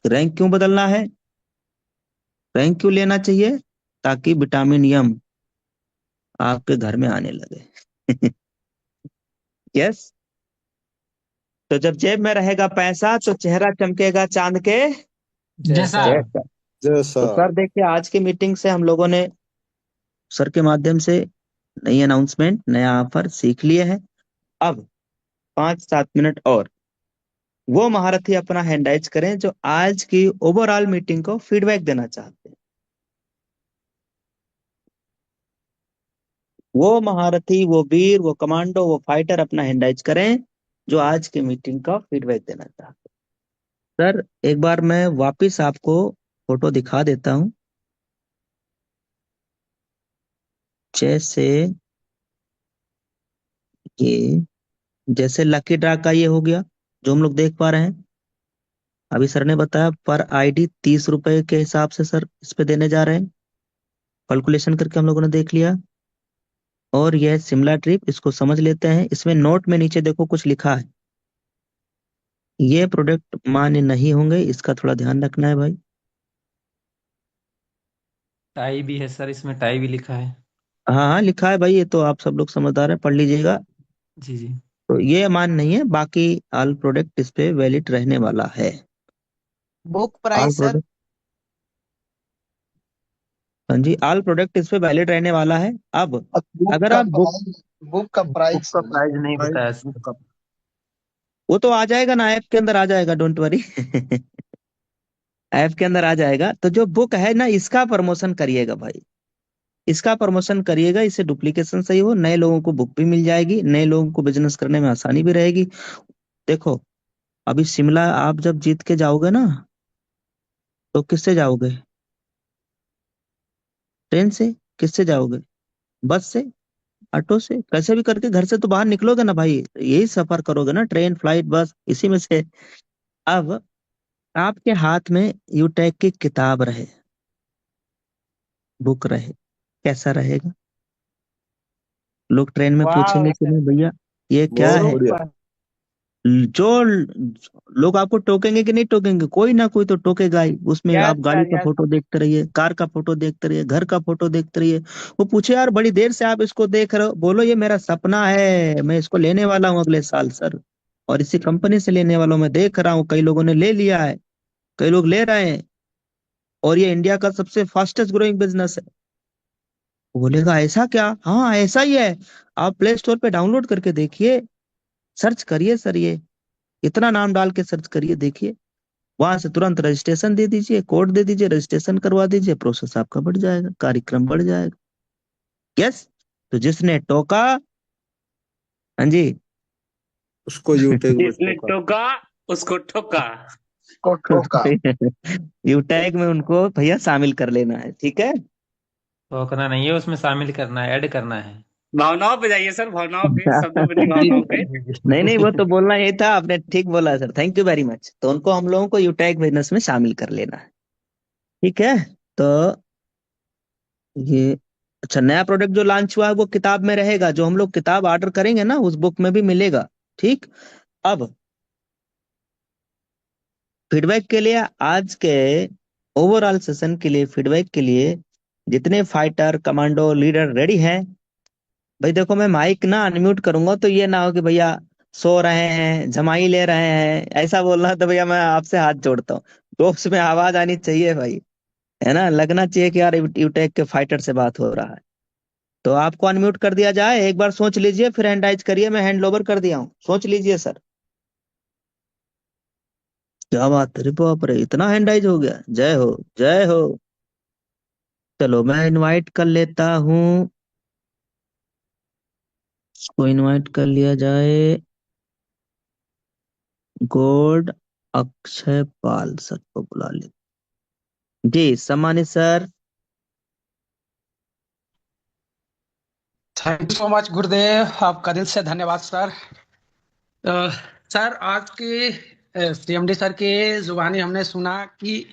रैंक क्यों बदलना है? रैंक क्यों लेना चाहिए? ताकि विटामिन यम आपके घर में आने लगे। यस। तो जब जेब में रहेगा पैसा तो चेहरा चमकेगा चांद के जैसा। जैसा। जैसा। तो सर देखिए, आज की मीटिंग से हम लोगों ने सर के माध्यम से नई अनाउंसमेंट, नया ऑफर सीख लिए हैं। अब 5-7 मिनट और वो महारथी अपना हैंड राइज करें जो आज की ओवरऑल मीटिंग को फीडबैक देना चाहते हैं। वो महारथी, वो वीर, वो कमांडो, वो फाइटर अपना हैंड राइज करें जो आज की मीटिंग का फीडबैक देना चाहते हैं। सर एक बार मैं वापिस आपको फोटो दिखा देता हूँ। जैसे ये, जैसे लकी ड्रा का ये हो गया जो हम लोग देख पा रहे हैं। अभी सर ने बताया पर आईडी 30 रुपए के हिसाब से सर इस पे देने जा रहे हैं। कैलकुलेशन करके हम लोगों ने देख लिया। और यह शिमला ट्रिप, इसको समझ लेते हैं। इसमें नोट में नीचे देखो कुछ लिखा है, ये प्रोडक्ट मान्य नहीं होंगे, इसका थोड़ा ध्यान रखना है भाई। टाई भी है सर, इसमें टाई भी लिखा है। हाँ हाँ लिखा है भाई, ये तो आप सब लोग समझदार हैं, पढ़ लीजिएगा। जी जी। तो ये मान्य नहीं है, बाकी ऑल प्रोडक्ट इस पे वैलिड रहने वाला है। Book all price sir. Product, हाँ जी, ऑल प्रोडक्ट इस पे वैलिड रहने वाला है। अब बुक अगर का आप बुक, प्राइस बुक का बुक प्राइस का प्राइस नहीं बताया सर। वो तो आ जाएगा ना, ऐप के अंदर आ जाएगा, डोंट वरी। ऐप के अंदर आ जाएगा। तो जो बुक है ना, इसका प्रमोशन करिएगा भाई। इसका प्रमोशन करिएगा, इससे डुप्लीकेशन सही हो, नए लोगों को बुक भी मिल जाएगी, नए लोगों को बिजनेस करने में आसानी भी रहेगी। देखो, अभी शिमला आप जब जीत के जाओगे ना, तो किससे जाओगे? ट्रेन से? किससे जाओगे? बस से? ऑटो से कैसे भी करके घर से तो बाहर निकलोगे ना भाई, यही सफर करोगे ना, ट्रेन फ्लाइट बस इसी में से। अब आपके हाथ में यूटेक की किताब रहे, बुक रहे, कैसा रहेगा? लोग ट्रेन में वाह पूछेंगे कि नहीं भैया ये क्या बहुत है। बढ़िया। जो लोग आपको टोकेंगे कि नहीं टोकेंगे, कोई ना कोई तो टोकेगा ही। उसमें यस आप गाड़ी सर, का यस। फोटो देखते रहिए, कार का फोटो देखते रहिए, घर का फोटो देखते रहिए। वो पूछे यार बड़ी देर से आप इसको देख रहे हो, बोलो ये मेरा सपना है, मैं इसको लेने वाला हूँ अगले साल सर, और इसी कंपनी से लेने वाला हूँ। मैं देख रहा हूँ कई लोगों ने ले लिया है, कई लोग ले रहे हैं, और ये इंडिया का सबसे फास्टेस्ट ग्रोइंग बिजनेस है। वो बोलेगा ऐसा क्या? हाँ ऐसा ही है। आप प्ले स्टोर पे डाउनलोड करके देखिए, सर्च करिए सर, ये इतना नाम डाल के सर्च करिए, देखिए। वहां से तुरंत रजिस्ट्रेशन दे दीजिए, कोड दे दीजिए, रजिस्ट्रेशन करवा दीजिए, प्रोसेस आपका बढ़ जाएगा, कार्यक्रम बढ़ जाएगा। यस। तो जिसने टोका, हाँ जी। उसको यूटेक में जिसने ठोका। टोका उसको ठोका। को ठोका। यूटैग में उनको भैया शामिल कर लेना है, ठीक है। ठोकना नहीं है, उसमें शामिल करना है, ऐड करना है। भावनाओं पे जाइए सर, भावनाओं पे, शब्दों पे नहीं, जी भावनाओं पे। नहीं नहीं, वो तो बोलना यही था, आपने ठीक बोला sir, thank you very much. तो उनको हम लोगों को यूटैग बिजनेस में शामिल कर लेना है, ठीक है। तो ये अच्छा, नया प्रोडक्ट जो लॉन्च हुआ है वो किताब में रहेगा, जो हम लोग किताब ऑर्डर करेंगे ना उस बुक में भी मिलेगा, ठीक। अब फीडबैक के लिए, आज के ओवरऑल सेशन के लिए, फीडबैक के लिए जितने फाइटर कमांडो लीडर रेडी हैं, भाई देखो मैं माइक ना अनम्यूट करूंगा तो ये ना हो कि भैया सो रहे हैं, जमाई ले रहे हैं, ऐसा बोलना तो भैया मैं आपसे हाथ जोड़ता हूँ। तो उसमें आवाज आनी चाहिए भाई, है ना, लगना चाहिए कि यार यूटेक के फाइटर से बात हो रहा है। तो आपको अनम्यूट कर दिया जाए, एक बार सोच लीजिए फिर हैंड राइज करिए, मैं हैंड ओवर कर दिया हूँ, सोच लीजिए सर। क्या बात है, अरे बाप रे, इतना हैंड राइज हो गया, जय हो जय हो। चलो मैं इनवाइट कर लेता हूँ, इसको इनवाइट कर लिया जाए। गॉड अक्षय पाल सर को बुला ले। जी सम्मानित sir. Thank you so much गुरुदेव, आपका दिल से धन्यवाद सर। अ, सर आज की सीएमडी सर की जुबानी हमने सुना कि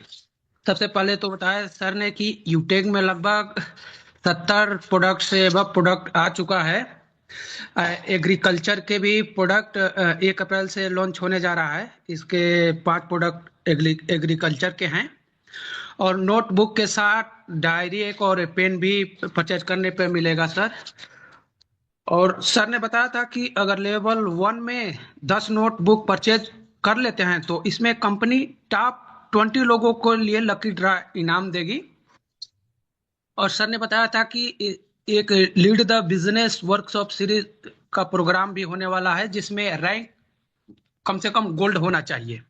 सबसे पहले तो बताया सर ने कि यूटेक में लगभग 70 प्रोडक्ट से अब प्रोडक्ट आ चुका है। एग्रीकल्चर के भी प्रोडक्ट 1 अप्रैल से लॉन्च होने जा रहा है। इसके 5 प्रोडक्ट एग्रीकल्चर के हैं, और नोटबुक के साथ डायरी एक और पेन भी परचेज करने पे मिलेगा सर। और सर ने बताया था कि अगर लेवल 1 में 10 नोटबुक परचेज कर लेते हैं तो इसमें कंपनी टॉप 20 लोगों को लिए लकी ड्रा इनाम देगी। और सर ने बताया था कि एक lead the business workshop series का प्रोग्राम भी होने वाला है, जिसमें रैंक कम से कम गोल्ड होना चाहिए।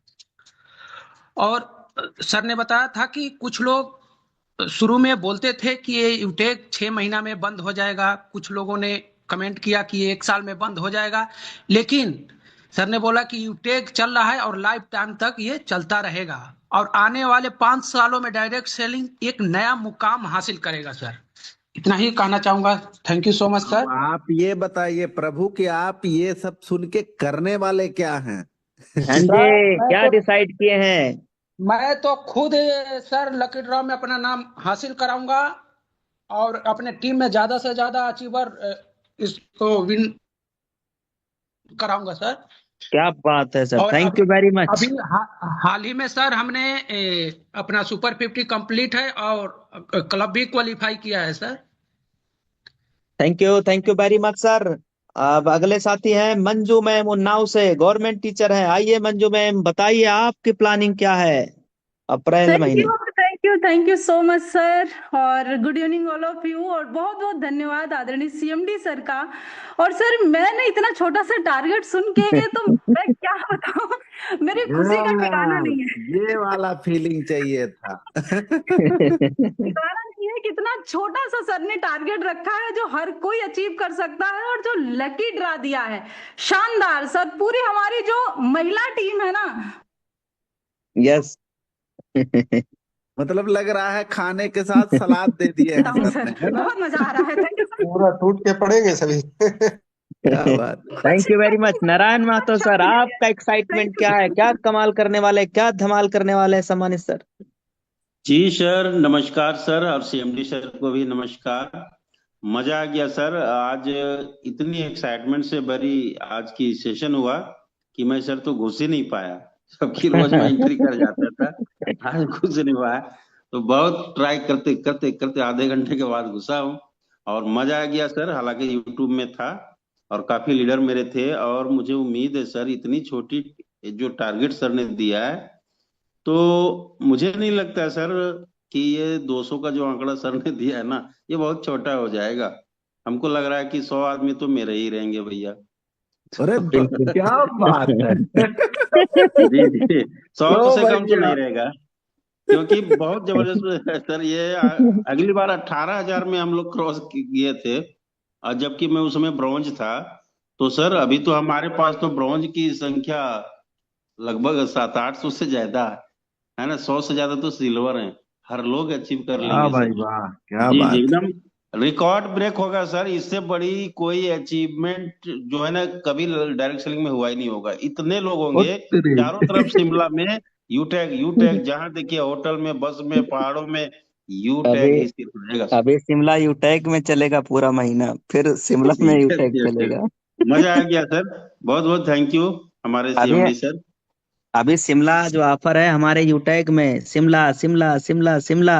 और सर ने बताया था कि कुछ लोग शुरू में बोलते थे कि ये यूटेक 6 महीना में बंद हो जाएगा, कुछ लोगों ने कमेंट किया कि ये 1 साल में बंद हो जाएगा, लेकिन सर ने बोला कि यूटेक चल रहा है और लाइफ टाइम तक ये चलता रहेगा, और आने वाले 5 सालों में डायरेक्ट सेलिंग एक नया मुकाम हासिल करेगा सर। इतना ही कहना चाहूंगा। थैंक यू सो मच अब सर। आप ये बताइए प्रभु कि आप ये सब सुन के करने वाले क्या हैं? हाँ सर जी, क्या डिसाइड किए हैं? मैं तो खुद सर लकी ड्रॉ में अपना नाम हासिल कराऊंगा, और अपने टीम में ज्यादा से ज्यादा अचीवर इसको विन कराऊंगा सर। क्या बात है सर, और थैंक अभी यू वेरी मच। अभी हाल ही में सर हमने अपना सुपर 50 कंप्लीट है, और क्लब भी क्वालिफाई किया है sir. Thank you very much sir. अब अगले साथी हैं मंजू मैम उन्नाव से, गवर्नमेंट टीचर हैं। आइए मंजू मैम, बताइए आपकी प्लानिंग क्या है अप्रैल थैंक महीने। You thank you so much sir, और good evening all of you, और बहुत बहुत धन्यवाद आदरणीय सीएमडी सर का। और सर मैंने इतना छोटा सा टारगेट सुन के तो मैं क्या बताऊं, मेरी खुशी का ठिकाना हाँ, नहीं है। ये वाला फीलिंग चाहिए था। ठिकाना नहीं है, कितना छोटा सा सर ने टारगेट रखा है जो हर कोई अचीव कर सकता है, और जो लकी ड्रा दिया है शानदार सर। पूरी हमारी जो महिला टीम है ना, यस। मतलब लग रहा है खाने के साथ सलाद दे दिए हैं बताऊं सर ने, सर, है ना? बहुत मजा आ रहा है। Thank you sir. पूरा टूट के पड़ेंगे सभी। क्या बात। Thank you very much Narayan Mahato अच्छा सर, फील है। आपका एक्साइटमेंट थैंक यू क्या है, क्या सर। कमाल करने वाले, क्या धमाल करने वाले हैं सम्मानित सर। जी सर, नमस्कार सर, और सीएमडी सर को भी नमस्कार। मजा आ गया सर, आज इतनी एक्साइटमेंट से भरी आज की सेशन हुआ कि मैं सर तो घुस ही नहीं पाया। सबकी रोज मैं एंट्री कर जाता था, आज घुस नहीं पाया। तो बहुत ट्राई करते करते करते आधे घंटे के बाद घुसा हूँ और मजा आ गया सर। हालांकि यूट्यूब में था और काफी लीडर मेरे थे, और मुझे उम्मीद है सर इतनी छोटी जो टारगेट सर ने दिया है, तो मुझे नहीं लगता है सर कि ये 200 का जो आंकड़ा सर ने दिया है ना, ये बहुत छोटा हो जाएगा। हमको लग रहा है कि 100 आदमी तो मेरे ही रहेंगे भैया। अरे बिल्कुल। क्या बात है। जी जी, 100 तो से कम तो भैया नहीं रहेगा, क्योंकि बहुत जबरदस्त है सर ये। अगली बार 18,000 में हम लोग क्रॉस किए थे, और जबकि मैं उसमें ब्रॉन्ज था। तो सर अभी तो हमारे पास तो ब्रॉन्ज की संख्या लगभग 700-800 से ज्यादा है ना। 100 से ज्यादा तो सिल्वर है, हर लोग अचीव कर वाह लेंगे भाई सर। वाह, क्या जी जी, बात। एकदम रिकॉर्ड ब्रेक होगा सर। इससे बड़ी कोई अचीवमेंट जो है ना, कभी डायरेक्ट सेलिंग में हुआ ही नहीं होगा। इतने लोग होंगे उत्तरी। चारों तरफ शिमला में। यू टैग जहां देखिए, होटल में, बस में, पहाड़ों में, यू अभी टैग ही सिर्फ रहेगा सर। अभी शिमला यूटैग में चलेगा पूरा महीना, फिर शिमला में यस यूटैग यस यस, चलेगा। मजा आ गया सर। बहुत बहुत थैंक यू हमारे अभी सीएमडी सर। अभी शिमला जो ऑफर है हमारे यूटैग में, शिमला शिमला शिमला शिमला,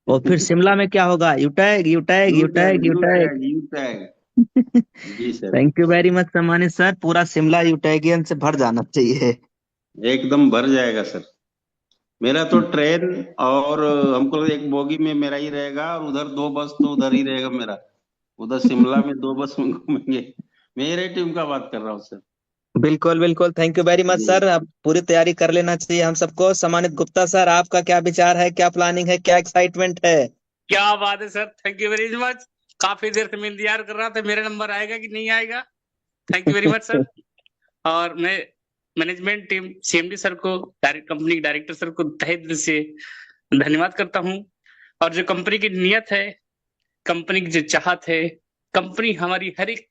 और फिर शिमला में क्या होगा, UTag UTag U tag UTag U UTag. Tag U tag. जी sir, thank you very much सम्मानित सर, पूरा शिमला यूटैगियन से भर जाना चाहिए। एकदम भर जाएगा सर। मेरा तो ट्रेन और हमको लगा एक बोगी में मेरा ही रहेगा, और उधर 2 बस तो उधर ही रहेगा मेरा। उधर शिमला में 2 बस में घूमेंगे। मेरे टीम का बात कर रहा हूँ सर। बिल्कुल बिल्कुल, थैंक यू वेरी मच जी, सर, अब पूरी तैयारी कर लेना चाहिए हम सबको। सम्मानित गुप्ता सर, आपका क्या विचार है, क्या प्लानिंग है, क्या एक्साइटमेंट है। क्या बात है sir, thank you very much. काफी देर से मैं इंतजार कर रहा था मेरा नंबर आएगा कि नहीं आएगा। Thank you very much sir. और मैं मैनेजमेंट टीम सीएमडी सर को, कंपनी डायरेक्टर सर को तहे दिल से धन्यवाद करता हूं। और जो कंपनी की नियत है, कंपनी की जो चाहत है, कंपनी हमारी हर एक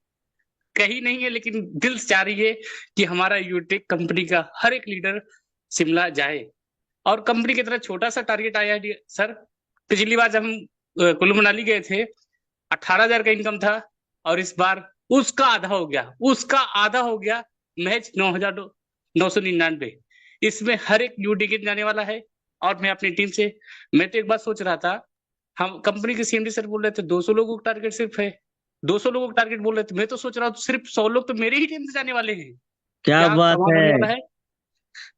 कहीं नहीं है लेकिन दिल से चाह रही है कि हमारा यूटेक कंपनी का हर एक लीडर शिमला जाए। और कंपनी की तरह छोटा सा टारगेट आया है सर। पिछली बार जब हम कुल्लू मनाली गए थे 18,000 का इनकम था, और इस बार उसका आधा हो गया, महज 9,999। इसमें हर एक न्यू टिकट जाने वाला है। और मैं अपनी टीम से, मैं तो एक बात सोच रहा था, हम कंपनी के सीएमडी सर बोल रहे थे 200 लोगों का टारगेट सिर्फ है, 200 लोगों का टारगेट बोल रहे थे। मैं तो सोच रहा हूँ सिर्फ 100 लोग तो मेरे ही टीम से जाने वाले हैं। क्या क्या बात कमाल है। होने वाला है।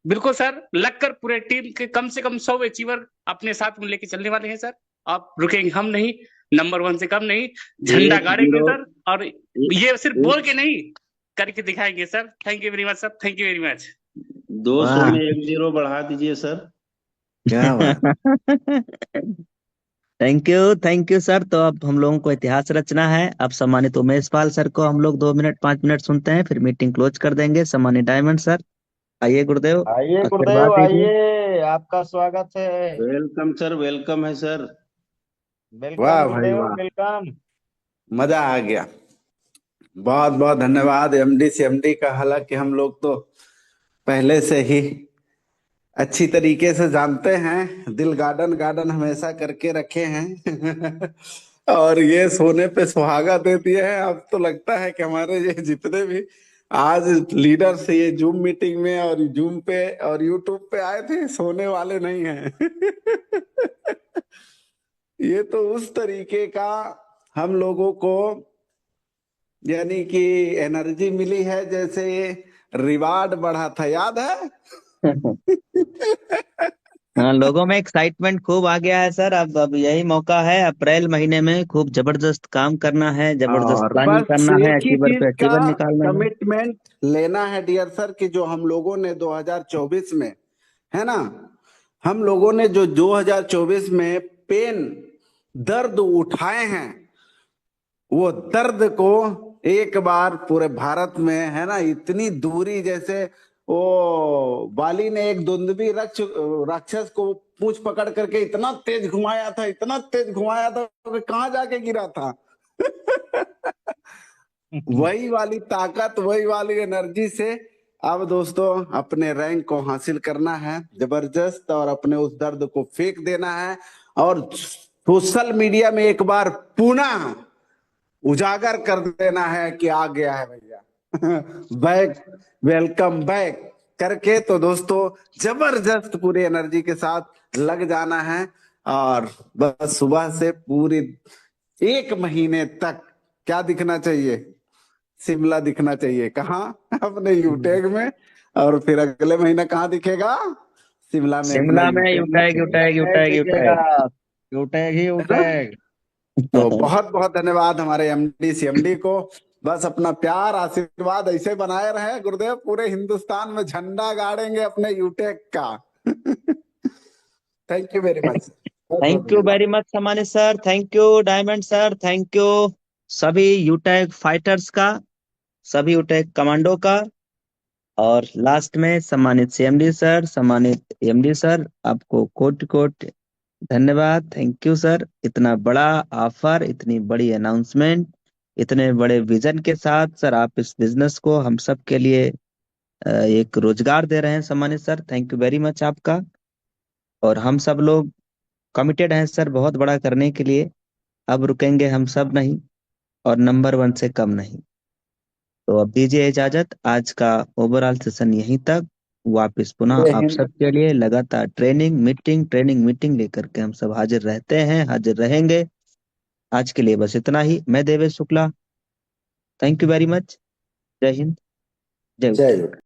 बिल्कुल सर, लगकर पूरे टीम के कम से कम 100 अचीवर अपने साथ में लेके चलने वाले हैं सर। आप रुकेंगे हम नहीं, नंबर 1 से कम नहीं, झंडा गाड़ेंगे 10 सर। और ये सिर्फ बोल के नहीं, करके दिखाएंगे sir. Thank you very much sir, thank you very much. 200 वाह, में 1 0 बढ़ा दीजिए सर। क्या बात। Thank you sir. तो अब हम लोगों को इतिहास रचना है। अब सम्मानित उमेश पाल सर को हम लोग 2 मिनट 5 मिनट सुनते हैं, फिर मीटिंग क्लोज कर देंगे। सम्मानित डायमंड सर, आइए गुरुदेव, आइए गुरुदेव, आशीर्वाद दीजिए। आइए, आपका स्वागत है। वेलकम सर, वेलकम है सर। वेलकम वाह भाई गुरुदेव, वाह, वेलकम। मजा आ गया। बहुत बहुत धन्यवाद एमडी सीएमडी का। हालांकि हम लोग तो पहले से ही अच्छी तरीके से जानते हैं, दिल गार्डन गार्डन हमेशा करके रखे हैं। और ये सोने पे सुहागा दे दिए हैं। अब तो लगता है कि हमारे ये जितने भी आज लीडर्स ये जूम मीटिंग में और जूम पे और यूट्यूब पे आए थे, सोने वाले नहीं हैं। ये तो उस तरीके का हम लोगों को यानी कि एनर्जी मिली है, जैसे रिवार्ड बढ़ा था, याद है। हाँ, लोगों में एक्साइटमेंट खूब आ गया है सर। अब यही मौका है, अप्रैल महीने में खूब जबरदस्त काम करना है, जबरदस्त और प्लानिंग बस करना है, एक ही अचीवर चीज पे का अचीवर निकालना है। कमिटमेंट लेना है डियर सर, कि जो हम लोगों ने 2024 में, है ना, हम लोगों ने जो 2024 में पेन दर्द उठाए हैं, वो दर्द को एक बार पूरे भारत में, है ना, इतनी दूरी, जैसे वो बाली ने एक दुंदुभी राक्षस को पूंछ पकड़ करके इतना तेज घुमाया था, इतना तेज घुमाया था कि कहाँ जाके गिरा था। वही वाली ताकत, वही वाली एनर्जी से अब दोस्तों अपने रैंक को हासिल करना है जबरदस्त, और अपने उस दर्द को फेंक देना है, और सोशल मीडिया में एक बार पुनः उजागर कर देना है कि आ गया है भैया, बैक, वेलकम बैक करके। तो दोस्तों जबरदस्त पूरी एनर्जी के साथ लग जाना है, और बस सुबह से पूरी 1 महीने तक क्या दिखना चाहिए, शिमला दिखना चाहिए। कहाँ? अपने यूटेक में। और फिर अगले महीना कहाँ दिखेगा? शिमला में। शिमला में यूटैग यूटैग यूटैग यूटैग यूटेक ही है ना? यूटेक। तो बहुत बहुत धन्यवाद हमारे एमडी सीएमडी को। बस अपना प्यार आशीर्वाद ऐसे बनाए रहे गुरुदेव, पूरे हिंदुस्तान में झंडा गाड़ेंगे अपने यूटेक का। Thank you very much. Thank you very much सम्मानित sir, thank you diamond sir, thank you सभी यूटैग फाइटर्स का, सभी यूटैग कमांडो का। और लास्ट में सम्मानित सीएमडी सर, सम्मानित एमडी सर, आपको कोटि कोटि धन्यवाद। थैंक यू सर, इतना बड़ा ऑफर, इतनी बड़ी अनाउंसमेंट, इतने बड़े विजन के साथ सर आप इस बिजनेस को हम सब के लिए एक रोजगार दे रहे हैं सम्मानित sir. Thank you very much आपका। और हम सब लोग कमिटेड हैं सर बहुत बड़ा करने के लिए। अब रुकेंगे हम सब नहीं, और नंबर 1 से कम नहीं। तो अब दीजिए इजाजत, आज का ओवरऑल सेशन यहीं तक। वापस पुनः जय आप हिंद। सबके लिए लगातार ट्रेनिंग मीटिंग लेकर के हम सब हाजिर रहते हैं, हाजिर रहेंगे। आज के लिए बस इतना ही। मैं Devesh Shukla, thank you very much. जय हिंद, जय जय यूटेक। हिंद।